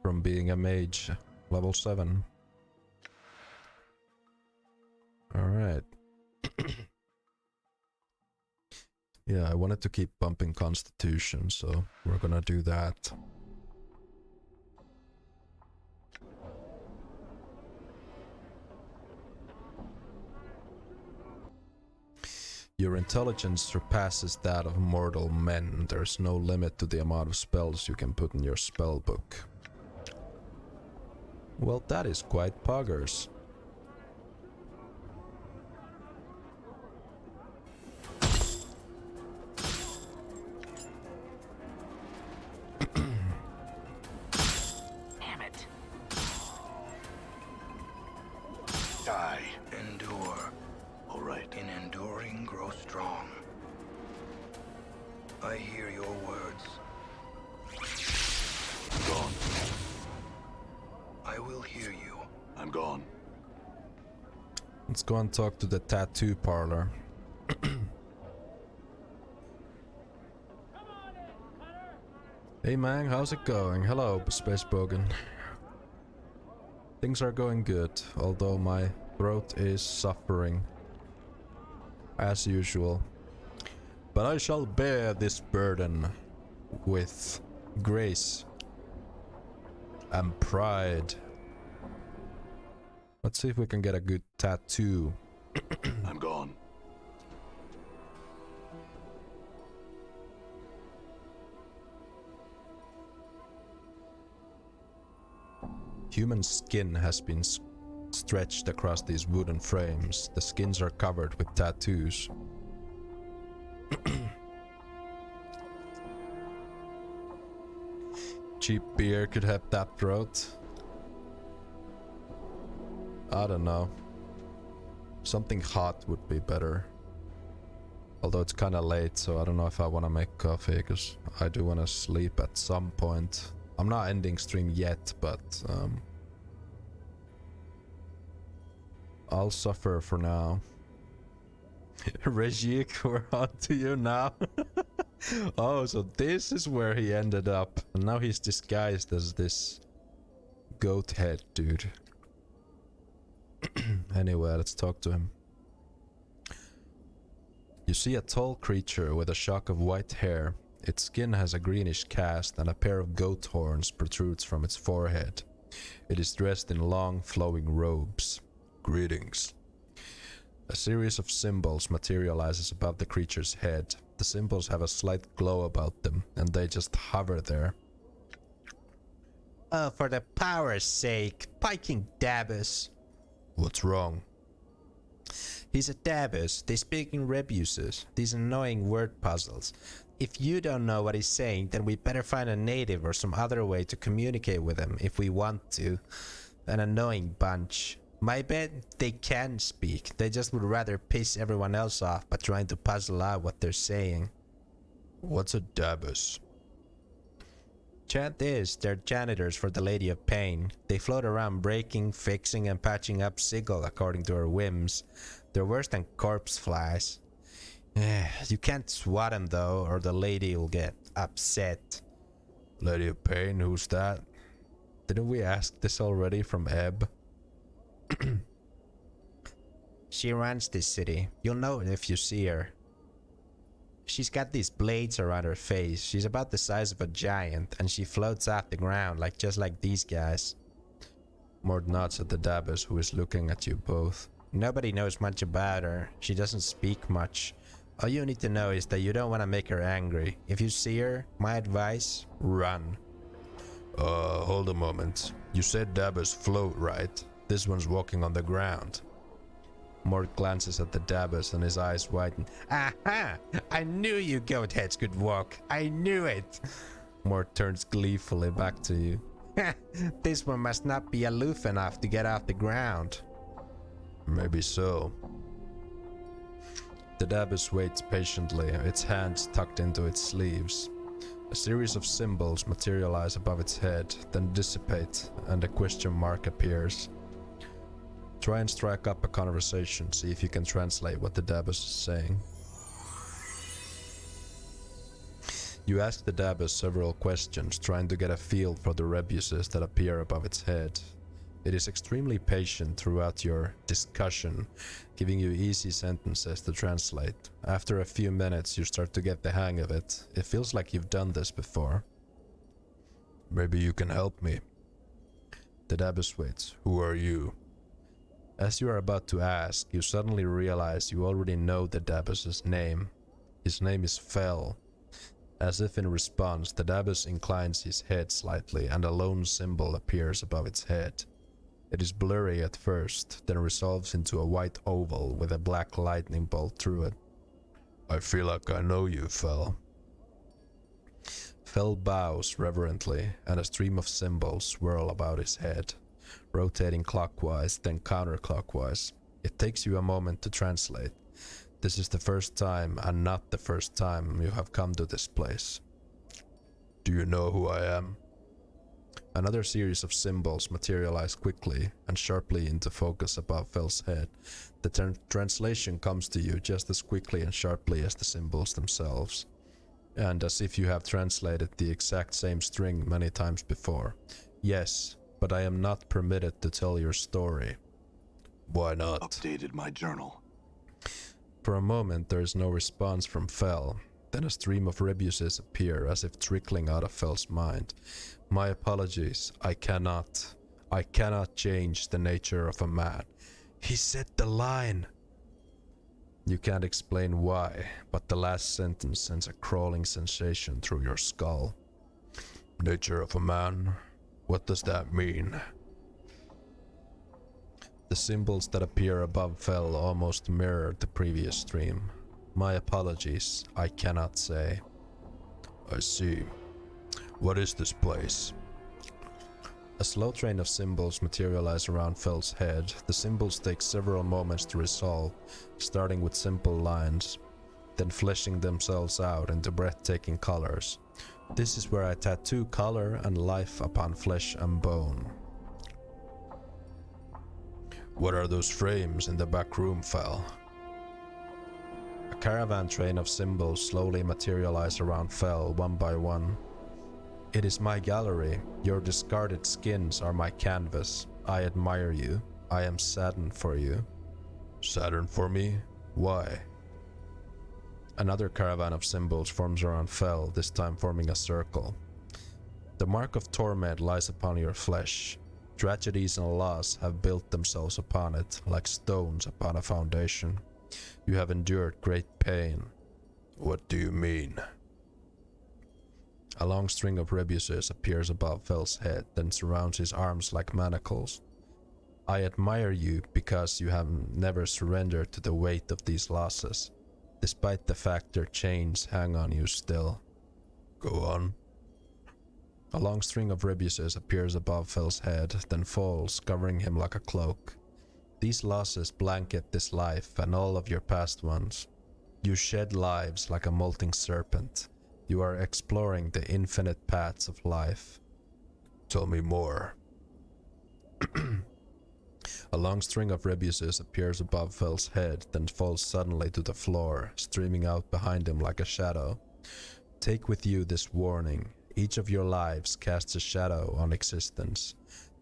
from being a mage level 7. Alright. Yeah, I wanted to keep bumping constitution, so we're gonna do that. Your intelligence surpasses that of mortal men. There's no limit to the amount of spells you can put in your spell book. Well, that is quite poggers. Damn it. Die. Endure. All right. In enduring, grow strong. I hear your words. I'm gone. I will hear you. I'm gone. Let's go and talk to the tattoo parlor. Hey man, how's it going? Hello, Space Bogan. Things are going good, although my throat is suffering. As usual. But I shall bear this burden with grace and pride. Let's see if we can get a good tattoo. I'm gone. Human skin has been stretched across these wooden frames. The skins are covered with tattoos. Cheap beer could have that throat. I don't know. Something hot would be better. Although it's kind of late, so I don't know if I want to make coffee, because I do want to sleep at some point. I'm not ending stream yet, but I'll suffer for now. Regiek, we're on to you now. Oh, so this is where he ended up. And now he's disguised as this goat head, dude. Anyway, let's talk to him. You see a tall creature with a shock of white hair. Its skin has a greenish cast and a pair of goat horns protrudes from its forehead. It is dressed in long, flowing robes. Greetings. A series of symbols materializes above the creature's head. The symbols have a slight glow about them, and they just hover there. Oh, for the power's sake, Piking Dabus. What's wrong? He's a Dabus. They speak in rebuses, these annoying word puzzles. If you don't know what he's saying, then we better find a native or some other way to communicate with him if we want to. An annoying bunch. My bet they can speak, they just would rather piss everyone else off by trying to puzzle out what they're saying. What's a Dabus? Chant is, they're janitors for the Lady of Pain. They float around breaking, fixing, and patching up Sigil according to her whims. They're worse than corpse flies. You can't swat them though, or the lady will get upset. Lady of Pain, who's that? Didn't we ask this already from Ebb? She runs this city. You'll know it if you see her. She's got these blades around her face. She's about the size of a giant, and she floats off the ground just like these guys. Mort nods at the Dabus, who is looking at you both. Nobody knows much about her. She doesn't speak much. All you need to know is that you don't want to make her angry. If you see her, my advice, run. Hold a moment. You said Dabus float, right? This one's walking on the ground. Mort glances at the Dabus and his eyes widen. Aha! I knew you goat heads could walk. I knew it! Mort turns gleefully back to you. This one must not be aloof enough to get off the ground. Maybe so. The Dabus waits patiently, its hands tucked into its sleeves. A series of symbols materialize above its head, then dissipate, and a question mark appears. Try and strike up a conversation, see if you can translate what the Dabus is saying. You ask the Dabus several questions, trying to get a feel for the rebuses that appear above its head. It is extremely patient throughout your discussion, giving you easy sentences to translate. After a few minutes, you start to get the hang of it. It feels like you've done this before. Maybe you can help me. The Dabus waits. Who are you? As you are about to ask, you suddenly realize you already know the Dabus's name. His name is Fel. As if in response, the Dabus inclines his head slightly and a lone symbol appears above its head. It is blurry at first, then resolves into a white oval with a black lightning bolt through it. I feel like I know you, Fel. Fel bows reverently, and a stream of symbols swirl about his head, rotating clockwise, then counterclockwise. It takes you a moment to translate. This is the first time, and not the first time, you have come to this place. Do you know who I am? Another series of symbols materialize quickly and sharply into focus above Fel's head. The translation comes to you just as quickly and sharply as the symbols themselves, and as if you have translated the exact same string many times before. Yes, but I am not permitted to tell your story. Why not? Updated my journal. For a moment there is no response from Fel. Then a stream of rebuses appear as if trickling out of Fel's mind. My apologies, I cannot change the nature of a man. He said the line. You can't explain why, but the last sentence sends a crawling sensation through your skull. Nature of a man? What does that mean? The symbols that appear above Fel almost mirror the previous stream. My apologies, I cannot say. I see. What is this place? A slow train of symbols materialize around Fel's head. The symbols take several moments to resolve, starting with simple lines, then fleshing themselves out into breathtaking colors. This is where I tattoo color and life upon flesh and bone. What are those frames in the back room, Fel? A caravan train of symbols slowly materialize around Fel one by one. It is my gallery. Your discarded skins are my canvas. I admire you. I am saddened for you. Saddened for me? Why? Another caravan of symbols forms around Fel, this time forming a circle. The mark of torment lies upon your flesh. Tragedies and loss have built themselves upon it, like stones upon a foundation. You have endured great pain. What do you mean? A long string of rebuses appears above Fel's head, then surrounds his arms like manacles. I admire you because you have never surrendered to the weight of these losses, despite the fact their chains hang on you still. Go on. A long string of rebuses appears above Fel's head, then falls, covering him like a cloak. These losses blanket this life and all of your past ones. You shed lives like a molting serpent. You are exploring the infinite paths of life. Tell me more. A long string of rebuses appears above Fel's head, then falls suddenly to the floor, streaming out behind him like a shadow. Take with you this warning. Each of your lives casts a shadow on existence.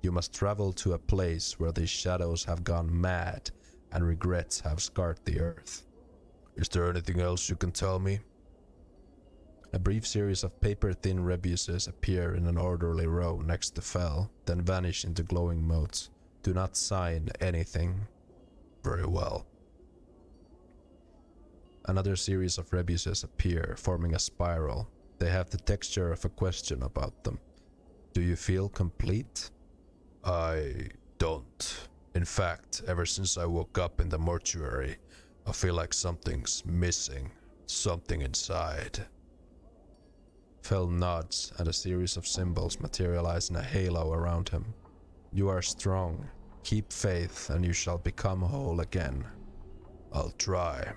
You must travel to a place where these shadows have gone mad and regrets have scarred the earth. Is there anything else you can tell me? A brief series of paper-thin rebuses appear in an orderly row next to Fel, then vanish into glowing motes. Do not sign anything. Very well. Another series of rebuses appear, forming a spiral. They have the texture of a question about them. Do you feel complete? I don't. In fact, ever since I woke up in the mortuary, I feel like something's missing. Something inside. Fel nods, and a series of symbols materialize in a halo around him. You are strong. Keep faith, and you shall become whole again. I'll try.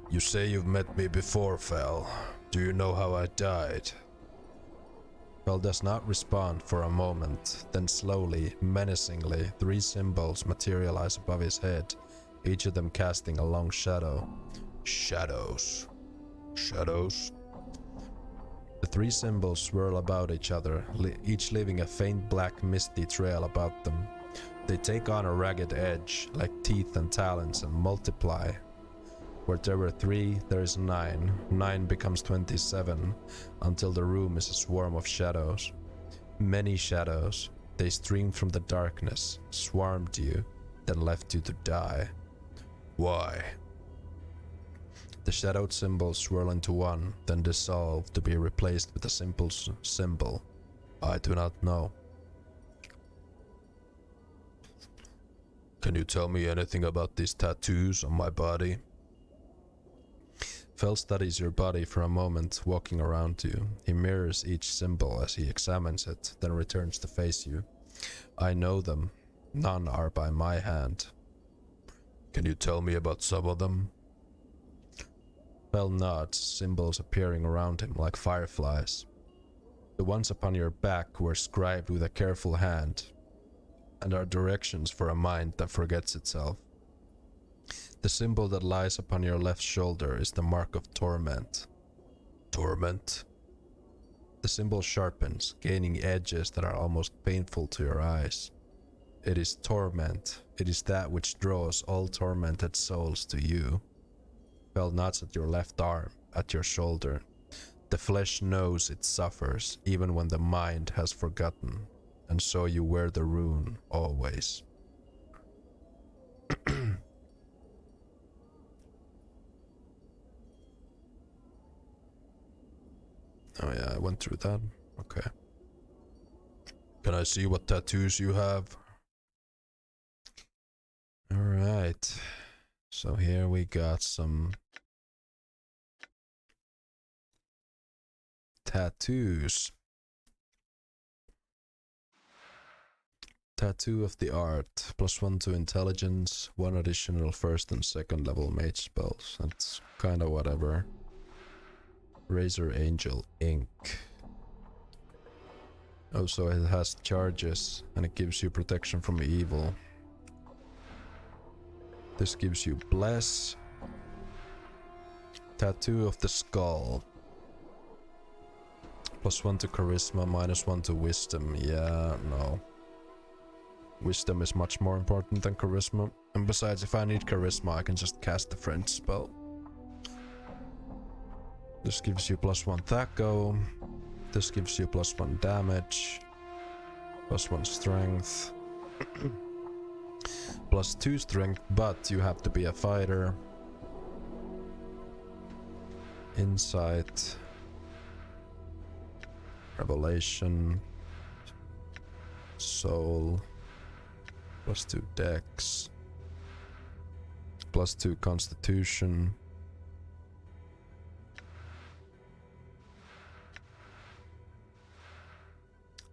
You say you've met me before, Fel. Do you know how I died? Fel does not respond for a moment, then slowly, menacingly, 3 symbols materialize above his head, each of them casting a long shadow. Shadows. Shadows? The 3 symbols swirl about each other, each leaving a faint black misty trail about them. They take on a ragged edge, like teeth and talons, and multiply. Where there were 3, there is 9. 9 becomes 27, until the room is a swarm of shadows. Many shadows. They streamed from the darkness, swarmed you, then left you to die. Why? The shadowed symbols swirl into one, then dissolve to be replaced with a simple symbol. I do not know. Can you tell me anything about these tattoos on my body? Fel studies your body for a moment, walking around you. He mirrors each symbol as he examines it, then returns to face you. I know them. None are by my hand. Can you tell me about some of them? Fel nods, symbols appearing around him like fireflies. The ones upon your back were scribed with a careful hand, and are directions for a mind that forgets itself. The symbol that lies upon your left shoulder is the mark of Torment. Torment? The symbol sharpens, gaining edges that are almost painful to your eyes. It is torment. It is that which draws all tormented souls to you. Fel nods at your left arm, at your shoulder. The flesh knows it suffers, even when the mind has forgotten, and so you wear the rune always. Oh yeah, I went through that. Okay. Can I see what tattoos you have? Alright. So here we got some tattoos. Tattoo of the art. +1 to intelligence. 1 additional 1st and 2nd level mage spells. That's kinda whatever. Razor Angel ink. Oh, so it has charges and it gives you protection from evil. This gives you bless. Tattoo of the skull. +1 to charisma, -1 to wisdom. Yeah, no. Wisdom is much more important than charisma. And besides, if I need charisma, I can just cast the friend spell. This gives you +1 Thaco. This gives you +1 damage. +1 strength. +2 strength, but you have to be a fighter. Insight. Revelation. Soul. +2 dex. +2 constitution.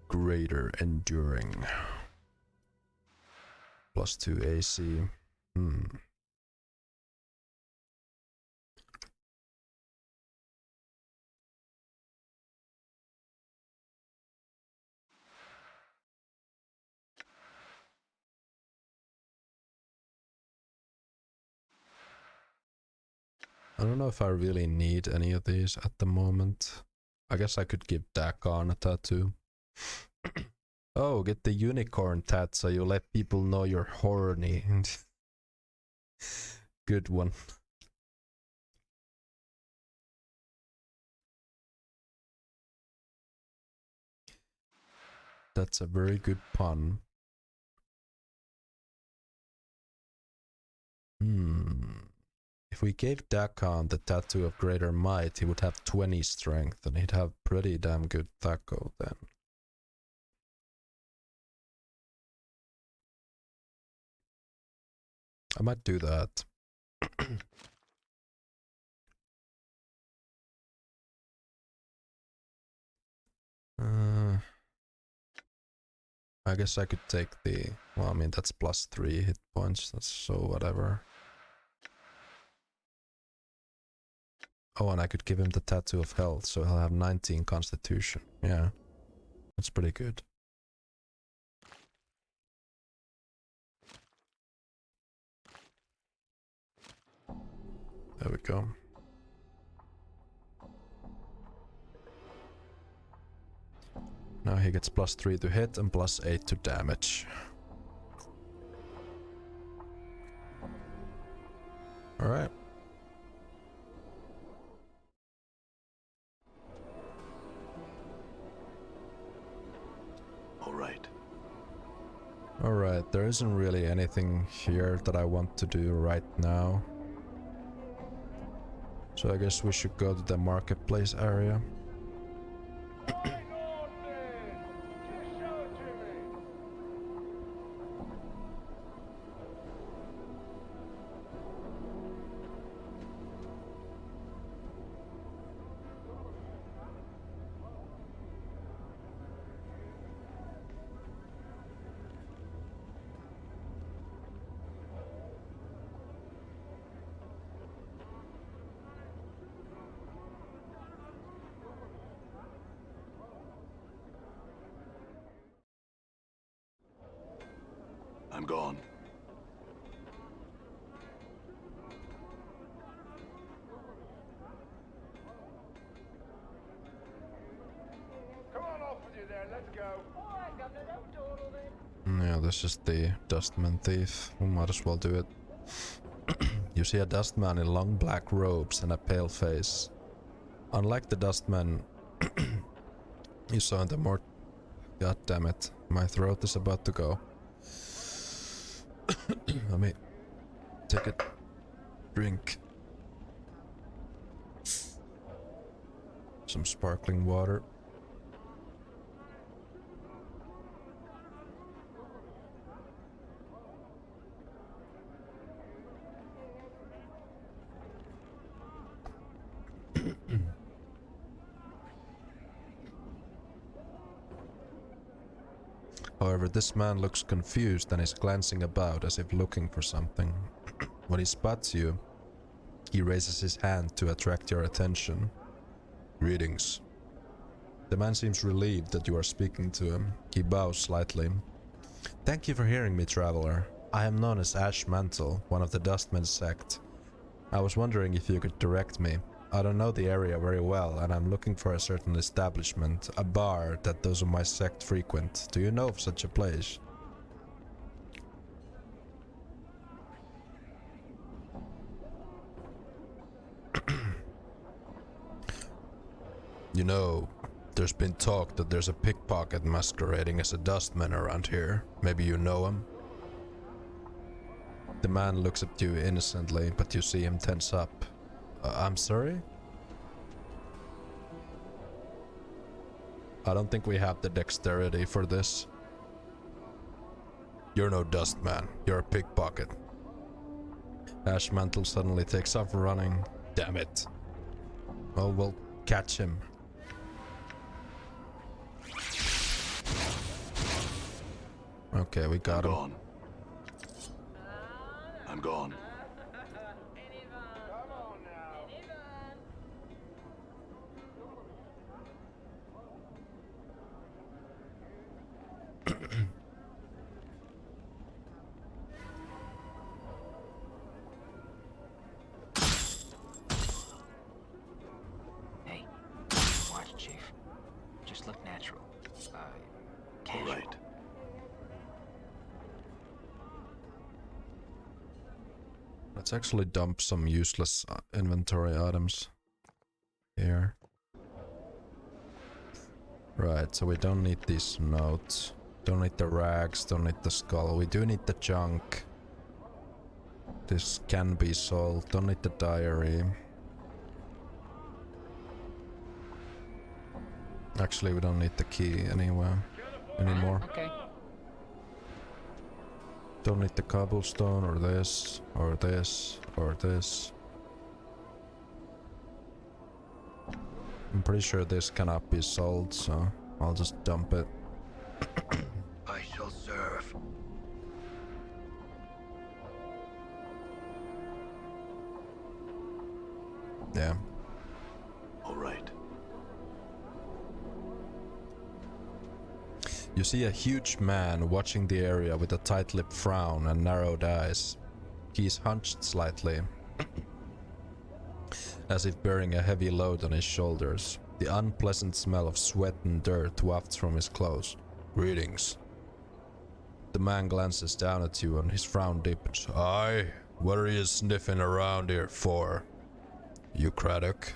Greater enduring. +2 AC. I don't know if I really need any of these at the moment. I guess I could give Dakon a tattoo. Oh, get the unicorn tat so you let people know you're horny. Good one. That's a very good pun. If we gave Dakon the tattoo of greater might, he would have 20 strength and he'd have pretty damn good Thaco then. I might do that. I guess I could take the... Well, I mean, that's +3 hit points. That's so whatever. Oh, and I could give him the tattoo of health, so he'll have 19 constitution. Yeah. That's pretty good. There we go. Now he gets +3 to hit and +8 to damage. Alright. Alright, there isn't really anything here that I want to do right now. So I guess we should go to the marketplace area. I'm gone. Come on off with you there, let's go. Alright, Governor, don't dawdle then. Yeah, this is the Dustman Thief. We might as well do it. You see a dustman in long black robes and a pale face. Unlike the dustman you saw in the mort... God damn it, my throat is about to go. Let me take a drink. Some sparkling water. However, this man looks confused and is glancing about as if looking for something. When he spots you, he raises his hand to attract your attention. Greetings. The man seems relieved that you are speaking to him. He bows slightly. Thank you for hearing me, traveler. I am known as Ash Mantle, one of the Dustmen's sect. I was wondering if you could direct me. I don't know the area very well, and I'm looking for a certain establishment, a bar that those of my sect frequent. Do you know of such a place? You know, there's been talk that there's a pickpocket masquerading as a dustman around here. Maybe you know him? The man looks at you innocently, but you see him tense up. I'm sorry? I don't think we have the dexterity for this. You're no dustman, you're a pickpocket. Ashmantle suddenly takes off running. Damn it. Well, we'll catch him. Okay, we got him. Gone. I'm gone. Hey, watch, Chief. Just look natural. All Casual. right. Let's actually dump some useless inventory items here. Right, so we don't need these notes. Don't need the rags, don't need the skull. We do need the junk. This can be sold. Don't need the diary. Actually, we don't need the key anymore. Okay. Don't need the cobblestone or this, or this, or this. I'm pretty sure this cannot be sold, so I'll just dump it. I shall serve. Yeah. All right. You see a huge man watching the area with a tight-lipped frown and narrowed eyes. He's hunched slightly, as if bearing a heavy load on his shoulders. The unpleasant smell of sweat and dirt wafts from his clothes. Greetings. The man glances down at you and his frown deepens. Aye, what are you sniffing around here for? You Craddock?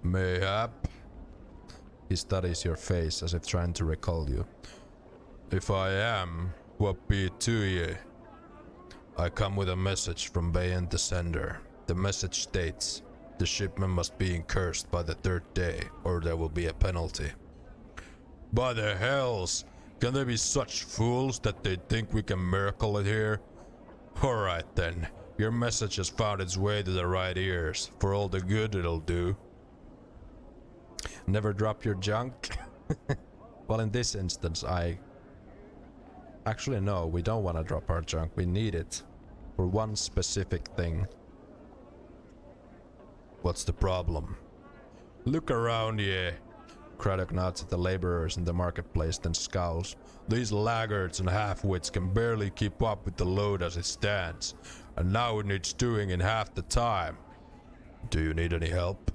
Mayhap? He studies your face as if trying to recall you. If I am, what be it to ye? I come with a message from Bayan the Sender. The message states, the shipment must be incursed by the third day, or there will be a penalty. By the hells! Can they be such fools that they think we can miracle it here? Alright then, your message has found its way to the right ears, for all the good it'll do. Never drop your junk? Well, in this instance, Actually, no, we don't want to drop our junk. We need it for one specific thing. What's the problem? Look around ye. Craddock nods at the laborers in the marketplace, then scowls. These laggards and half-wits can barely keep up with the load as it stands, and now it needs doing in half the time. Do you need any help?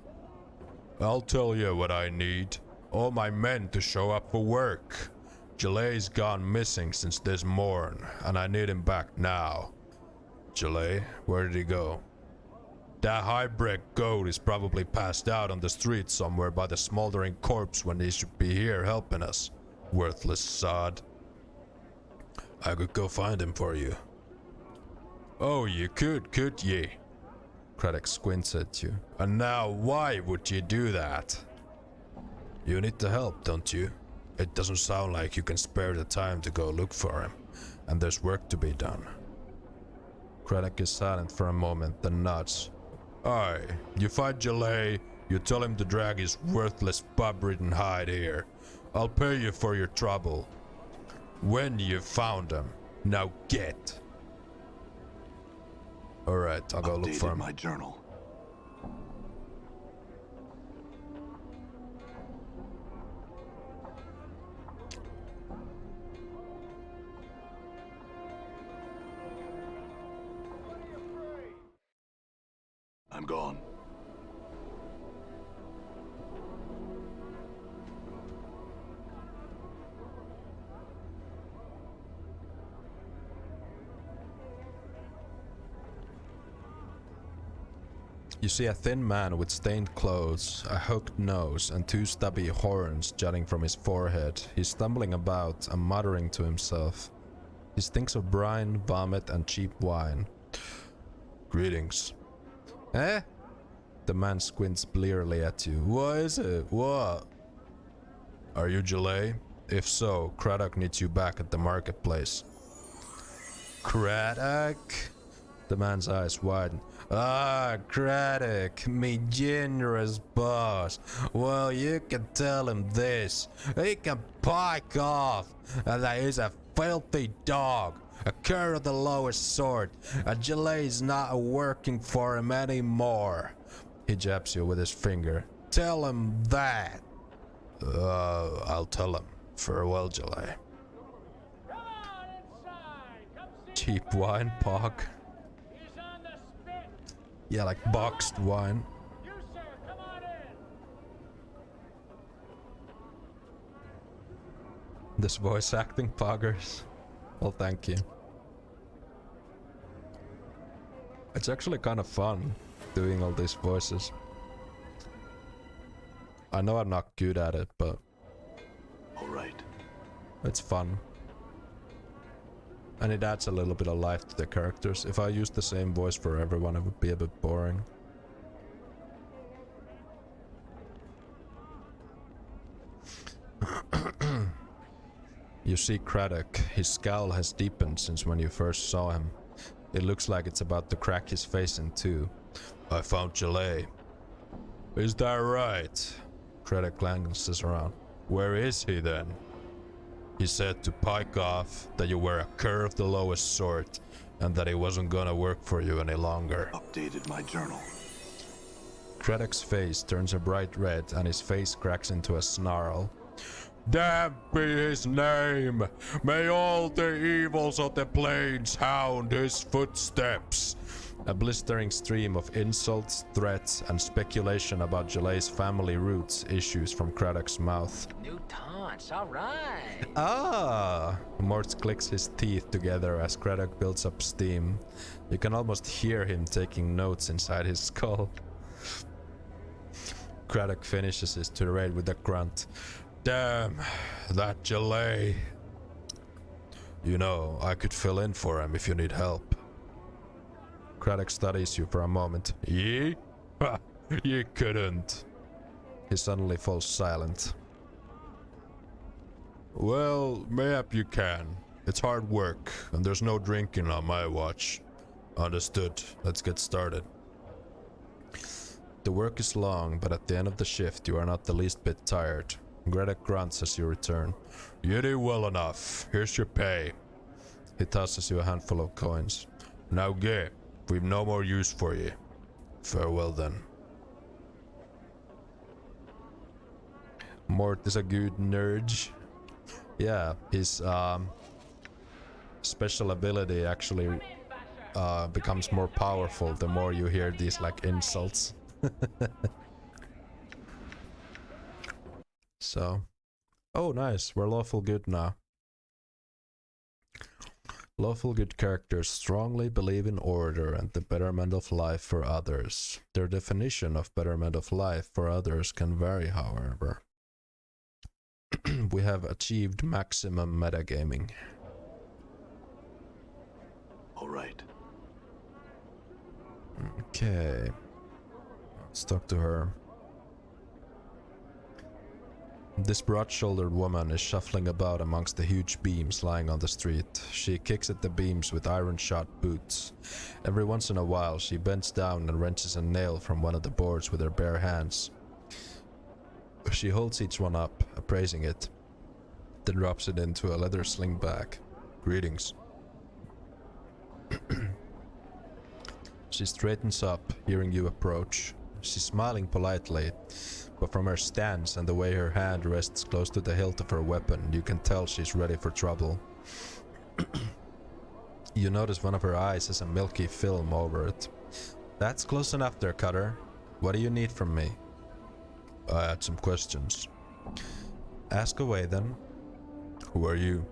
I'll tell you what I need. All my men to show up for work. Jalay's gone missing since this morn, and I need him back now. Jalay, where did he go? That high-bred goat is probably passed out on the street somewhere by the smoldering corpse when he should be here helping us. Worthless sod. I could go find him for you. Oh, you could ye? Craddock squints at you. And now, why would you do that? You need the help, don't you? It doesn't sound like you can spare the time to go look for him, and there's work to be done. Craddock is silent for a moment, then nods. Aye, you find Jalay, you tell him to drag his worthless pub-ridden hide here. I'll pay you for your trouble. When you've found him, now get. Alright, I'll go look for Updated him. my journal. I'm gone. You see a thin man with stained clothes, a hooked nose, and two stubby horns jutting from his forehead. He's stumbling about and muttering to himself. He stinks of brine, vomit, and cheap wine. Greetings. Eh? The man squints blearily at you. What is it? What? Are you Jalay? If so, Craddock needs you back at the marketplace. Craddock? The man's eyes widen. Ah, Craddock, me generous boss. Well, you can tell him this. He can pike off, and that he's a filthy dog. A cur of the lowest sort. A Jalay's not working for him anymore. He jabs you with his finger. Tell him that. I'll tell him. Farewell, Jalay. Come on inside. Come see Cheap wine, Pog. He's on the spit. Yeah, like boxed wine. You, sir, come on in. This voice acting, Poggers. Well, thank you. It's actually kind of fun doing all these voices. I know I'm not good at it, but All right. it's fun. And it adds a little bit of life to the characters. If I used the same voice for everyone, it would be a bit boring. You see Craddock. His scowl has deepened since when you first saw him. It looks like it's about to crack his face in two. I found Jalay. Is that right? Craddock glances around. Where is he then? He said to pike off, that you were a cur of the lowest sort, and that he wasn't gonna work for you any longer. Updated my journal. Craddock's face turns a bright red and his face cracks into a snarl. Damn be his name! May all the evils of the plains hound his footsteps! A blistering stream of insults, threats, and speculation about Jalay's family roots issues from Craddock's mouth. New taunts, all right. Ah! Mort clicks his teeth together as Craddock builds up steam. You can almost hear him taking notes inside his skull. Craddock finishes his tirade with a grunt. Damn, that Jalay. You know, I could fill in for him if you need help. Craddock studies you for a moment. Ye? Ha, you couldn't. He suddenly falls silent. Well, mayhap you can. It's hard work, and there's no drinking on my watch. Understood. Let's get started. The work is long, but at the end of the shift you are not the least bit tired. Craddock grunts as you return. You did well enough. Here's your pay. He tosses you a handful of coins. Now get. We've no more use for you. Farewell then. Mort is a good nerd. Yeah, his special ability actually becomes more powerful the more you hear these like insults. So, oh nice, we're lawful good now. Lawful good characters strongly believe in order and the betterment of life for others. Their definition of betterment of life for others can vary, however. We have achieved maximum metagaming. All right. Okay. Let's talk to her. This broad-shouldered woman is shuffling about amongst the huge beams lying on the street. She kicks at the beams with iron-shod boots. Every once in a while, she bends down and wrenches a nail from one of the boards with her bare hands. She holds each one up, appraising it, then drops it into a leather sling bag. Greetings. She straightens up, hearing you approach. She's smiling politely, but from her stance and the way her hand rests close to the hilt of her weapon, you can tell she's ready for trouble. You notice one of her eyes has a milky film over it. That's close enough there, Cutter. What do you need from me? I had some questions. Ask away then. Who are you?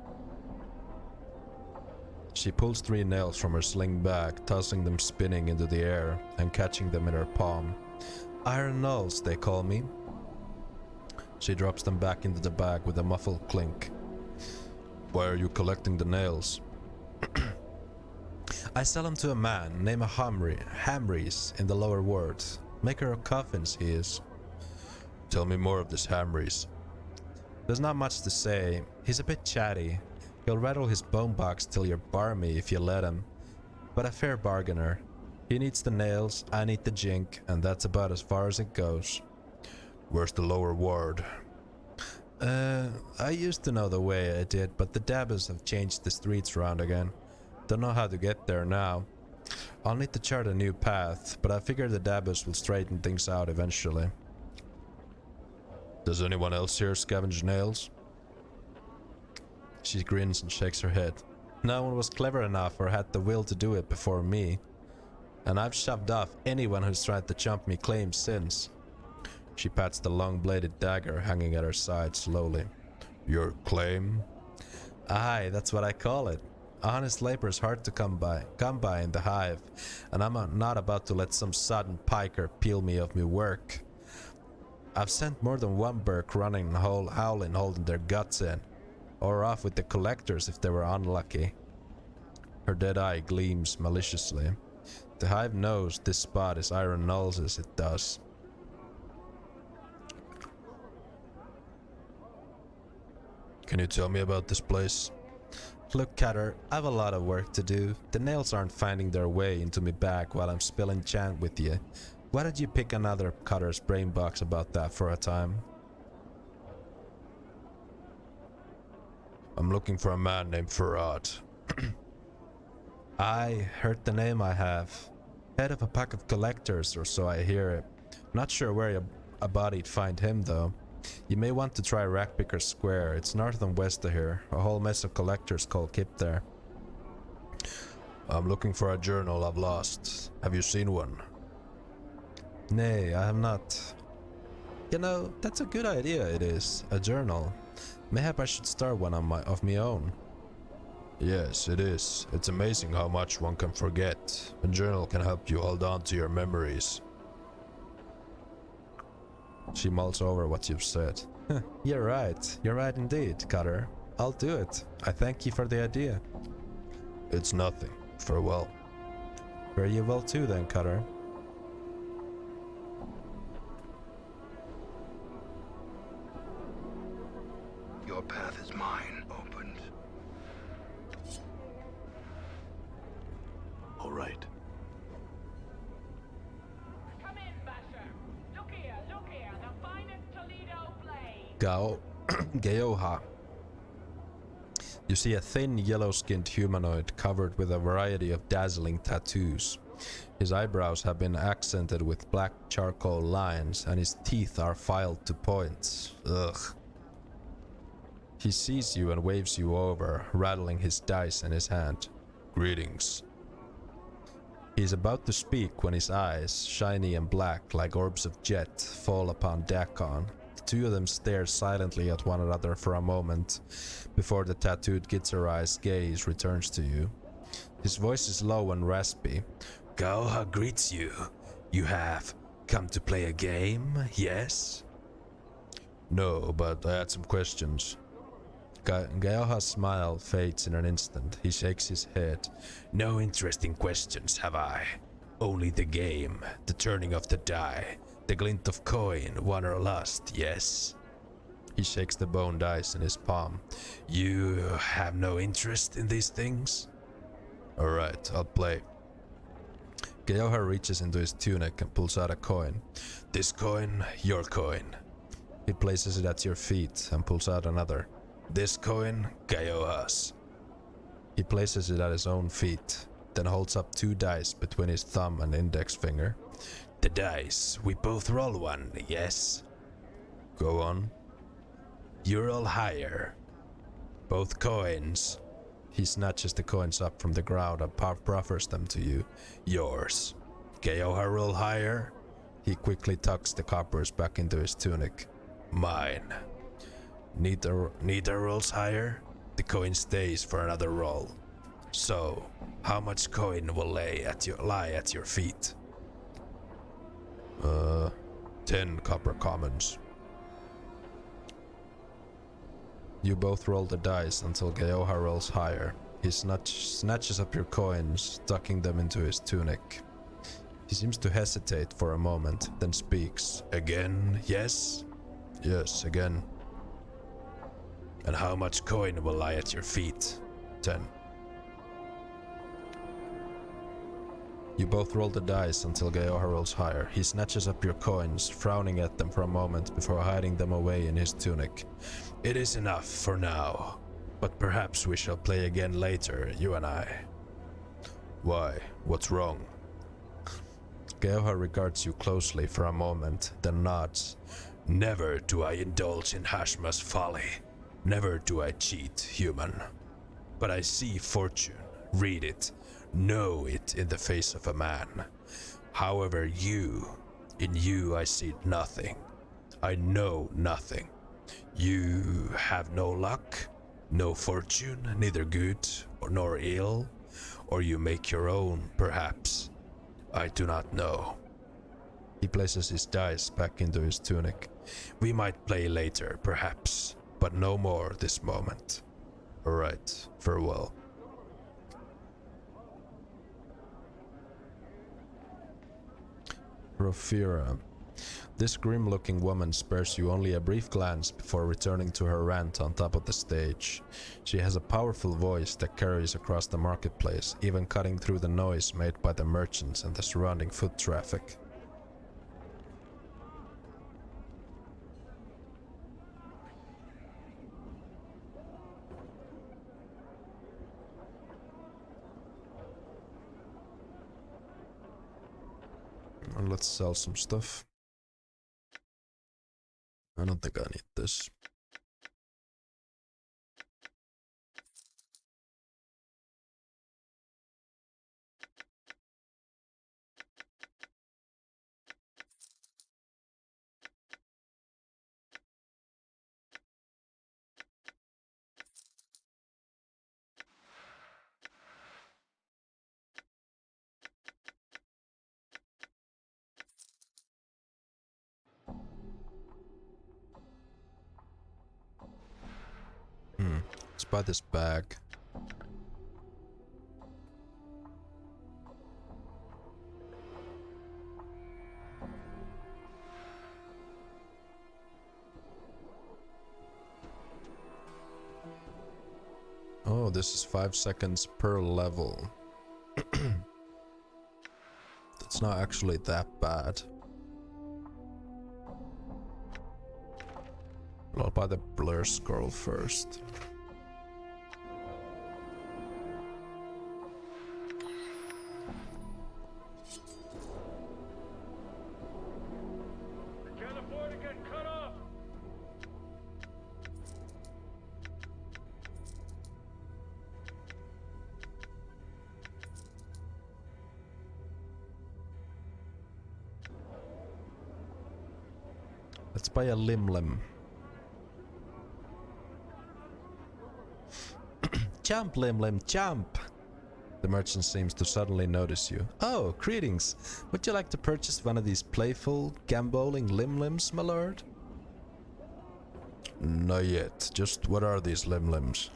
She pulls 3 nails from her sling bag, tossing them spinning into the air and catching them in her palm. Iron nulls, they call me. She drops them back into the bag with a muffled clink. Why are you collecting the nails? I sell them to a man named Hamries in the lower ward. Maker of coffins he is. Tell me more of this Hamries. There's not much to say. He's a bit chatty. He'll rattle his bone box till you're barmy if you let him. But a fair bargainer. He needs the nails, I need the jink, and that's about as far as it goes. Where's the lower ward? I used to know the way I did, but the dabbers have changed the streets around again. Don't know how to get there now. I'll need to chart a new path, but I figure the dabbers will straighten things out eventually. Does anyone else here scavenge nails? She grins and shakes her head. No one was clever enough or had the will to do it before me. And I've shoved off anyone who's tried to jump me claims since. She pats the long-bladed dagger hanging at her side slowly. Your claim? Aye, that's what I call it. Honest labor's hard to come by in the hive, and I'm not about to let some sodden piker peel me of me work. I've sent more than one Burke running howling holding their guts in, or off with the collectors if they were unlucky. Her dead eye gleams maliciously. The hive knows this spot is Iron Null's as it does. Can you tell me about this place? Look, Cutter, I've a lot of work to do. The nails aren't finding their way into me bag while I'm spilling chant with you. Why don't you pick another Cutter's brain box about that for a time? I'm looking for a man named Farad. I heard the name I have. Head of a pack of collectors, or so I hear it. Not sure where about you'd find him though. You may want to try Rackpicker Square. It's north and west of here. A whole mess of collectors called Kip there. I'm looking for a journal I've lost. Have you seen one? Nay, I have not. You know, that's a good idea it is. A journal. Mayhap I should start one of my own. Yes, it is. It's amazing how much one can forget. A journal can help you hold on to your memories. She mulls over what you've said. You're right. You're right indeed, Cutter. I'll do it. I thank you for the idea. It's nothing. Farewell. Fare you well too then, Cutter. Your path is mine, opened. All right. Come in, Basher. Look here, the finest Toledo blade. Gaoha. You see a thin, yellow-skinned humanoid covered with a variety of dazzling tattoos. His eyebrows have been accented with black charcoal lines, and his teeth are filed to points. Ugh. He sees you and waves you over, rattling his dice in his hand. Greetings. He's about to speak when his eyes, shiny and black like orbs of jet, fall upon Dakon. The two of them stare silently at one another for a moment, before the tattooed Gitzerized gaze returns to you. His voice is low and raspy. Gaoha greets you. You have come to play a game, yes? No, but I had some questions. Gaoha's smile fades in an instant. He shakes his head. No interesting questions, have I? Only the game, the turning of the die, the glint of coin, won or lost, yes? He shakes the bone dice in his palm. You have no interest in these things? Alright, I'll play. Gaoha reaches into his tunic and pulls out a coin. This coin, your coin. He places it at your feet and pulls out another. This coin, Gaoha's. He places it at his own feet, then holds up 2 dice between his thumb and index finger. The dice, we both roll one, yes? Go on. You roll higher. Both coins. He snatches the coins up from the ground and proffers them to you. Yours. Gaoha roll higher. He quickly tucks the coppers back into his tunic. Mine. Neither rolls higher. The coin stays for another roll. So, how much coin will lie at your feet? 10 copper commons. You both roll the dice until Geoha rolls higher. He snatches up your coins, tucking them into his tunic. He seems to hesitate for a moment, then speaks. Again, yes? Yes, again. And how much coin will lie at your feet? 10. You both roll the dice until Geoha rolls higher. He snatches up your coins, frowning at them for a moment before hiding them away in his tunic. It is enough for now, but perhaps we shall play again later, you and I. Why? What's wrong? Geoha regards you closely for a moment, then nods. Never do I indulge in Hashma's folly. Never do I cheat, human. But I see fortune, read it, know it in the face of a man. However, in you I see nothing. I know nothing. You have no luck, no fortune, neither good nor ill, or you make your own, perhaps. I do not know. He places his dice back into his tunic. We might play later, perhaps, but no more this moment. All right, farewell. Rofira. This grim-looking woman spares you only a brief glance before returning to her rant on top of the stage. She has a powerful voice that carries across the marketplace, even cutting through the noise made by the merchants and the surrounding foot traffic. And let's sell some stuff. I don't think I need this. Let's buy this bag. Oh, this is 5 seconds per level. That's not actually that bad. I'll buy the blur scroll first. Can't afford to get cut off. Let's buy a limb. Jump, Lim, jump! The merchant seems to suddenly notice you. Oh, greetings! Would you like to purchase one of these playful, gamboling limbs, my lord? Not yet. Just what are these limbs?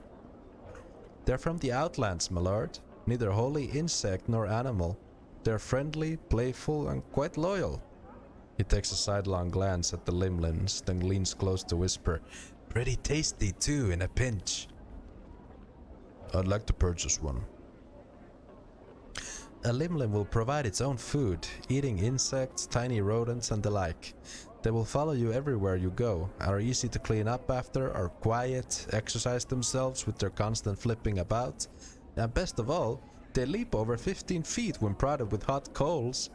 They're from the Outlands, my lord. Neither wholly insect nor animal. They're friendly, playful, and quite loyal. He takes a sidelong glance at the limbs, then leans close to whisper, pretty tasty too in a pinch. I'd like to purchase one. A limb will provide its own food, eating insects, tiny rodents, and the like. They will follow you everywhere you go, are easy to clean up after, are quiet, exercise themselves with their constant flipping about, and best of all, they leap over 15 feet when prodded with hot coals.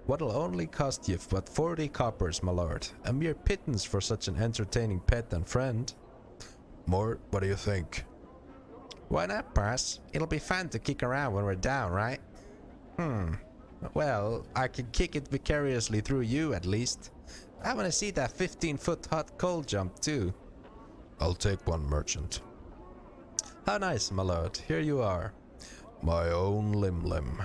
What'll only cost you but 40 coppers, my lord. A mere pittance for such an entertaining pet and friend. Mort, what do you think? Why not, boss? It'll be fun to kick around when we're down, right? Well, I can kick it vicariously through you, at least. I want to see that 15-foot hot coal jump, too. I'll take one, merchant. How nice, my lord. Here you are. My own limb limb.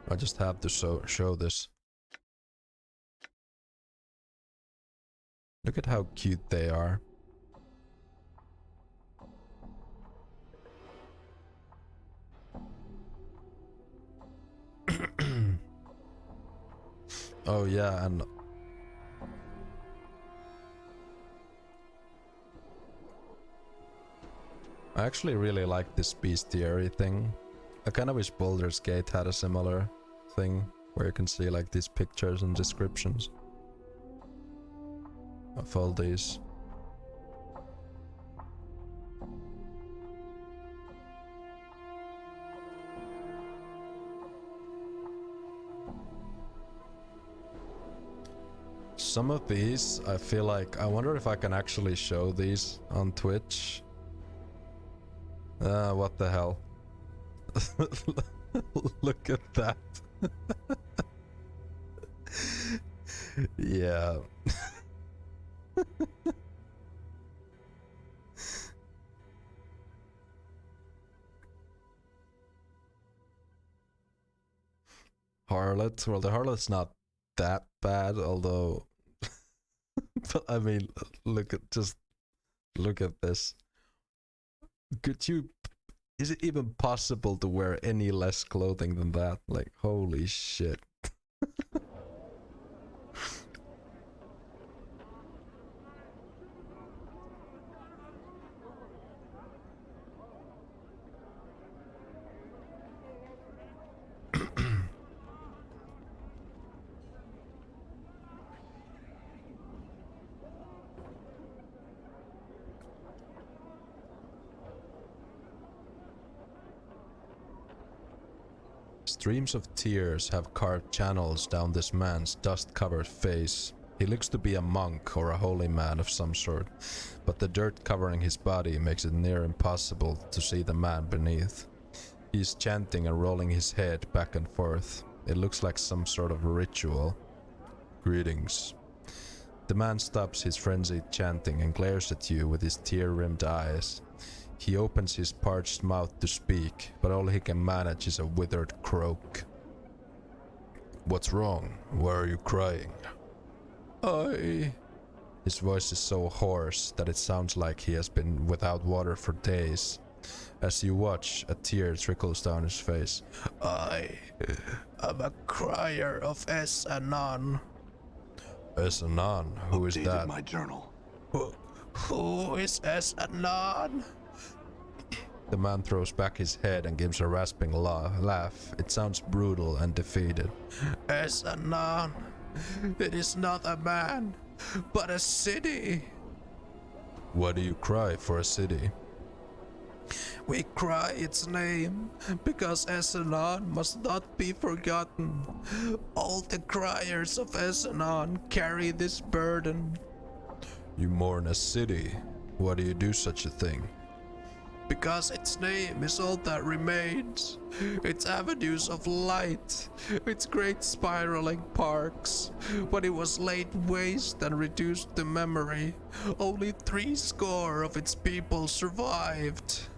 I just have to show this. Look at how cute they are. Oh yeah, and I actually really like this bestiary thing. I kind of wish Baldur's Gate had a similar thing where you can see like these pictures and descriptions of all these. Some of these, I feel like, I wonder if I can actually show these on Twitch. What the hell? Look at that. Yeah. Harlot? Well, the Harlot's not that bad, although... But I mean, look at this. Could you... Is it even possible to wear any less clothing than that? Like, holy shit. Streams of tears have carved channels down this man's dust-covered face. He looks to be a monk or a holy man of some sort, but the dirt covering his body makes it near impossible to see the man beneath. He is chanting and rolling his head back and forth. It looks like some sort of ritual. Greetings. The man stops his frenzied chanting and glares at you with his tear-rimmed eyes. He opens his parched mouth to speak, but all he can manage is a withered croak. What's wrong? Why are you crying? His voice is so hoarse that it sounds like he has been without water for days. As you watch, a tear trickles down his face. I am a crier of Es-Anon. Es-Anon? Who is Updated that? my journal. Who is Es-Anon? The man throws back his head and gives a rasping laugh. It sounds brutal and defeated. Es-Anon. It is not a man, but a city. Why do you cry for a city? We cry its name because Es-Anon must not be forgotten. All the criers of Es-Anon carry this burden. You mourn a city. Why do you do such a thing? Because its name is all that remains. Its avenues of light, its great spiraling parks. When it was laid waste and reduced to memory, only 70 of its people survived.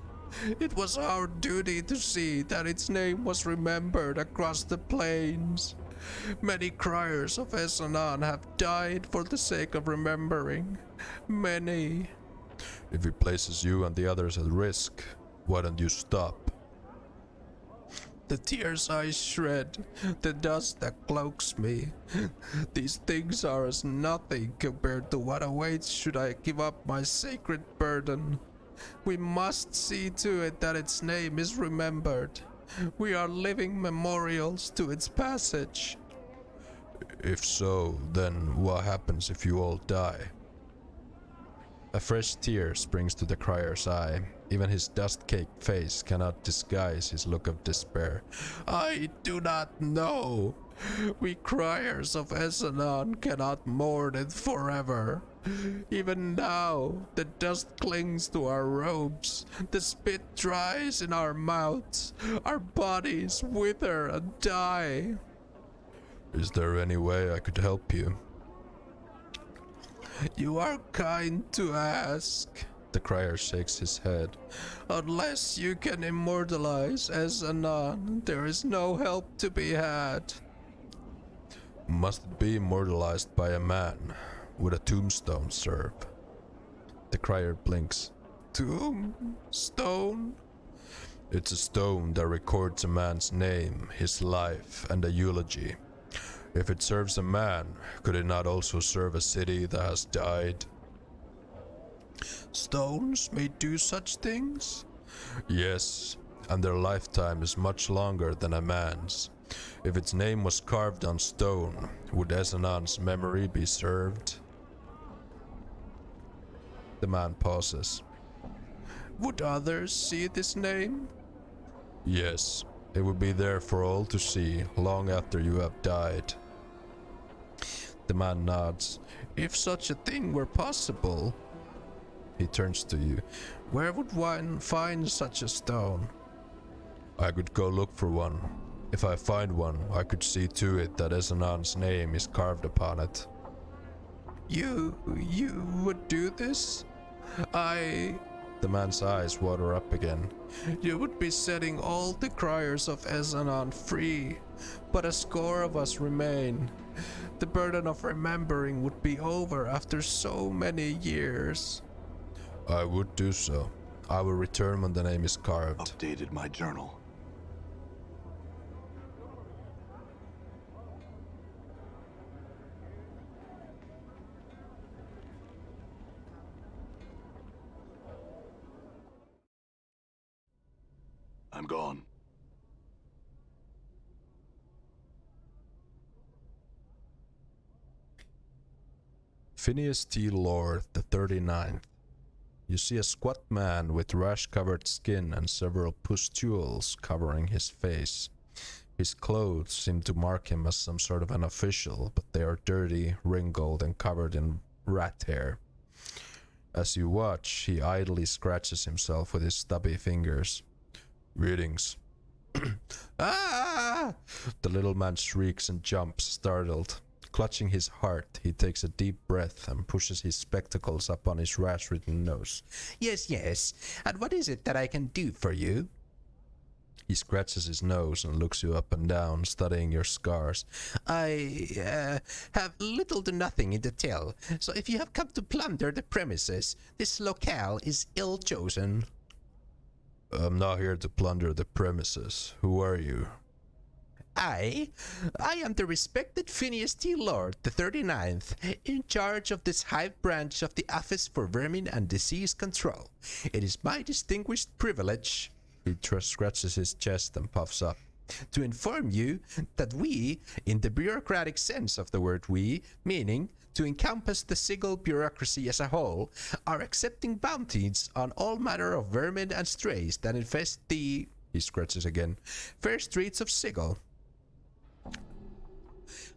It was our duty to see that its name was remembered across the plains. Many criers of Es-Anon have died for the sake of remembering. Many. If it places you and the others at risk, why don't you stop? The tears I shred, the dust that cloaks me. These things are as nothing compared to what awaits should I give up my sacred burden. We must see to it that its name is remembered. We are living memorials to its passage. If so, then what happens if you all die? A fresh tear springs to the crier's eye. Even his dust-caked face cannot disguise his look of despair. I do not know. We criers of Es-Anon cannot mourn it forever. Even now, the dust clings to our robes, the spit dries in our mouths, our bodies wither and die. Is there any way I could help you? You are kind to ask. The crier shakes his head. Unless you can immortalize Ezanan, there is no help to be had. Must it be immortalized by a man? Would a tombstone serve? The crier blinks. Tombstone? It's a stone that records a man's name, his life, and a eulogy. If it serves a man, could it not also serve a city that has died? Stones may do such things? Yes, and their lifetime is much longer than a man's. If its name was carved on stone, would Ezanan's memory be served? The man pauses. Would others see this name? Yes, it would be there for all to see long after you have died. The man nods. If such a thing were possible. He turns to you. Where would one find such a stone? I could go look for one. If I find one, I could see to it that Ezanan's name is carved upon it. You would do this? The man's eyes water up again. You would be setting all the criers of Ezanan free, but a score of us remain. The burden of remembering would be over after so many years. I would do so. I will return when the name is carved. Updated my journal. I'm gone. Phineas T. Lord, the 39th. You see a squat man with rash-covered skin and several pustules covering his face. His clothes seem to mark him as some sort of an official, but they are dirty, wrinkled, and covered in rat hair. As you watch, he idly scratches himself with his stubby fingers. Greetings. Ah! The little man shrieks and jumps, startled. Clutching his heart, he takes a deep breath and pushes his spectacles up on his rash-ridden nose. Yes. And what is it that I can do for you? He scratches his nose and looks you up and down, studying your scars. I have little to nothing in the tell, so if you have come to plunder the premises, this locale is ill-chosen. I'm not here to plunder the premises. Who are you? I am the respected Phineas T. Lord, the 39th, in charge of this hive branch of the Office for Vermin and Disease Control. It is my distinguished privilege, he scratches his chest and puffs up, to inform you that we, in the bureaucratic sense of the word we, meaning to encompass the Sigil bureaucracy as a whole, are accepting bounties on all manner of vermin and strays that infest the, he scratches again, fair streets of Sigil,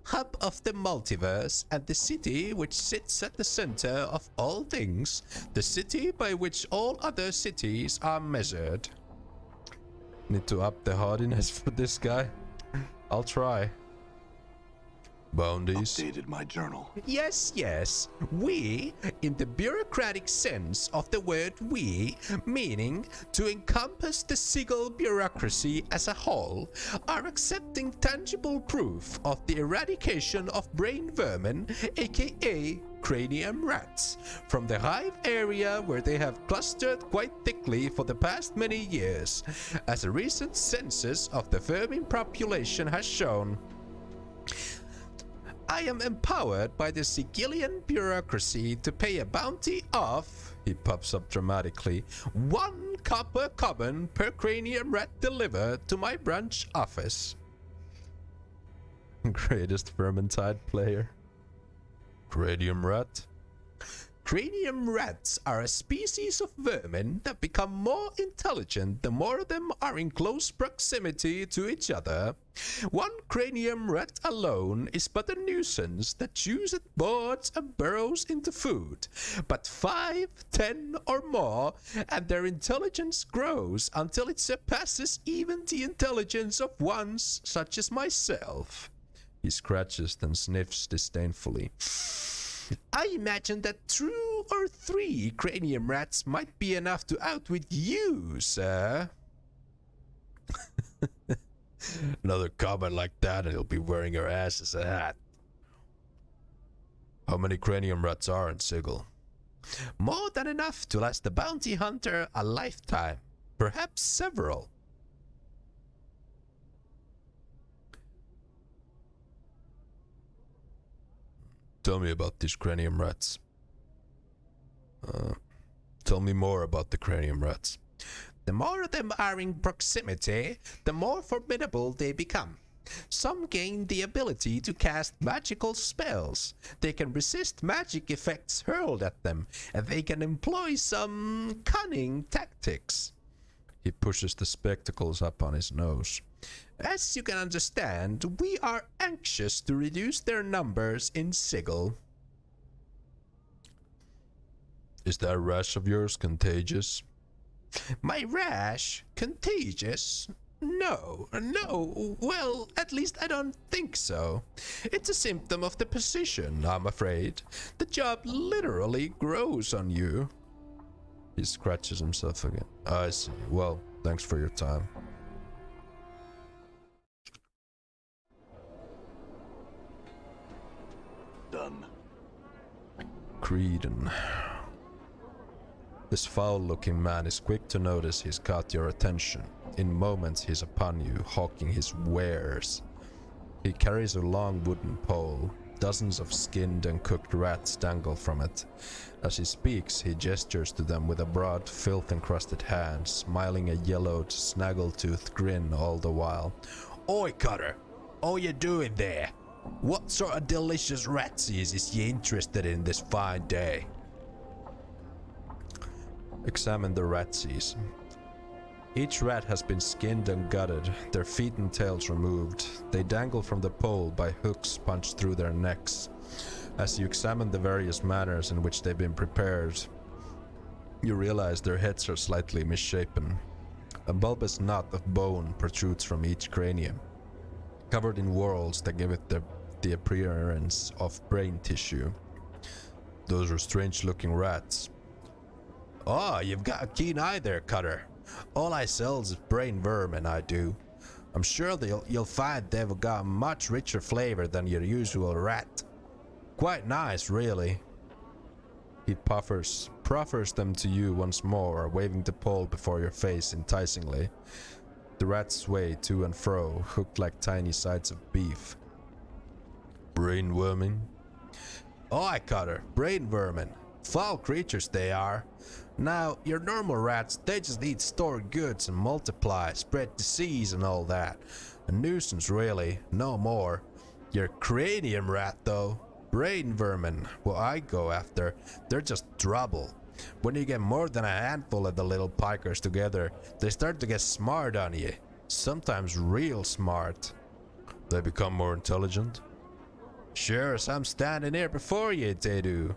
hub of the multiverse, and the city which sits at the center of all things, the city by which all other cities are measured. Need to up the hardiness for this guy? I'll try. Bounties? Updated my journal. Yes. We, in the bureaucratic sense of the word we, meaning to encompass the Sigil bureaucracy as a whole, are accepting tangible proof of the eradication of brain vermin, aka cranium rats, from the hive area where they have clustered quite thickly for the past many years, as a recent census of the vermin population has shown. I am empowered by the Sigilian bureaucracy to pay a bounty of, he puffs up dramatically, 1 copper common per cranium rat delivered to my branch office. Greatest Vermintide player. Cranium rat? Cranium rats are a species of vermin that become more intelligent the more of them are in close proximity to each other. 1 cranium rat alone is but a nuisance that chews at boards and burrows into food. But 5, 10 or more, and their intelligence grows until it surpasses even the intelligence of ones such as myself. He scratches, then sniffs disdainfully. I imagine that 2 or 3 cranium rats might be enough to outwit you, sir. Another comment like that and he'll be wearing your ass as a hat. How many cranium rats are in Sigil? More than enough to last the bounty hunter a lifetime. Perhaps several. Tell me about these cranium rats. Tell me more about the cranium rats. The more of them are in proximity, the more formidable they become. Some gain the ability to cast magical spells. They can resist magic effects hurled at them, and they can employ some cunning tactics. He pushes the spectacles up on his nose. As you can understand, we are anxious to reduce their numbers in Sigil. Is that rash of yours contagious? My rash? Contagious? No. Well, at least I don't think so. It's a symptom of the position, I'm afraid. The job literally grows on you. He scratches himself again. I see. Well, thanks for your time. Done. Creedon. This foul-looking man is quick to notice he's caught your attention. In moments he's upon you, hawking his wares. He carries a long wooden pole. Dozens of skinned and cooked rats dangle from it. As he speaks, he gestures to them with a broad, filth-encrusted hand, smiling a yellowed, snaggle-toothed grin all the while. Oi, Cutter! All you doing there? What sort of delicious ratsies is you interested in this fine day? Examine the ratsies. Each rat has been skinned and gutted, their feet and tails removed. They dangle from the pole by hooks punched through their necks. As you examine the various manners in which they've been prepared, you realize their heads are slightly misshapen. A bulbous knot of bone protrudes from each cranium, covered in whorls that give it the appearance of brain tissue. Those are strange-looking rats. Oh, you've got a keen eye there, Cutter. All I sells is brain vermin, I do. I'm sure you'll find they've got a much richer flavor than your usual rat. Quite nice, really. He proffers them to you once more, waving the pole before your face enticingly. The rats sway to and fro, hooked like tiny sides of beef. Brain vermin? Aye, Cutter, brain vermin. Foul creatures they are. Now, your normal rats, they just eat stored goods and multiply, spread disease and all that. A nuisance really, no more. Your cranium rat though, brain vermin, what I go after, they're just trouble. When you get more than a handful of the little pikers together, they start to get smart on you. Sometimes real smart. They become more intelligent? Sure, as I'm standing here before you, they do.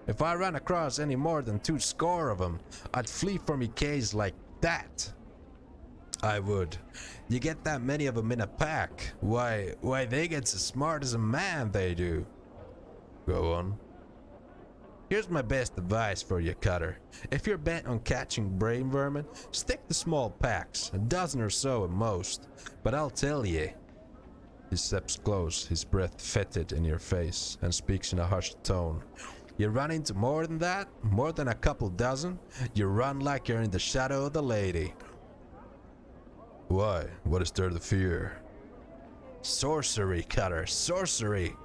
If I ran across any more than 2 score of them, I'd flee from your case like that. I would. You get that many of them in a pack, why they get as smart as a man, they do. Go on. Here's my best advice for you, Cutter. If you're bent on catching brain vermin, stick to small packs, a dozen or so at most. But I'll tell ye. He steps close, his breath fetid in your face, and speaks in a hushed tone. You run into more than that, more than a couple dozen, you run like you're in the shadow of the lady. Why? What is there to fear? Sorcery, Cutter, sorcery.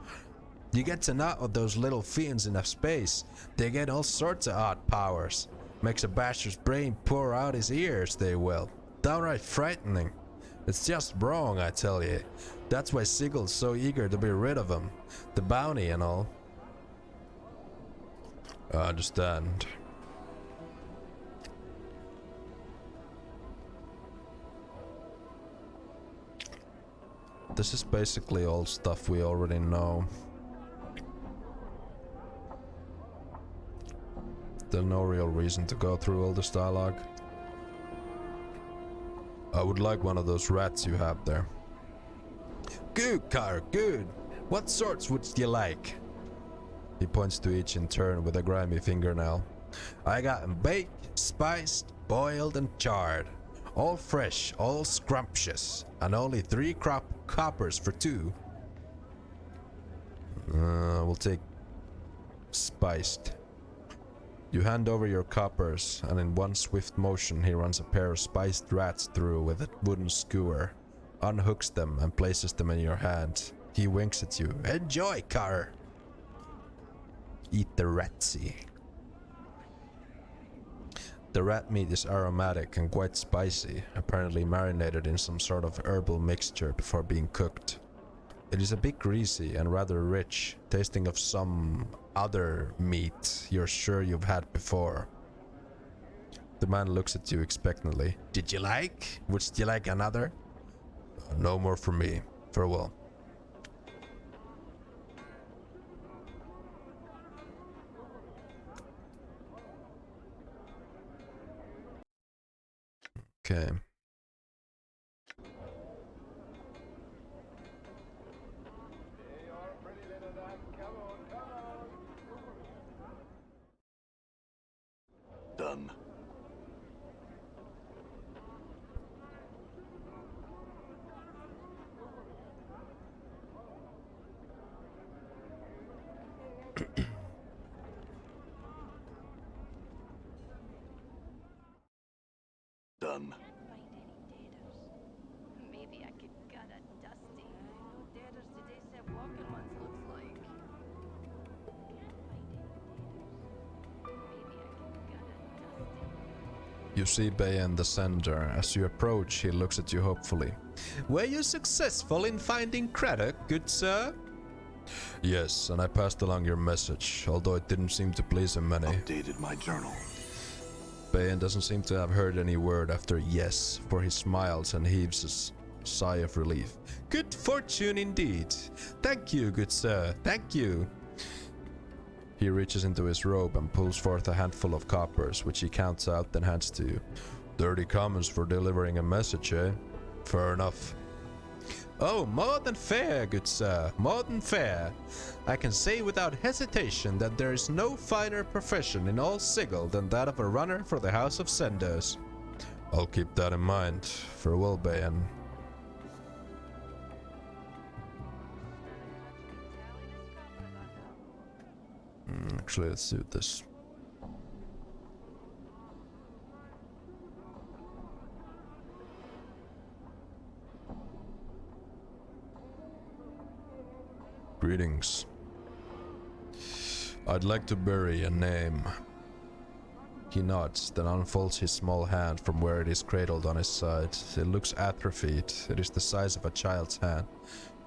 You get to knot with those little fiends in a space, they get all sorts of odd powers. Makes a basher's brain pour out his ears, they will. Downright frightening. It's just wrong, I tell you. That's why Sigil's so eager to be rid of them. The bounty and all. I understand. This is basically all stuff we already know. There's no real reason to go through all this dialogue. I would like one of those rats you have there. Good, Car, good. What sorts would you like? He points to each in turn with a grimy fingernail. I got 'em baked, spiced, boiled and charred. All fresh, all scrumptious, and only 3 coppers for 2. We'll take spiced. You hand over your coppers, and in one swift motion he runs a pair of spiced rats through with a wooden skewer, unhooks them and places them in your hand. He winks at you. Enjoy, Carr! Eat the ratsy. The rat meat is aromatic and quite spicy, apparently marinated in some sort of herbal mixture before being cooked. It is a bit greasy and rather rich, tasting of some other meat you're sure you've had before. The man looks at you expectantly. Did you like? Would you like another? No more for me. Farewell. Okay. Done. Done. Maybe I could gut a Dusty. No daters today said walking ones looks like. Maybe I could gut a Dusty. You see Bayan the sender. As you approach, he looks at you hopefully. Were you successful in finding Craddock, good sir? Yes, and I passed along your message, although it didn't seem to please him many. Updated my journal. Bayan doesn't seem to have heard any word after yes, for he smiles and heaves a sigh of relief. Good fortune indeed. Thank you, good sir, thank you. He reaches into his robe and pulls forth a handful of coppers, which he counts out and hands to you. 30 commons for delivering a message, eh? Fair enough. Oh, more than fair, good sir, more than fair. I can say without hesitation that there is no finer profession in all Sigil than that of a runner for the House of Senders. I'll keep that in mind. Farewell, Bayan. Actually, let's do this. Greetings. I'd like to bury a name. He nods, then unfolds his small hand from where it is cradled on his side. It looks atrophied. It is the size of a child's hand.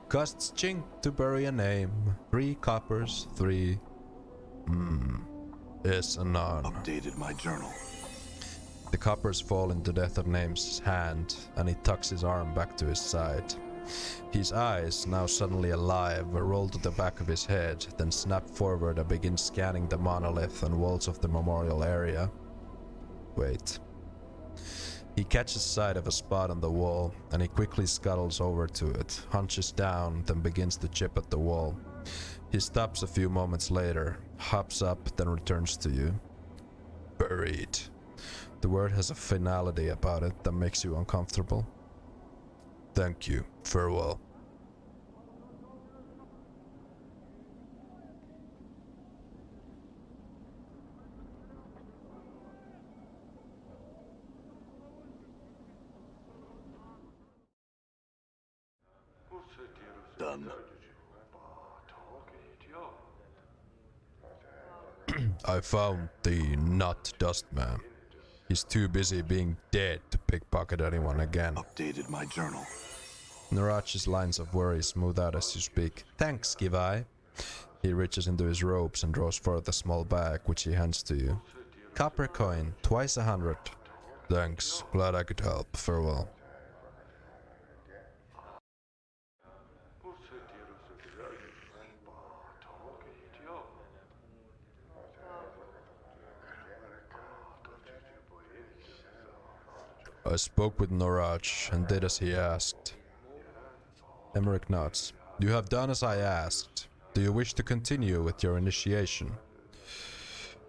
Costs chink to bury a name. 3 coppers, 3. Yes and none. Updated my journal. The coppers fall into Death of Name's hand, and he tucks his arm back to his side. His eyes, now suddenly alive, roll to the back of his head, then snap forward and begin scanning the monolith and walls of the memorial area. Wait. He catches sight of a spot on the wall, and he quickly scuttles over to it, hunches down, then begins to chip at the wall. He stops a few moments later, hops up, then returns to you. Buried. The word has a finality about it that makes you uncomfortable. Thank you. Farewell. Done. I found the Nut Dust Man. He's too busy being dead to pickpocket anyone again. Updated my journal. Narach's lines of worry smooth out as you speak. Thanks, give I. He reaches into his robes and draws forth a small bag, which he hands to you. Copper coin, twice 100. Thanks, glad I could help. Farewell. I spoke with Norach and did as he asked. Emmerich nods. You have done as I asked. Do you wish to continue with your initiation?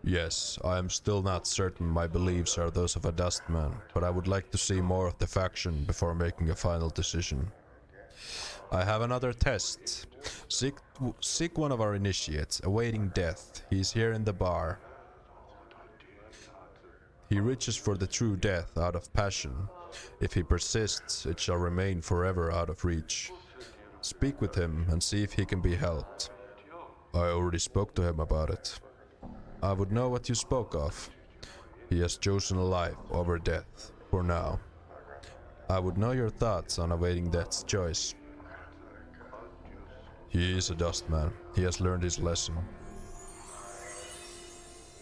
Yes, I am still not certain my beliefs are those of a dustman, but I would like to see more of the faction before making a final decision. I have another test. Seek one of our initiates, awaiting death. He is here in the bar. He reaches for the true death out of passion. If he persists, it shall remain forever out of reach. Speak with him and see if he can be helped. I already spoke to him about it. I would know what you spoke of. He has chosen life over death, for now. I would know your thoughts on awaiting death's choice. He is a dustman. He has learned his lesson.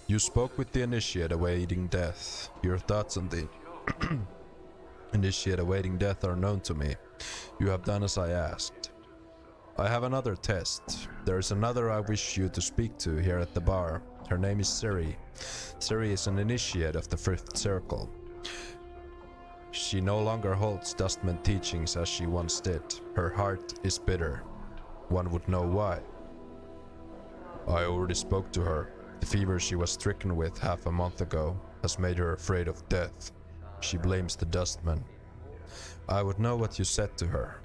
You spoke with the initiate awaiting death. Your thoughts on the initiate awaiting death are known to me. You have done as I asked. I have another test. There is another I wish you to speak to here at the bar. Her name is Siri. Siri is an initiate of the Fifth Circle. She no longer holds Dustman teachings as she once did. Her heart is bitter. One would know why. I already spoke to her. The fever she was stricken with half a month ago has made her afraid of death. She blames the Dustman. I would know what you said to her.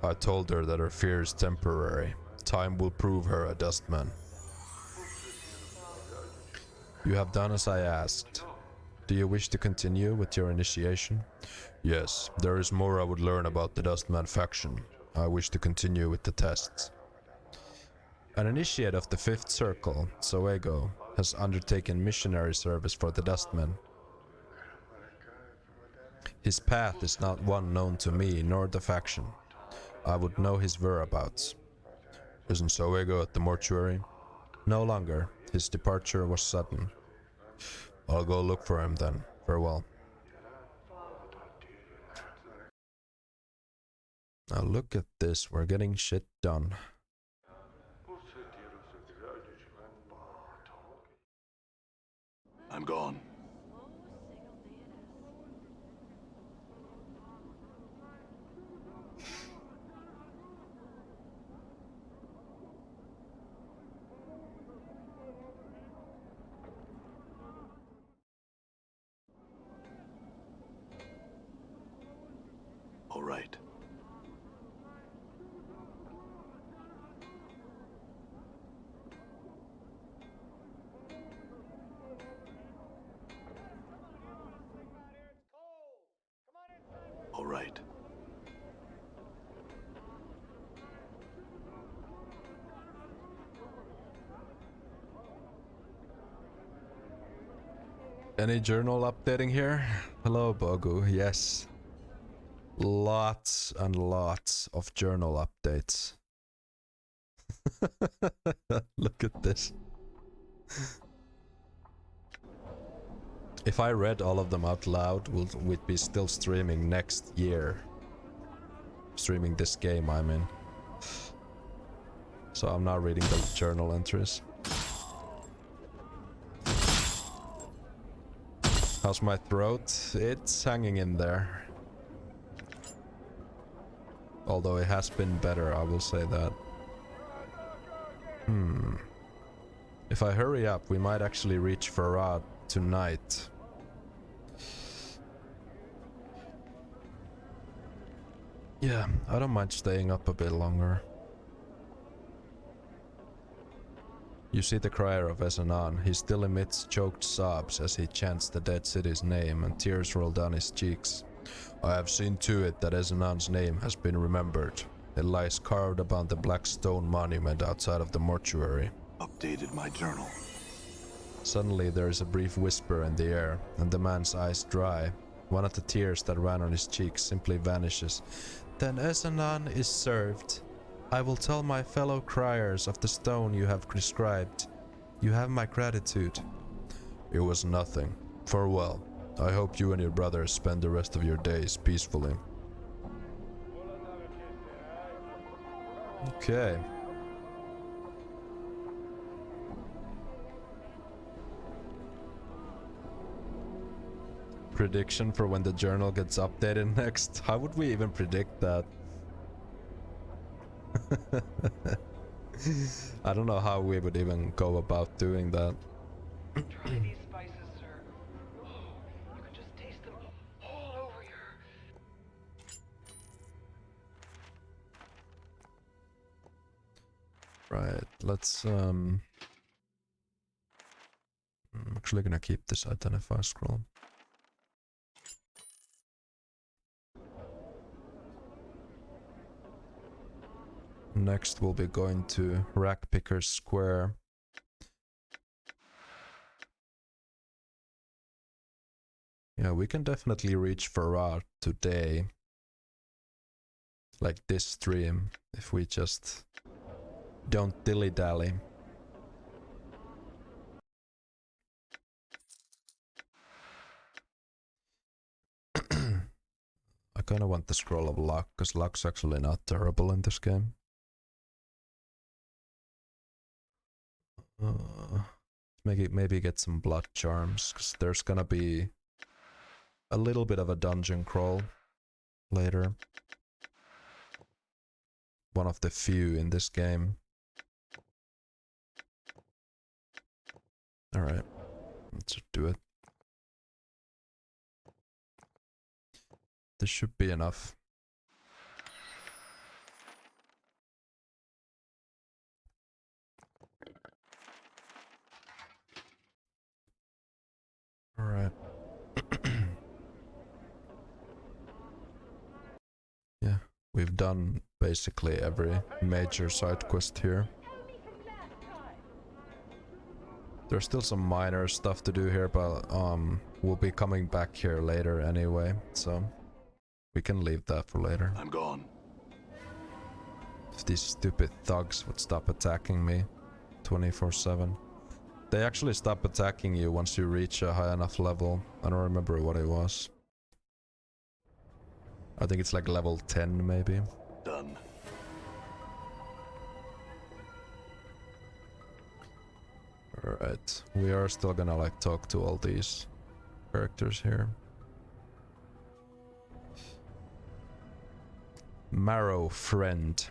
I told her that her fear is temporary. Time will prove her a Dustman. You have done as I asked. Do you wish to continue with your initiation? Yes, there is more I would learn about the Dustman faction. I wish to continue with the tests. An initiate of the Fifth Circle, Soego, has undertaken missionary service for the Dustmen. His path is not one known to me nor the faction. I would know his whereabouts. Isn't Soego at the mortuary? No longer. His departure was sudden. I'll go look for him then. Farewell. Now look at this, we're getting shit done. I'm gone. All right. All right. Any journal updating here? Hello, Bogu. Yes. Lots and lots of journal updates. Look at this. If I read all of them out loud, we'd be still streaming next year. Streaming this game, I mean. So I'm not reading the journal entries. How's my throat? It's hanging in there. Although it has been better, I will say that. If I hurry up, we might actually reach Farad tonight. Yeah, I don't mind staying up a bit longer. You see the crier of Esanan. He still emits choked sobs as he chants the dead city's name, and tears roll down his cheeks. I have seen to it that Esanan's name has been remembered. It lies carved upon the black stone monument outside of the mortuary. Updated my journal. Suddenly there is a brief whisper in the air, and the man's eyes dry. One of the tears that ran on his cheeks simply vanishes. Then Esanan is served. I will tell my fellow criers of the stone you have prescribed. You have my gratitude. It was nothing. Farewell. I hope you and your brothers spend the rest of your days peacefully. Okay. Prediction for when the journal gets updated next. How would we even predict that? I don't know how we would even go about doing that. Try these spices, sir. Oh, you can just taste them all over here. Right, let's I'm actually gonna keep this identify scroll. Next we'll be going to Rack Pickers Square. Yeah, we can definitely reach Farrar today. Like this stream, if we just don't dilly-dally. I kinda want the Scroll of Luck, because luck's actually not terrible in this game. Maybe get some blood charms, because there's gonna be a little bit of a dungeon crawl later. One of the few in this game. Alright, let's do it. This should be enough. Alright. Yeah, we've done basically every major side quest here. There's still some minor stuff to do here, but we'll be coming back here later anyway, so we can leave that for later. I'm gone. If these stupid thugs would stop attacking me 24/7. They actually stop attacking you once you reach a high enough level. I don't remember what it was. I think it's like level 10 maybe. Done. Alright, we are still gonna like talk to all these characters here. Marrow friend.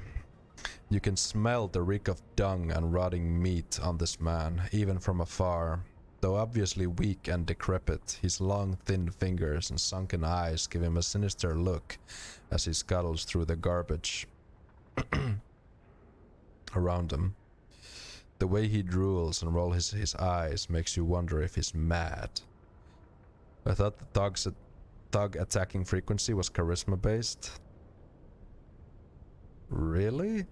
You can smell the reek of dung and rotting meat on this man, even from afar. Though obviously weak and decrepit, his long, thin fingers and sunken eyes give him a sinister look as he scuttles through the garbage around him. The way he drools and rolls his eyes makes you wonder if he's mad. I thought the thug attacking frequency was charisma based. Really?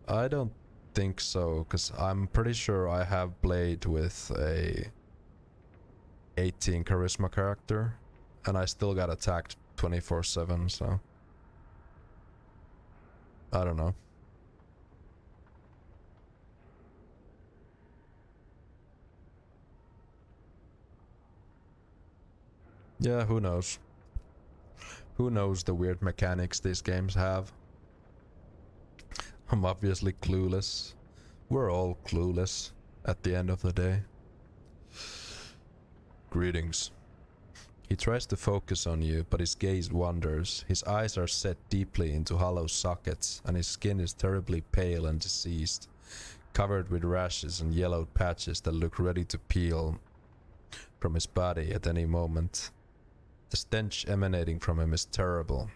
I don't think so, because I'm pretty sure I have played with a 18 charisma character and I still got attacked 24/7, so I don't know. Yeah, who knows? Who knows the weird mechanics these games have? I'm obviously clueless. We're all clueless at the end of the day. Greetings. He tries to focus on you, but his gaze wanders. His eyes are set deeply into hollow sockets, and his skin is terribly pale and diseased, covered with rashes and yellowed patches that look ready to peel from his body at any moment. The stench emanating from him is terrible.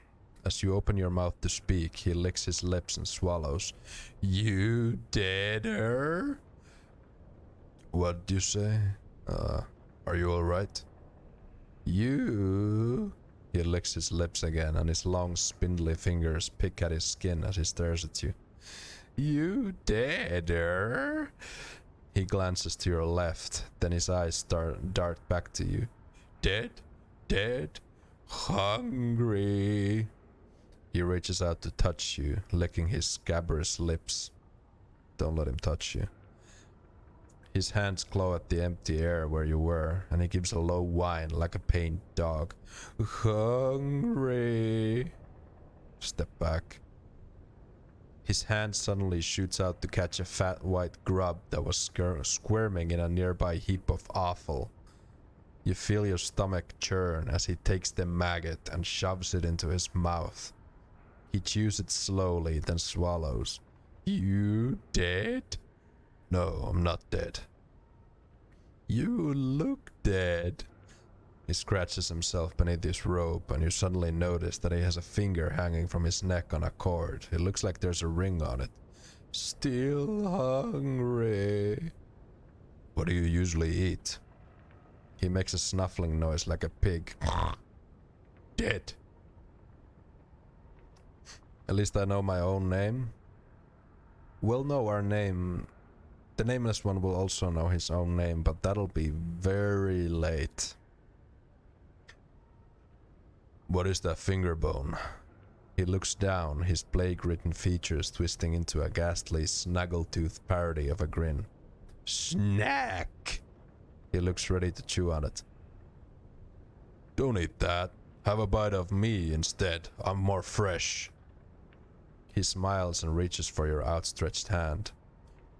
As you open your mouth to speak, he licks his lips and swallows. You dead her? What'd you say? Are you alright? You? He licks his lips again, and his long, spindly fingers pick at his skin as he stares at you. You dead her? He glances to your left, then his eyes dart back to you. Dead? Dead? Hungry? He reaches out to touch you, licking his scabrous lips. Don't let him touch you. His hands claw at the empty air where you were, and he gives a low whine like a pained dog. Hungry? Step back. His hand suddenly shoots out to catch a fat white grub that was squirming in a nearby heap of offal. You feel your stomach churn as he takes the maggot and shoves it into his mouth. He chews it slowly, then swallows. You dead? No, I'm not dead. You look dead. He scratches himself beneath his robe, and you suddenly notice that he has a finger hanging from his neck on a cord. It looks like there's a ring on it. Still hungry. What do you usually eat? He makes a snuffling noise like a pig. Dead. At least I know my own name. We'll know our name. The nameless one will also know his own name, but that'll be very late. What is that finger bone? He looks down, his plague-ridden features twisting into a ghastly, snaggletooth parody of a grin. Snack! He looks ready to chew on it. Don't eat that. Have a bite of me instead. I'm more fresh. He smiles and reaches for your outstretched hand.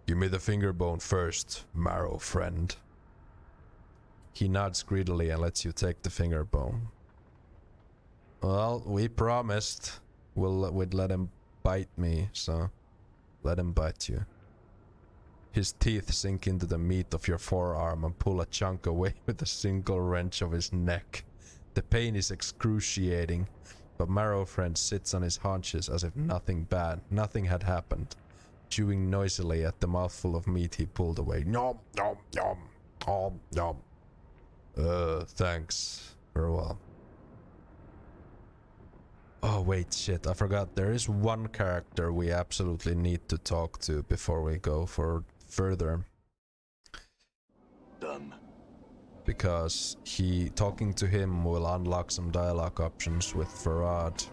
Give me the finger bone first, marrow friend. He nods greedily and lets you take the finger bone. Well, we promised we'd let him bite me, so let him bite you. His teeth sink into the meat of your forearm and pull a chunk away with a single wrench of his neck. The pain is excruciating, but Marrow Friend sits on his haunches as if nothing had happened, chewing noisily at the mouthful of meat he pulled away. Nom, nom, nom, nom, nom. Thanks. Farewell. Oh wait, shit, I forgot. There is one character we absolutely need to talk to before we go further. Done. Because talking to him will unlock some dialogue options with Farad.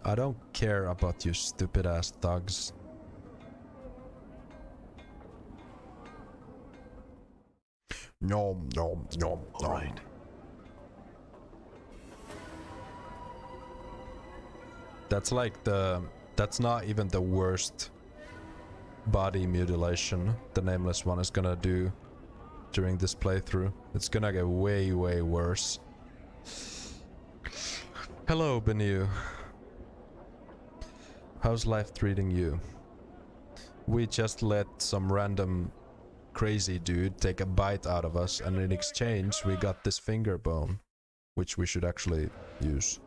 I don't care about you stupid ass thugs. Nom nom nom nom. All right. That's not even the worst body mutilation the Nameless One is gonna do during this playthrough. It's gonna get way, way worse. Hello, Benu. How's life treating you? We just let some random crazy dude take a bite out of us, and in exchange we got this finger bone, which we should actually use.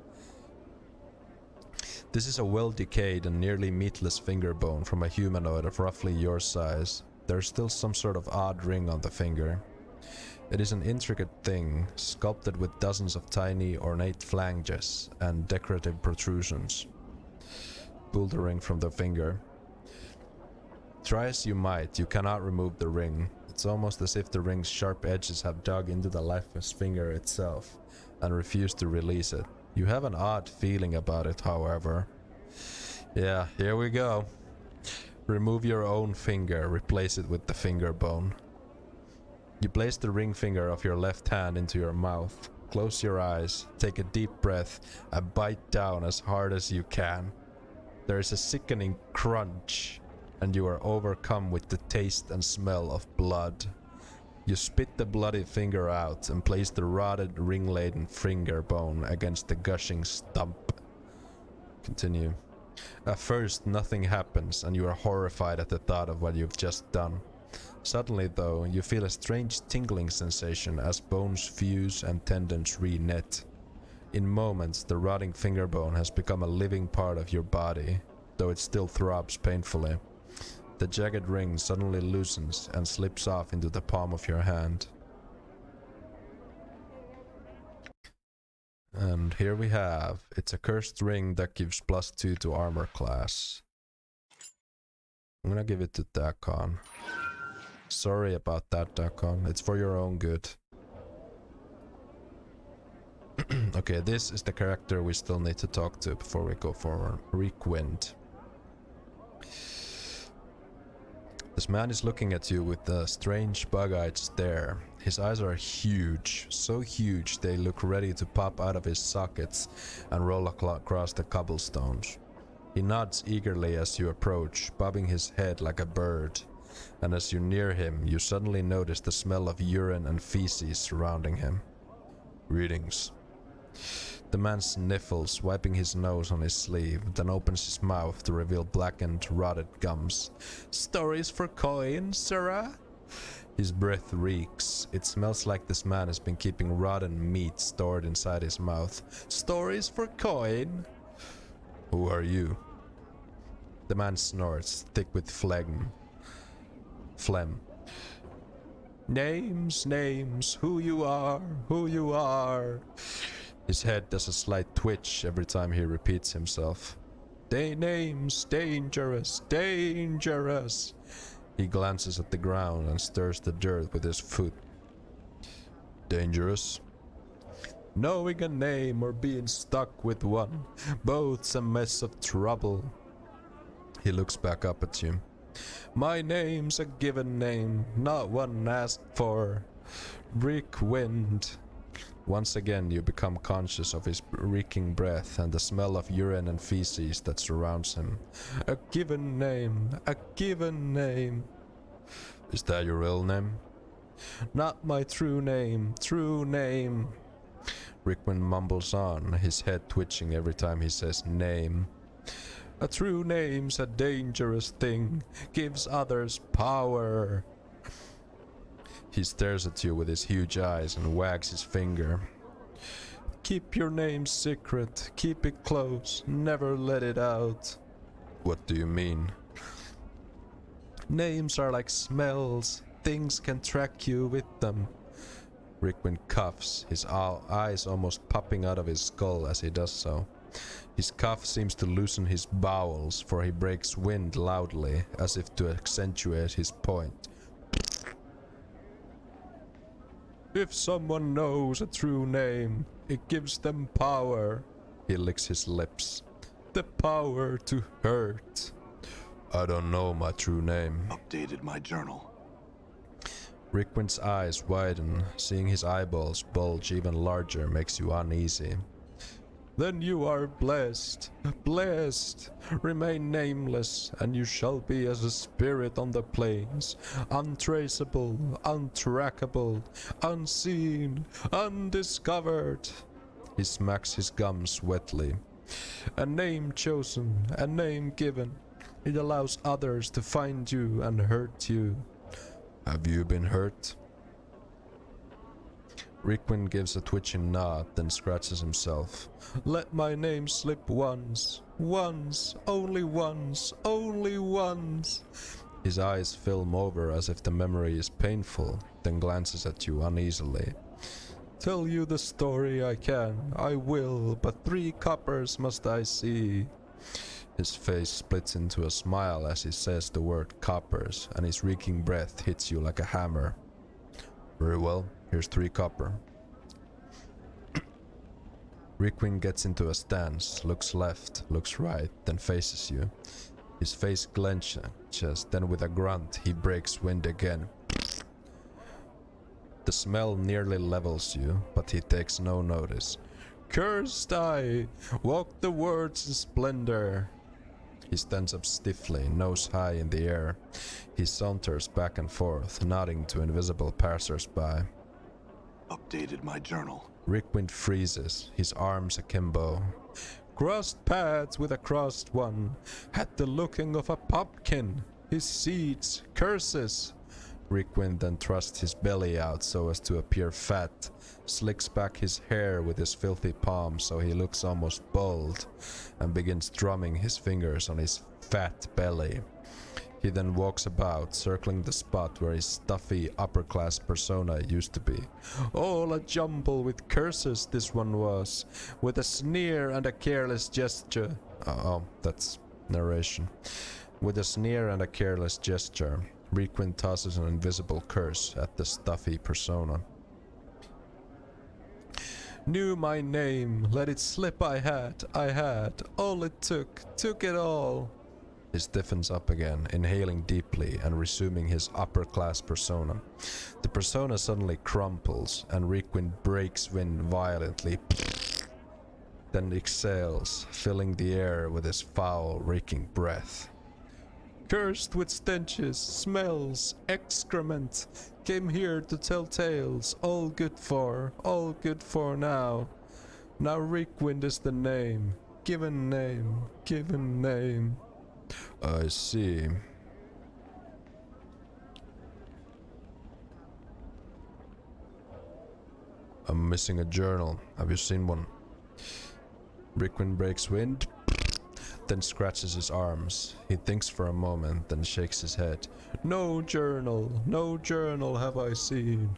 This is a well-decayed and nearly meatless finger bone from a humanoid of roughly your size. There's still some sort of odd ring on the finger. It is an intricate thing, sculpted with dozens of tiny, ornate phalanges and decorative protrusions. Pull the ring from the finger. Try as you might, you cannot remove the ring. It's almost as if the ring's sharp edges have dug into the lifeless finger itself and refuse to release it. You have an odd feeling about it, however. Yeah, here we go. Remove your own finger, replace it with the finger bone. You place the ring finger of your left hand into your mouth. Close your eyes, take a deep breath, and bite down as hard as you can. There is a sickening crunch, and you are overcome with the taste and smell of blood. You spit the bloody finger out and place the rotted, ring-laden finger bone against the gushing stump. Continue. At first, nothing happens, and you are horrified at the thought of what you've just done. Suddenly, though, you feel a strange tingling sensation as bones fuse and tendons re-knit. In moments, the rotting finger bone has become a living part of your body, though it still throbs painfully. The jagged ring suddenly loosens and slips off into the palm of your hand. And here we have, it's a cursed ring that gives +2 to armor class. I'm gonna give it to Dakon. Sorry about that, Dakon. It's for your own good. Okay, this is the character we still need to talk to before we go forward. Requind. This man is looking at you with a strange bug-eyed stare. His eyes are huge, so huge they look ready to pop out of his sockets and roll across the cobblestones. He nods eagerly as you approach, bobbing his head like a bird. And as you near him, you suddenly notice the smell of urine and feces surrounding him. Greetings. The man sniffles, wiping his nose on his sleeve, then opens his mouth to reveal blackened, rotted gums. Stories for coin, sirrah? His breath reeks. It smells like this man has been keeping rotten meat stored inside his mouth. Stories for coin? Who are you? The man snorts, thick with phlegm. Names, names, who you are, who you are. His head does a slight twitch every time he repeats himself. Names, dangerous, dangerous. He glances at the ground and stirs the dirt with his foot. Dangerous? Knowing a name or being stuck with one, both's a mess of trouble. He looks back up at you. My name's a given name, not one asked for. Rick Wind. Once again you become conscious of his reeking breath and the smell of urine and feces that surrounds him. A given name, a given name. Is that your real name? Not my true name, true name. Rickman mumbles on, his head twitching every time he says name. A true name's a dangerous thing, gives others power. He stares at you with his huge eyes and wags his finger. Keep your name secret, keep it close, never let it out. What do you mean? Names are like smells, things can track you with them. Rickman coughs, his eyes almost popping out of his skull as he does so. His cough seems to loosen his bowels, for he breaks wind loudly, as if to accentuate his point. If someone knows a true name, it gives them power. He licks his lips. The power to hurt. I don't know my true name. Updated my journal. Rickwind's eyes widen. Seeing his eyeballs bulge even larger makes you uneasy. Then you are blessed, blessed. Remain nameless, and you shall be as a spirit on the plains, untraceable, untrackable, unseen, undiscovered. He smacks his gums wetly. A name chosen, a name given. It allows others to find you and hurt you. Have you been hurt? Rickman gives a twitching nod, then scratches himself. Let my name slip once. Once. Only once. Only once. His eyes film over as if the memory is painful, then glances at you uneasily. Tell you the story I can. I will, but 3 coppers must I see. His face splits into a smile as he says the word coppers, and his reeking breath hits you like a hammer. Very well. Here's 3 copper. Rickwin gets into a stance, looks left, looks right, then faces you. His face clenches, then with a grunt he breaks wind again. The smell nearly levels you, but he takes no notice. Cursed I, walk the words in splendor. He stands up stiffly, nose high in the air. He saunters back and forth, nodding to invisible passers-by. Updated my journal. Rickwind freezes, his arms akimbo. Crossed paths with a crossed one, had the looking of a pumpkin. His seeds, curses. Rickwind then thrusts his belly out so as to appear fat, slicks back his hair with his filthy palm so he looks almost bald, and begins drumming his fingers on his fat belly. He then walks about, circling the spot where his stuffy upper-class persona used to be. All a jumble with curses this one was, with a sneer and a careless gesture. Oh, that's narration. With a sneer and a careless gesture, Requin tosses an invisible curse at the stuffy persona. Knew my name, let it slip I had, all it took it all. He stiffens up again, inhaling deeply and resuming his upper-class persona. The persona suddenly crumples, and Requin breaks wind violently, then exhales, filling the air with his foul, reeking breath. Cursed with stenches, smells, excrement, came here to tell tales, all good for now. Now Rickwind is the name. Given name. Given name. I see. I'm missing a journal. Have you seen one? Rickwind breaks wind, then scratches his arms. He thinks for a moment, then shakes his head. No journal have I seen.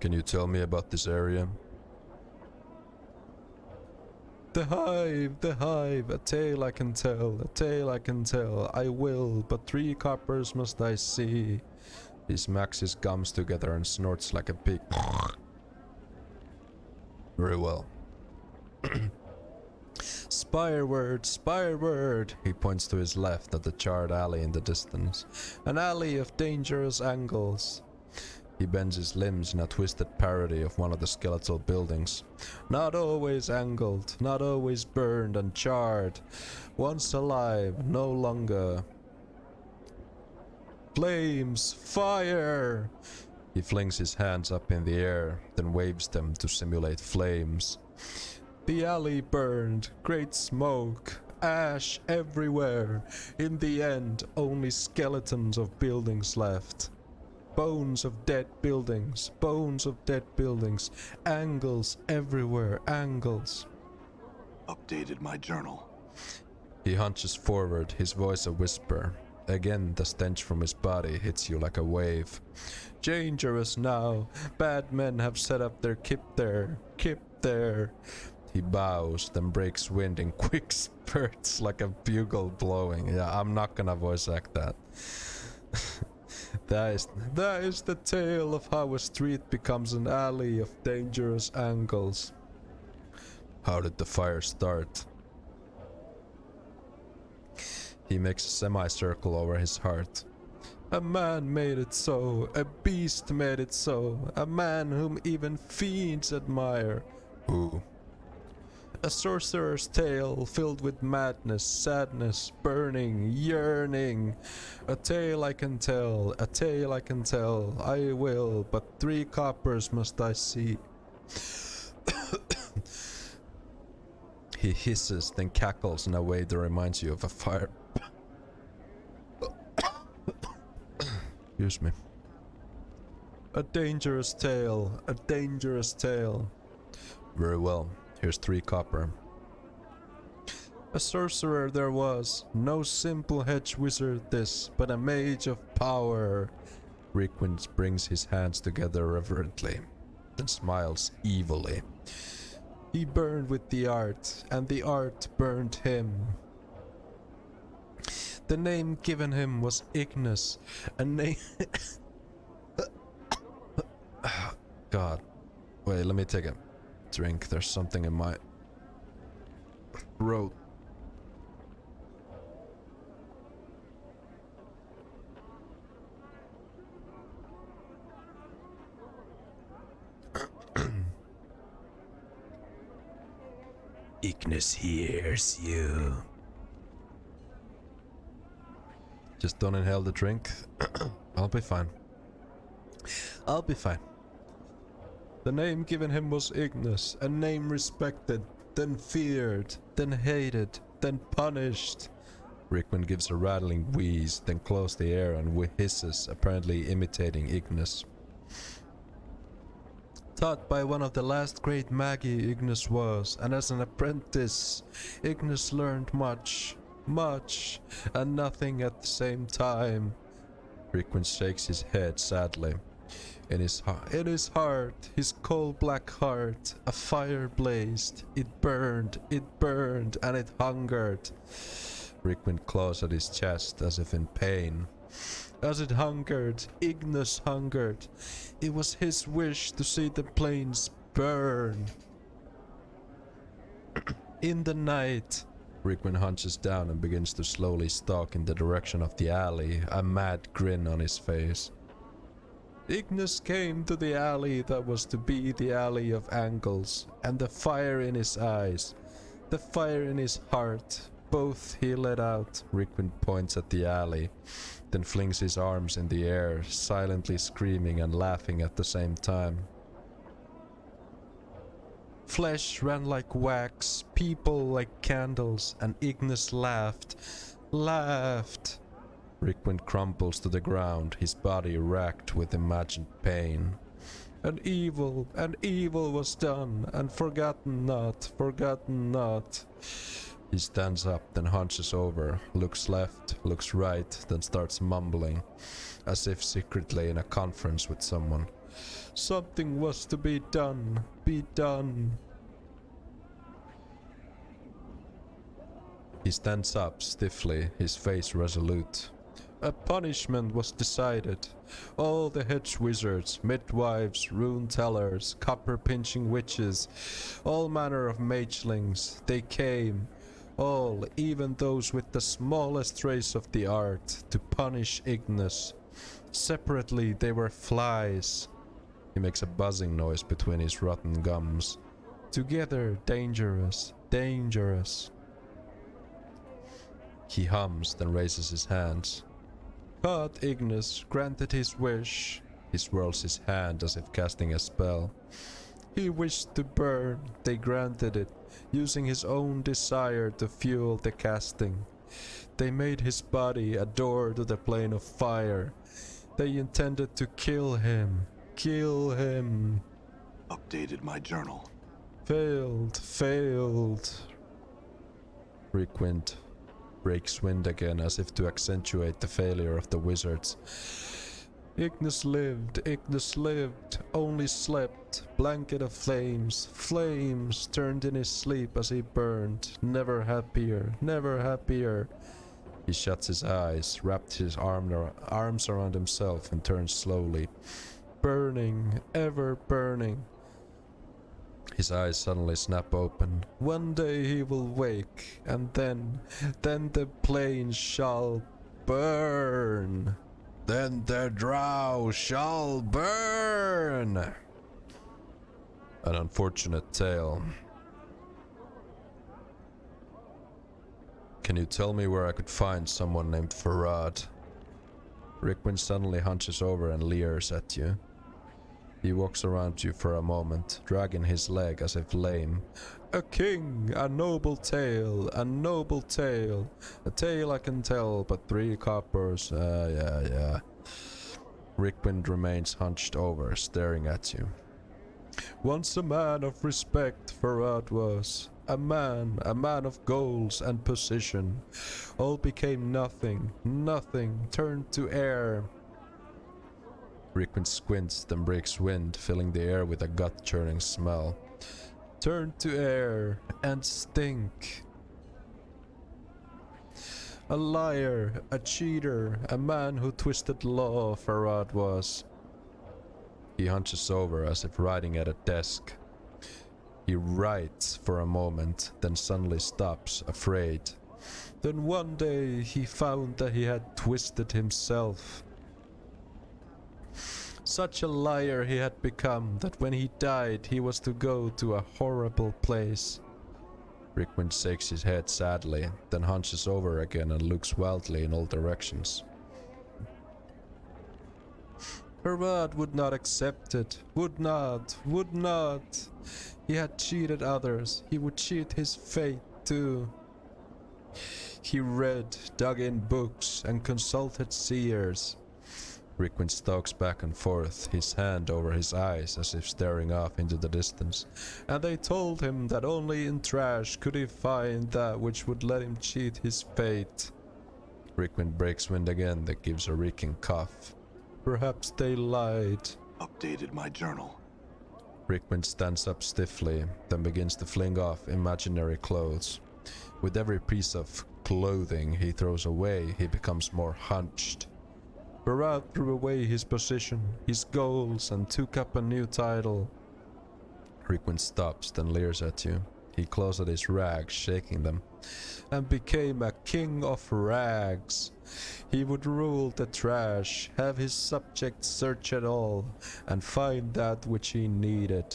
Can you tell me about this area? The hive, a tale I can tell, a tale I can tell. I will, but 3 coppers must I see. He smacks his gums together and snorts like a pig. Very well. Spireward! He points to his left at the charred alley in the distance. An alley of dangerous angles. He bends his limbs in a twisted parody of one of the skeletal buildings. Not always angled, not always burned and charred. Once alive, no longer. Flames! Fire! He flings his hands up in the air, then waves them to simulate flames. The alley burned, great smoke, ash everywhere. In the end, only skeletons of buildings left. Bones of dead buildings, angles everywhere, angles. Updated my journal. He hunches forward, his voice a whisper. Again, the stench from his body hits you like a wave. Dangerous now. Bad men have set up their kip there. He bows, then breaks wind in quick spurts like a bugle blowing. Yeah, I'm not gonna voice act that. That is the tale of how a street becomes an alley of dangerous angles. How did the fire start? He makes a semicircle over his heart. A man made it so, a beast made it so, a man whom even fiends admire. Who? A sorcerer's tale filled with madness, sadness, burning, yearning. A tale I can tell, a tale I can tell. I will, but 3 coppers must I see. He hisses, then cackles in a way that reminds you of a fire. Excuse me. A dangerous tale, a dangerous tale. Very well, here's 3 copper. A sorcerer there was, no simple hedge wizard this, but a mage of power. Rickwind brings his hands together reverently, then smiles evilly. He burned with the art, and the art burned him. The name given him was Ignis, a name... God. Wait, let me take a drink. There's something in my throat. Ignis hears you. Just don't inhale the drink. I'll be fine. I'll be fine. The name given him was Ignis, a name respected, then feared, then hated, then punished. Rickman gives a rattling wheeze, then closes the air and hisses, apparently imitating Ignis. Taught by one of the last great magi Ignis was, and as an apprentice, Ignis learned much, and nothing at the same time. Rickman shakes his head sadly. In his heart, his coal-black heart, a fire blazed. It burned, and it hungered. Rickman claws at his chest as if in pain. As it hungered, Ignis hungered. It was his wish to see the plains burn. In the night, Rickman hunches down and begins to slowly stalk in the direction of the alley, a mad grin on his face. Ignis came to the alley that was to be the alley of angles, and the fire in his eyes, the fire in his heart, Both he let out. Rickwind points at the alley, then flings his arms in the air, silently screaming and laughing at the same time. Flesh ran like wax, people like candles, and Ignis laughed. Laughed! Rickwind crumples to the ground, his body racked with imagined pain. And evil was done, and forgotten not, forgotten not. He stands up, then hunches over, looks left, looks right, then starts mumbling, as if secretly in a conference with someone. Something was to be done, be done. He stands up stiffly, his face resolute. A punishment was decided. All the hedge wizards, midwives, rune tellers, copper-pinching witches, all manner of magelings, they came, all, even those with the smallest trace of the art, to punish Ignis. Separately they were flies. He makes a buzzing noise between his rotten gums. Together dangerous, dangerous. He hums, then raises his hands. God Ignis granted his wish. He swirls his hand as if casting a spell. He wished to burn, they granted it, using his own desire to fuel the casting. They made his body a door to the plane of fire. They intended to kill him. Kill him. Updated my journal. Failed, failed. Rickwind breaks wind again as if to accentuate the failure of the wizards. Ignis lived, only slept, blanket of flames, flames turned in his sleep as he burned, never happier, never happier. He shuts his eyes, wrapped his arms around himself and turns slowly. Burning, ever burning. His eyes suddenly snap open. One day he will wake, and then the plains shall burn. Then the drow shall burn. An unfortunate tale. Can you tell me where I could find someone named Farad? Rickwind suddenly hunches over and leers at you. He walks around you for a moment, dragging his leg as if lame. A king, a noble tale, a noble tale. A tale I can tell, but 3 coppers, yeah. Rickwind remains hunched over, staring at you. Once a man of respect, Farad was. A man of goals and position. All became nothing, turned to air. Rickwind squints, then breaks wind, filling the air with a gut-churning smell. Turned to air and stink. A liar, a cheater, a man who twisted law, Farad was. He hunches over as if writing at a desk. He writes for a moment, then suddenly stops, afraid. Then one day he found that he had twisted himself. Such a liar he had become that when he died he was to go to a horrible place. Rickwind shakes his head sadly, then hunches over again and looks wildly in all directions. Farad would not accept it. Would not. He had cheated others. He would cheat his fate too. He read, dug in books, and consulted seers. Rickwind stalks back and forth, his hand over his eyes as if staring off into the distance. And they told him that only in trash could he find that which would let him cheat his fate. Rickwind breaks wind again that gives a reeking cough. Perhaps they lied. Updated my journal. Rickwind stands up stiffly, then begins to fling off imaginary clothes. With every piece of clothing he throws away, he becomes more hunched. Farad threw away his position, his goals, and took up a new title. Rickwind stops, then leers at you. He claws at his rags, shaking them, and became a king of rags. He would rule the trash, have his subjects search it all, and find that which he needed.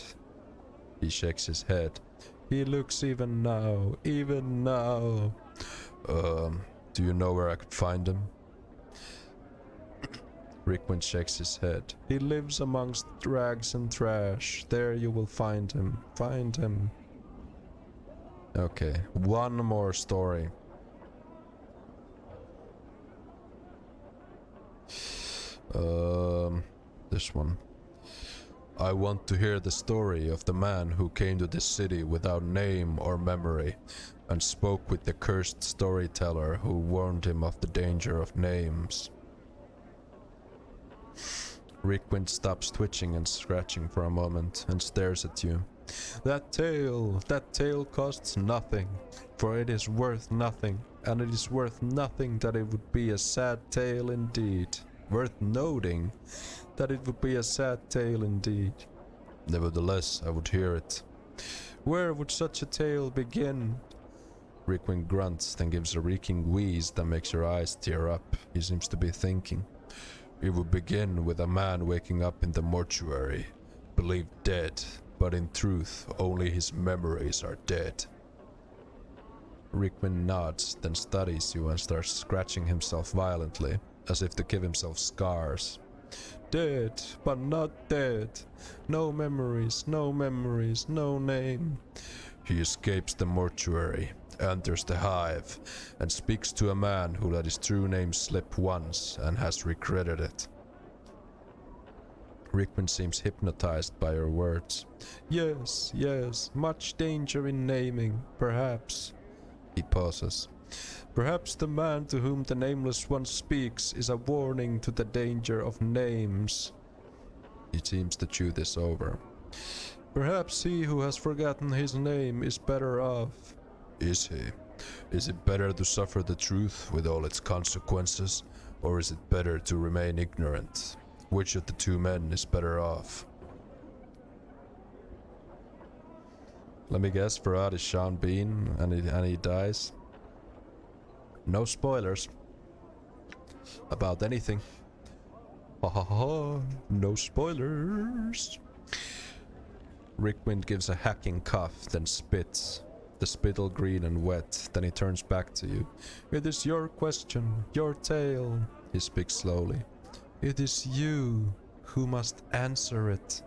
He shakes his head. He looks even now. Do you know where I could find him? Rickman shakes his head. He lives amongst rags and trash. There you will find him. Find him. Okay, one more story. This one. I want to hear the story of the man who came to this city without name or memory and spoke with the cursed storyteller who warned him of the danger of names. Rickwind stops twitching and scratching for a moment and stares at you. That tale costs nothing, for it is worth nothing, and it is worth nothing that it would be a sad tale indeed. Worth noting that it would be a sad tale indeed. Nevertheless, I would hear it. Where would such a tale begin? Rickwind grunts, then gives a reeking wheeze that makes your eyes tear up. He seems to be thinking. It would begin with a man waking up in the mortuary, believed dead, but in truth, only his memories are dead. Rickman nods, then studies you and starts scratching himself violently, as if to give himself scars. Dead, but not dead. No memories, no memories, no name. He escapes the mortuary, enters the hive, and speaks to a man who let his true name slip once and has regretted it. Rickman seems hypnotized by your words. Yes, yes, much danger in naming, perhaps. He pauses. Perhaps the man to whom the Nameless One speaks is a warning to the danger of names. He seems to chew this over. Perhaps he who has forgotten his name is better off. Is he? Is it better to suffer the truth with all its consequences, or is it better to remain ignorant? Which of the two men is better off? Let me guess, Farad is Sean Bean and he dies. No spoilers about anything. Ha ha ha, no spoilers. Rickwind gives a hacking cough, then spits. The spittle green and wet, then he turns back to you. It is your question, your tale, he speaks slowly. It is you who must answer it.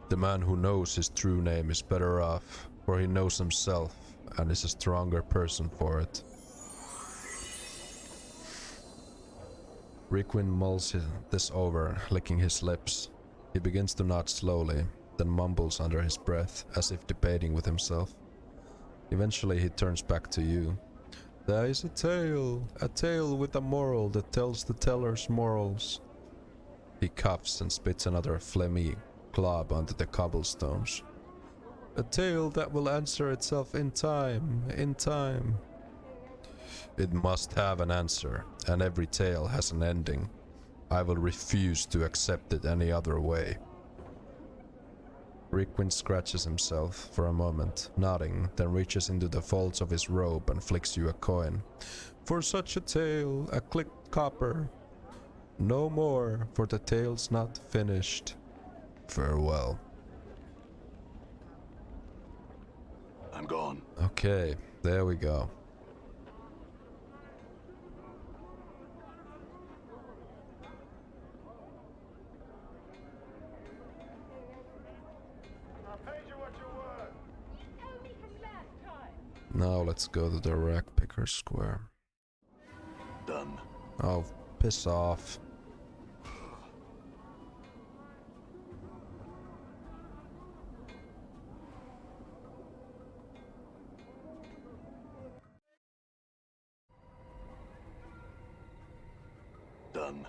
The man who knows his true name is better off, for he knows himself and is a stronger person for it. Rickwind mulls this over, licking his lips. He begins to nod slowly, then mumbles under his breath, as if debating with himself. Eventually he turns back to you. There is a tale with a moral that tells the teller's morals. He coughs and spits another phlegmy glob onto the cobblestones. A tale that will answer itself in time, in time. It must have an answer, and every tale has an ending. I will refuse to accept it any other way. Rickwind scratches himself for a moment, nodding, then reaches into the folds of his robe and flicks you a coin. For such a tale, a clicked copper. No more, for the tale's not finished. Farewell. I'm gone. Okay, there we go. Now let's go to the rack picker square. Done. Oh, piss off. Done.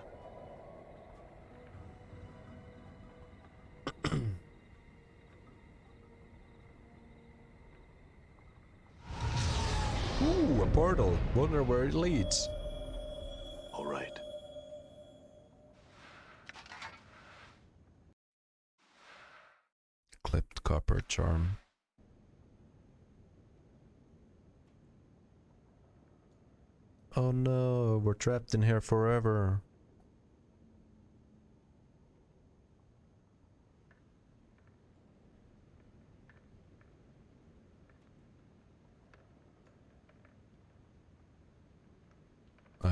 Ooh, a portal. Wonder where it leads. All right. Clipped copper charm. Oh no, we're trapped in here forever.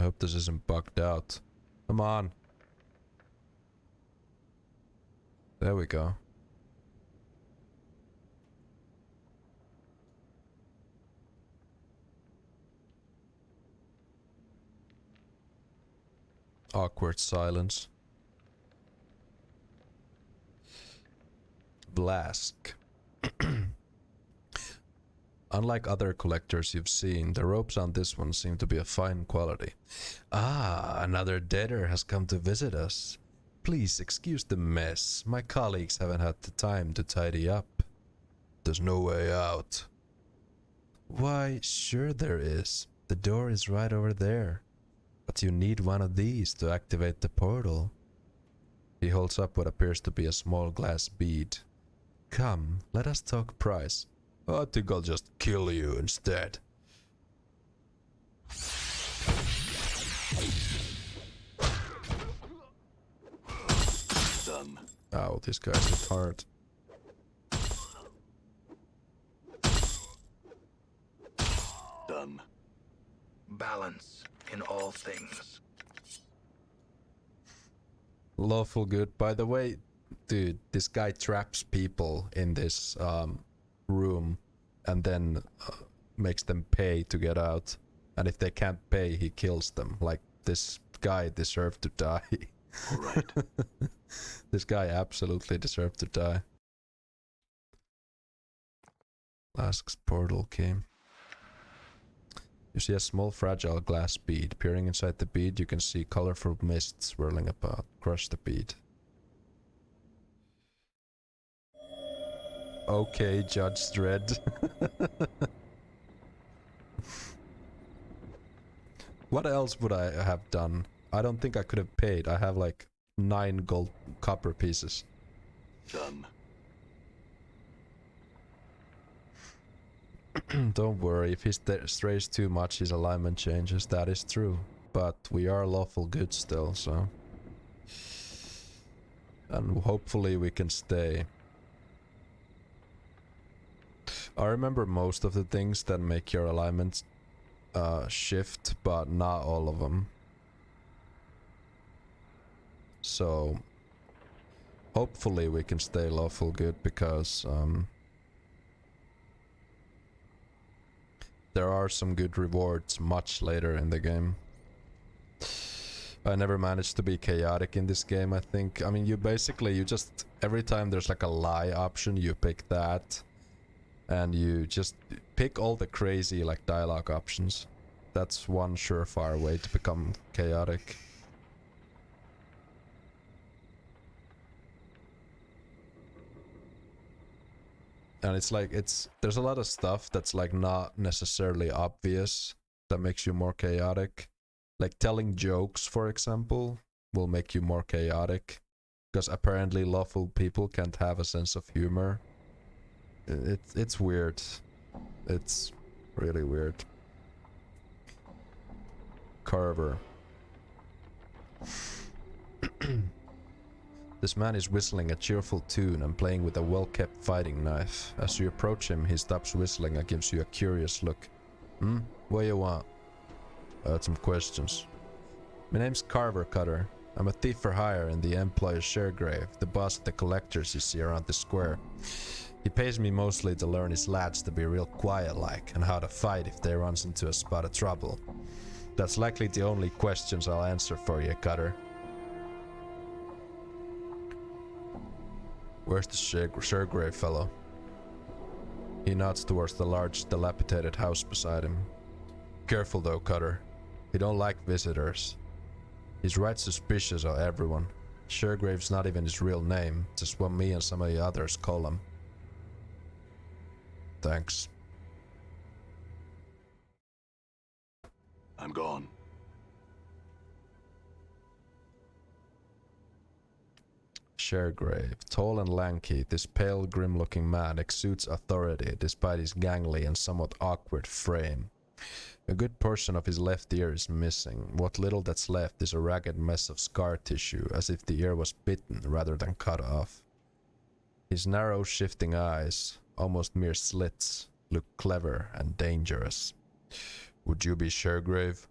hope this isn't bugged out. Come on. There we go. Awkward silence. Blask. Unlike other collectors you've seen, the ropes on this one seem to be of fine quality. Ah, another debtor has come to visit us. Please excuse the mess. My colleagues haven't had the time to tidy up. There's no way out. Why, sure there is. The door is right over there. But you need one of these to activate the portal. He holds up what appears to be a small glass bead. Come, let us talk price. I think I'll just kill you instead. Done. Ow, this guy's hit hard. Done. Balance in all things. Lawful good. By the way, dude, this guy traps people in this room and then makes them pay to get out. And if they can't pay, he kills them. Like, this guy deserved to die. All right. This guy absolutely deserved to die. Lask's portal key. You see a small fragile glass bead. Peering inside the bead, you can see colorful mist swirling about. Crush the bead. Okay, Judge Dredd. What else would I have done? I don't think I could have paid. I have like 9 gold copper pieces. Done. Don't worry, if he strays too much, his alignment changes. That is true. But we are lawful good still, so... And hopefully we can stay. I remember most of the things that make your alignment shift, but not all of them. So... Hopefully we can stay lawful good, because... there are some good rewards much later in the game. I never managed to be chaotic in this game, I think. I mean, you just... Every time there's like a lie option, you pick that. And you just pick all the crazy, like, dialogue options. That's one surefire way to become chaotic. And it's like, there's a lot of stuff that's like not necessarily obvious that makes you more chaotic. Like telling jokes, for example, will make you more chaotic. Because apparently lawful people can't have a sense of humor. It's weird. It's really weird. Carver. This man is whistling a cheerful tune and playing with a well-kept fighting knife. As you approach him, he stops whistling and gives you a curious look. What you want? I had some questions. My name's Carver Cutter. I'm a thief for hire in the employer's Sharegrave, the boss of the collectors you see around the square. He pays me mostly to learn his lads to be real quiet-like and how to fight if they runs into a spot of trouble. That's likely the only questions I'll answer for you, Cutter. Where's the Sharegrave fellow? He nods towards the large, dilapidated house beside him. Careful though, Cutter. He don't like visitors. He's right suspicious of everyone. Sharegrave's not even his real name, just what me and some of the others call him. Thanks. I'm gone. Sharegrave, tall and lanky, this pale, grim-looking man exudes authority despite his gangly and somewhat awkward frame. A good portion of his left ear is missing. What little that's left is a ragged mess of scar tissue, as if the ear was bitten rather than cut off. His narrow, shifting eyes, almost mere slits, look clever and dangerous. Would you be Sharegrave?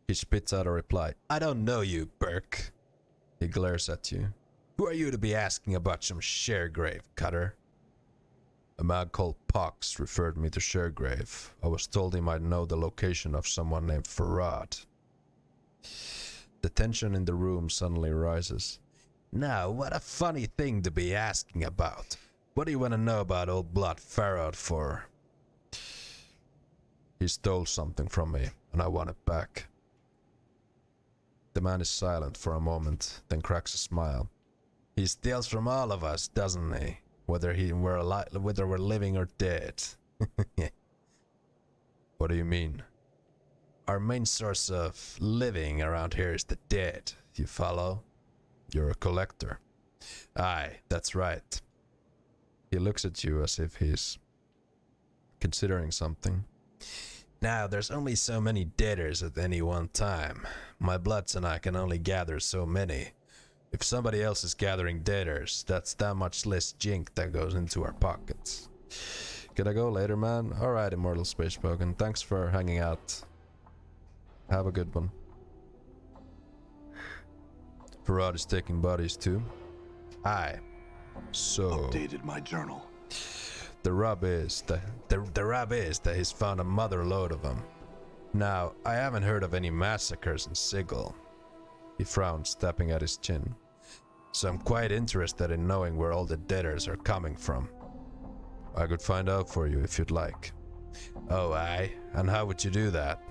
He spits out a reply. I don't know you, Burke. He glares at you. Who are you to be asking about some Sharegrave, Cutter? A man called Pox referred me to Sharegrave. I was told he might know the location of someone named Farad. The tension in the room suddenly rises. Now, what a funny thing to be asking about. What do you want to know about old Blood Farad for? He stole something from me, and I want it back. The man is silent for a moment, then cracks a smile. He steals from all of us, doesn't he? Whether we're living or dead. What do you mean? Our main source of living around here is the dead. You follow? You're a collector. Aye, that's right. He looks at you as if he's considering something. Now, there's only so many deaders at any one time. My Bloods and I can only gather so many. If somebody else is gathering deaders, that's that much less jink that goes into our pockets. Can I go later, man? Alright, Immortal Space Spoken. Thanks for hanging out. Have a good one. Farad is taking bodies too. Aye. So Updated my journal. the rub is that he's found a mother load of them. Now, I haven't heard of any massacres in Sigil. He frowns, tapping at his chin. So I'm quite interested in knowing where all the deaders are coming from. I could find out for you if you'd like. Oh, aye? And how would you do that?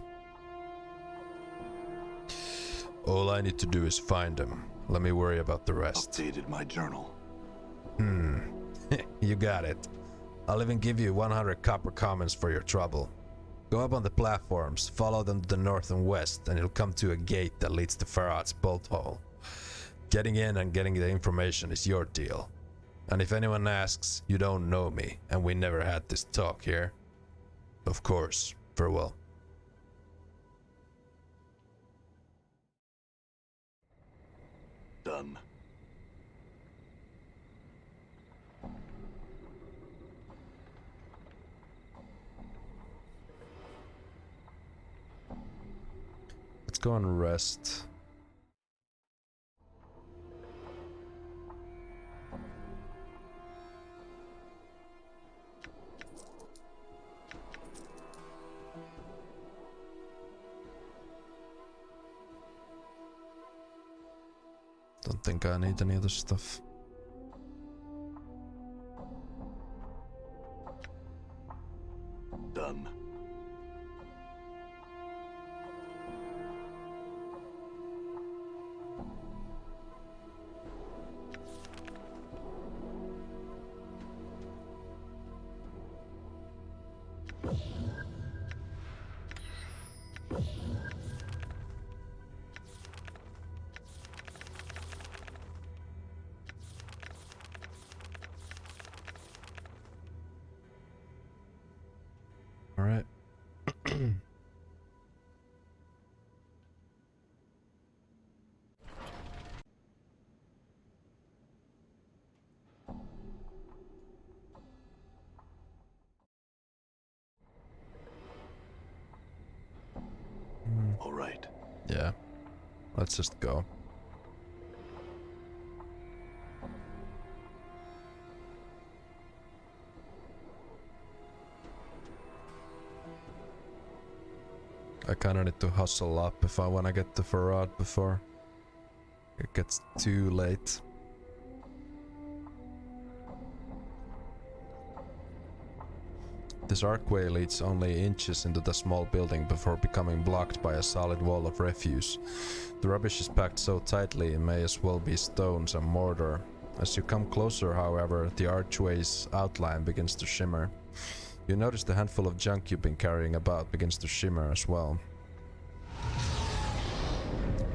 All I need to do is find them. Let me worry about the rest. Updated my journal. You got it. I'll even give you 100 copper commons for your trouble. Go up on the platforms, follow them to the north and west, and you'll come to a gate that leads to Farad's bolt hole. Getting in and getting the information is your deal. And if anyone asks, you don't know me, and we never had this talk here. Of course, farewell. Done. Let's go and rest. Don't think I need any other stuff. Done. All right. All right. Yeah. Let's just go. I kinda need to hustle up if I wanna get to Farad before it gets too late. This archway leads only inches into the small building before becoming blocked by a solid wall of refuse. The rubbish is packed so tightly it may as well be stones and mortar. As you come closer, however, the archway's outline begins to shimmer. You notice the handful of junk you've been carrying about begins to shimmer as well.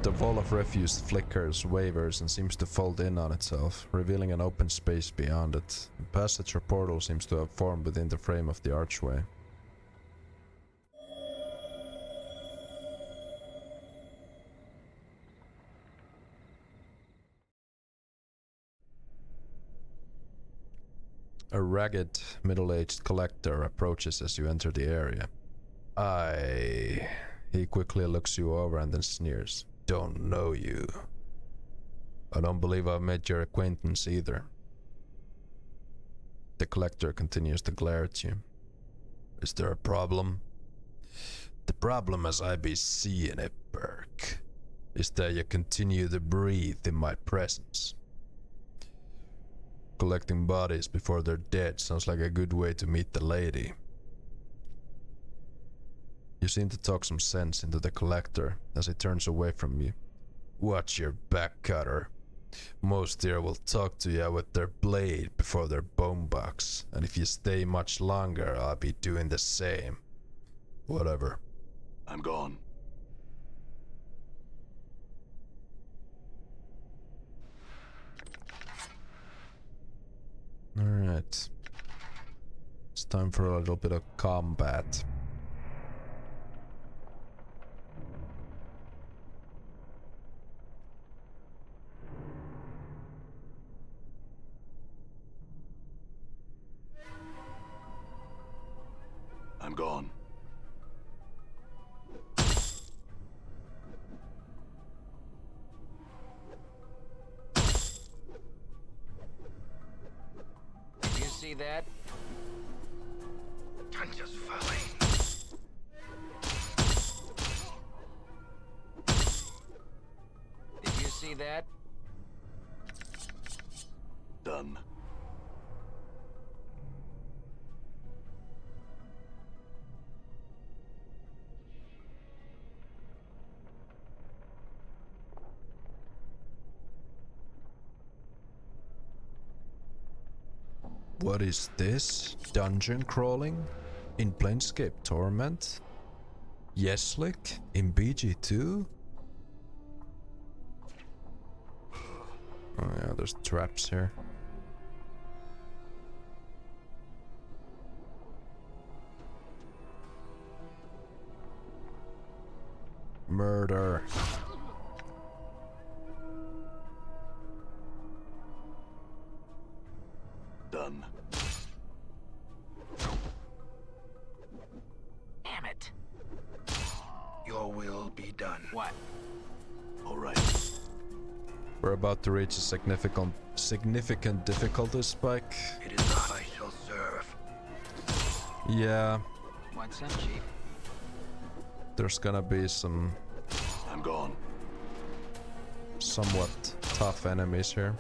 The wall of refuse flickers, wavers, and seems to fold in on itself, revealing an open space beyond it. A passage or portal seems to have formed within the frame of the archway. A ragged, middle-aged collector approaches as you enter the area. He quickly looks you over and then sneers. Don't know you. I don't believe I've made your acquaintance either. The collector continues to glare at you. Is there a problem? The problem as I be seeing it, Burke, is that you continue to breathe in my presence. Collecting bodies before they're dead sounds like a good way to meet the lady. You seem to talk some sense into the collector as he turns away from you. Watch your back, Cutter. Most here will talk to you with their blade before their bone box, and if you stay much longer, I'll be doing the same. Whatever. I'm gone. Alright. It's time for a little bit of combat. I'm gone. Did you see that? I'm just following. Did you see that? Done. What is this? Dungeon crawling? In Planescape Torment? Yeslik? In BG2? Oh yeah, there's traps here. Murder. Done. Damn it. Your will be done. What? All right. We're about to reach a significant difficulty spike. It is I shall serve. Yeah, What's up, Chief? there's gonna be some I'm gone. somewhat tough enemies here.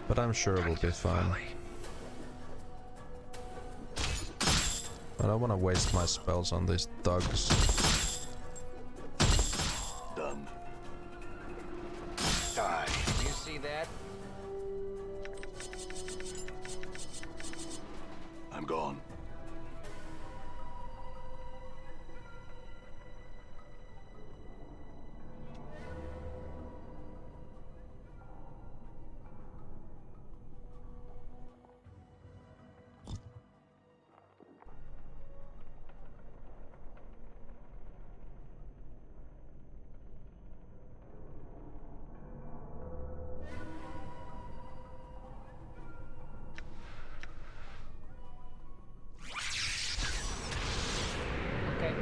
But I'm sure we'll be fine. I don't want to waste my spells on these thugs. Done. Die. Did you see that? I'm gone. Okay.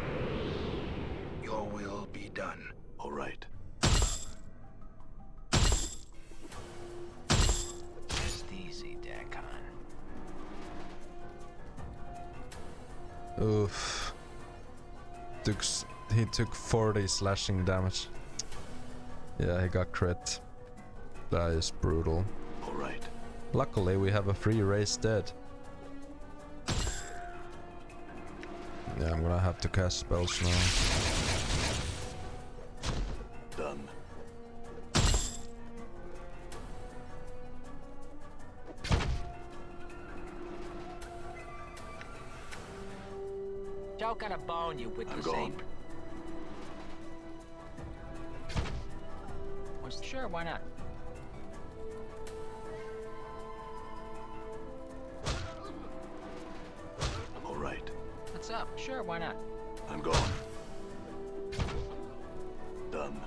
Your will be done. All right. Rest easy, Dakon. Oof. He took 40 slashing damage. Yeah, he got crit. That is brutal. All right. Luckily, we have a free race dead. Yeah, I'm gonna have to cast spells now. Done. Joe gonna bone you with I'm the gone. same. Sure, why not? All right. What's up? Sure, why not? I'm gone. Done.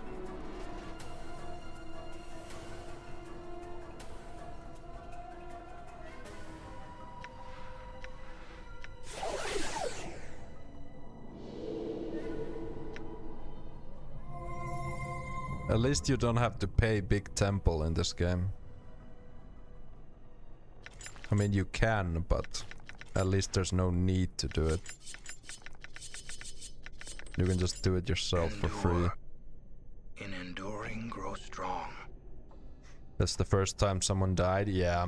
At least you don't have to pay big temple in this game. I mean, you can, but at least there's no need to do it. You can just do it yourself for free. Endure. In enduring, grow strong. That's the first time someone died? Yeah.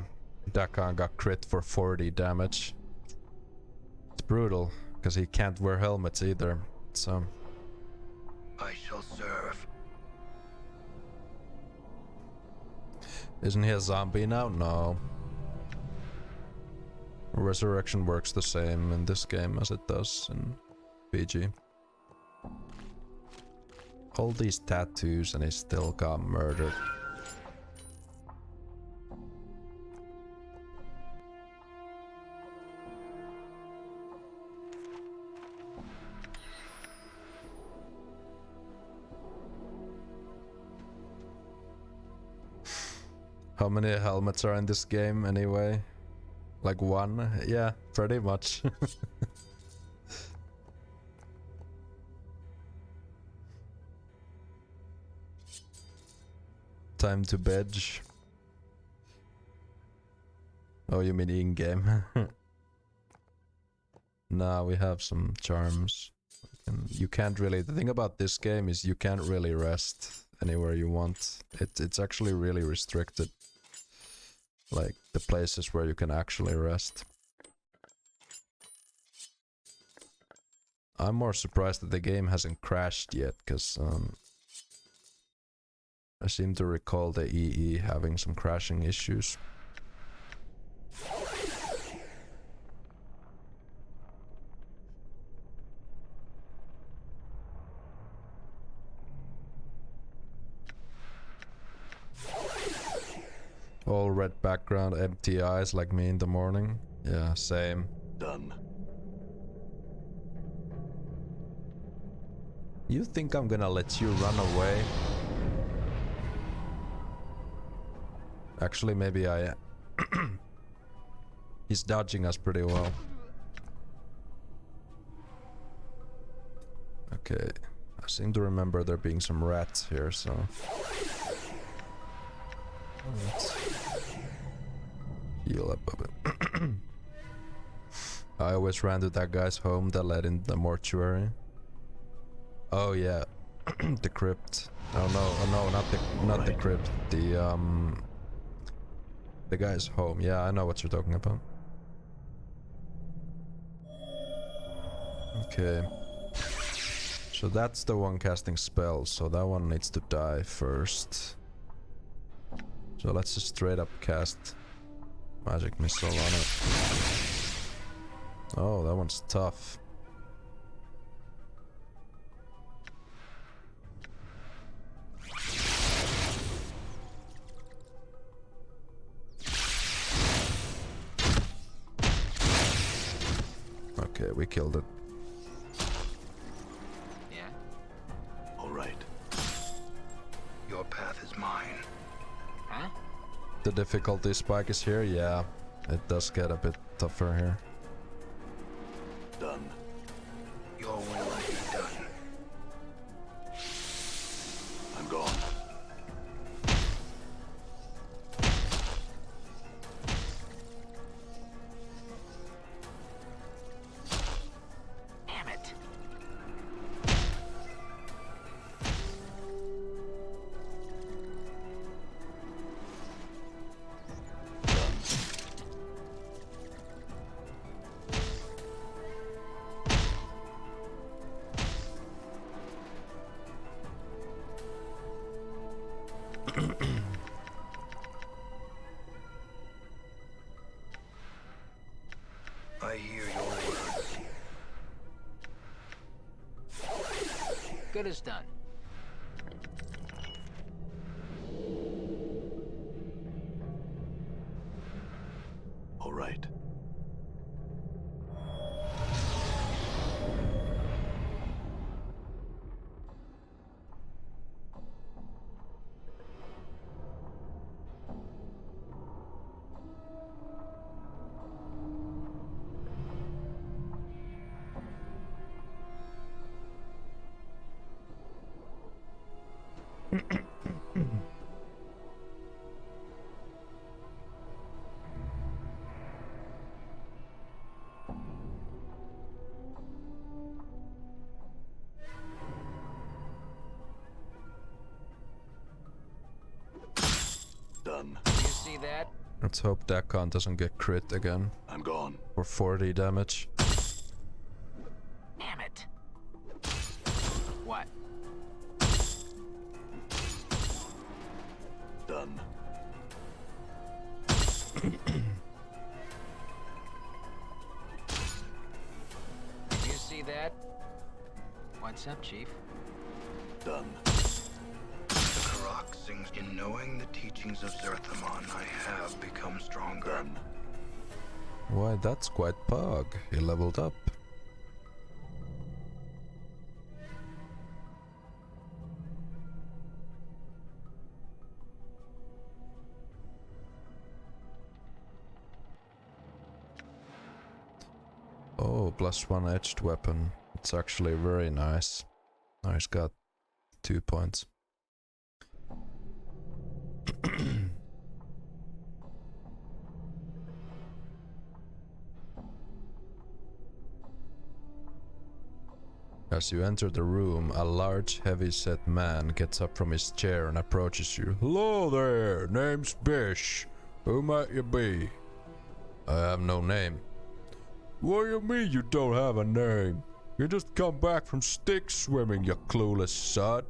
Dakan got crit for 40 damage. It's brutal, because he can't wear helmets either, so... I shall serve. Isn't he a zombie now? No. Resurrection works the same in this game as it does in PG. All these tattoos and he still got murdered. How many helmets are in this game anyway? Like one? Yeah, pretty much. Time to bed. Oh, you mean in-game? Nah, we have some charms. And you can't really... The thing about this game is you can't really rest anywhere you want. It's actually really restricted. Like, the places where you can actually rest. I'm more surprised that the game hasn't crashed yet, because I seem to recall the EE having some crashing issues. All red background, empty eyes like me in the morning. Yeah, same. Done. You think I'm gonna let you run away? Actually, maybe I am. He's dodging us pretty well. Okay. I seem to remember there being some rats here, so... Let's heal up a bit. I always ran to that guy's home that led in the mortuary. Oh yeah, the crypt. Oh no, not the crypt. The guy's home. Yeah, I know what you're talking about. Okay. So that's the one casting spells, so that one needs to die first. So let's just straight up cast Magic Missile on it. Oh, that one's tough. Okay, we killed it. Yeah? All right. Your path is mine. Huh? The difficulty spike is here, yeah. It does get a bit tougher here. Done. Your will be done. I'm gone. Damn it. I hear your words. Good as done. All right. that? Let's hope that con doesn't get crit again I'm gone. for 40 damage. Damn it. What? Done. You see that? What's up, Chief? Done. The Karak sings, in knowing the teachings of Zerthamon, I have become stronger. Done. Why, that's quite pog. He leveled up. Oh, +1 edged weapon. It's actually very nice. Now he's got 2 points. As you enter the room, a large, heavy-set man gets up from his chair and approaches you. Hello there, name's Bish. Who might you be? I have no name. What do you mean you don't have a name? You just come back from stick swimming, you clueless sod.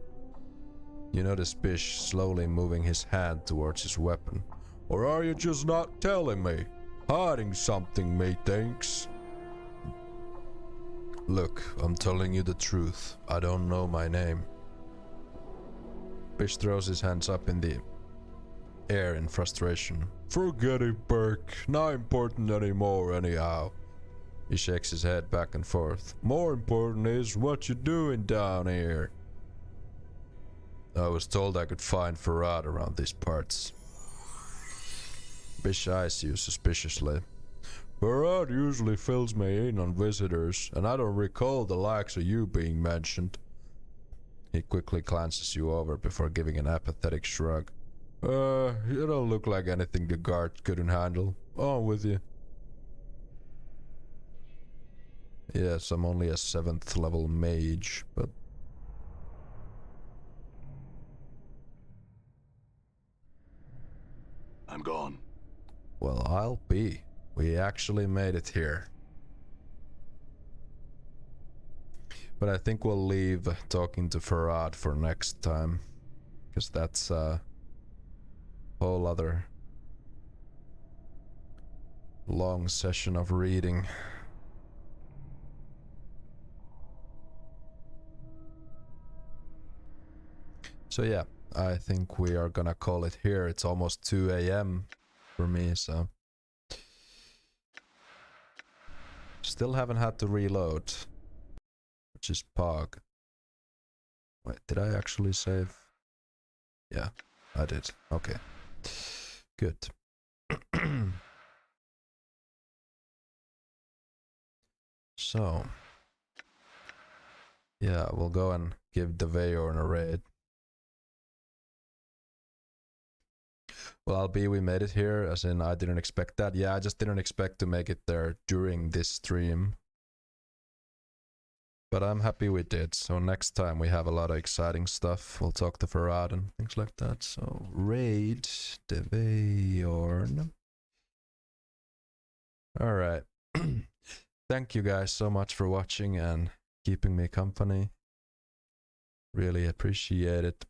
You notice Bish slowly moving his hand towards his weapon. Or are you just not telling me? Hiding something, methinks. Look, I'm telling you the truth. I don't know my name. Bish throws his hands up in the air in frustration. Forget it, Burke. Not important anymore, anyhow. He shakes his head back and forth. More important is what you doing down here. I was told I could find Farad around these parts. Bish eyes you suspiciously. Farad usually fills me in on visitors, and I don't recall the likes of you being mentioned. He quickly glances you over before giving an apathetic shrug. You don't look like anything the guards couldn't handle. On with you. Yes, I'm only a 7th level mage, but... I'm gone. Well, I'll be. We actually made it here. But I think we'll leave talking to Farad for next time. Because that's a whole other long session of reading. So yeah, I think we are gonna call it here. It's almost 2 AM for me, so... Still haven't had to reload, which is pog. Wait, did I actually save? Yeah, I did. Okay. Good. So... Yeah, we'll go and give the Veyorn a raid. Well, we made it here, as in I didn't expect that. Yeah, I just didn't expect to make it there during this stream. But I'm happy we did, so next time we have a lot of exciting stuff. We'll talk to Farad and things like that. So, raid the Veyorn. Alright. Thank you guys so much for watching and keeping me company. Really appreciate it.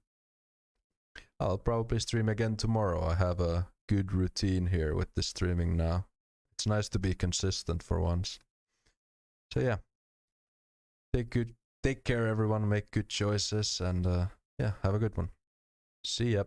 I'll probably stream again tomorrow. I have a good routine here with the streaming now. It's nice to be consistent for once. So yeah. Take care everyone, make good choices, and yeah, have a good one. See ya.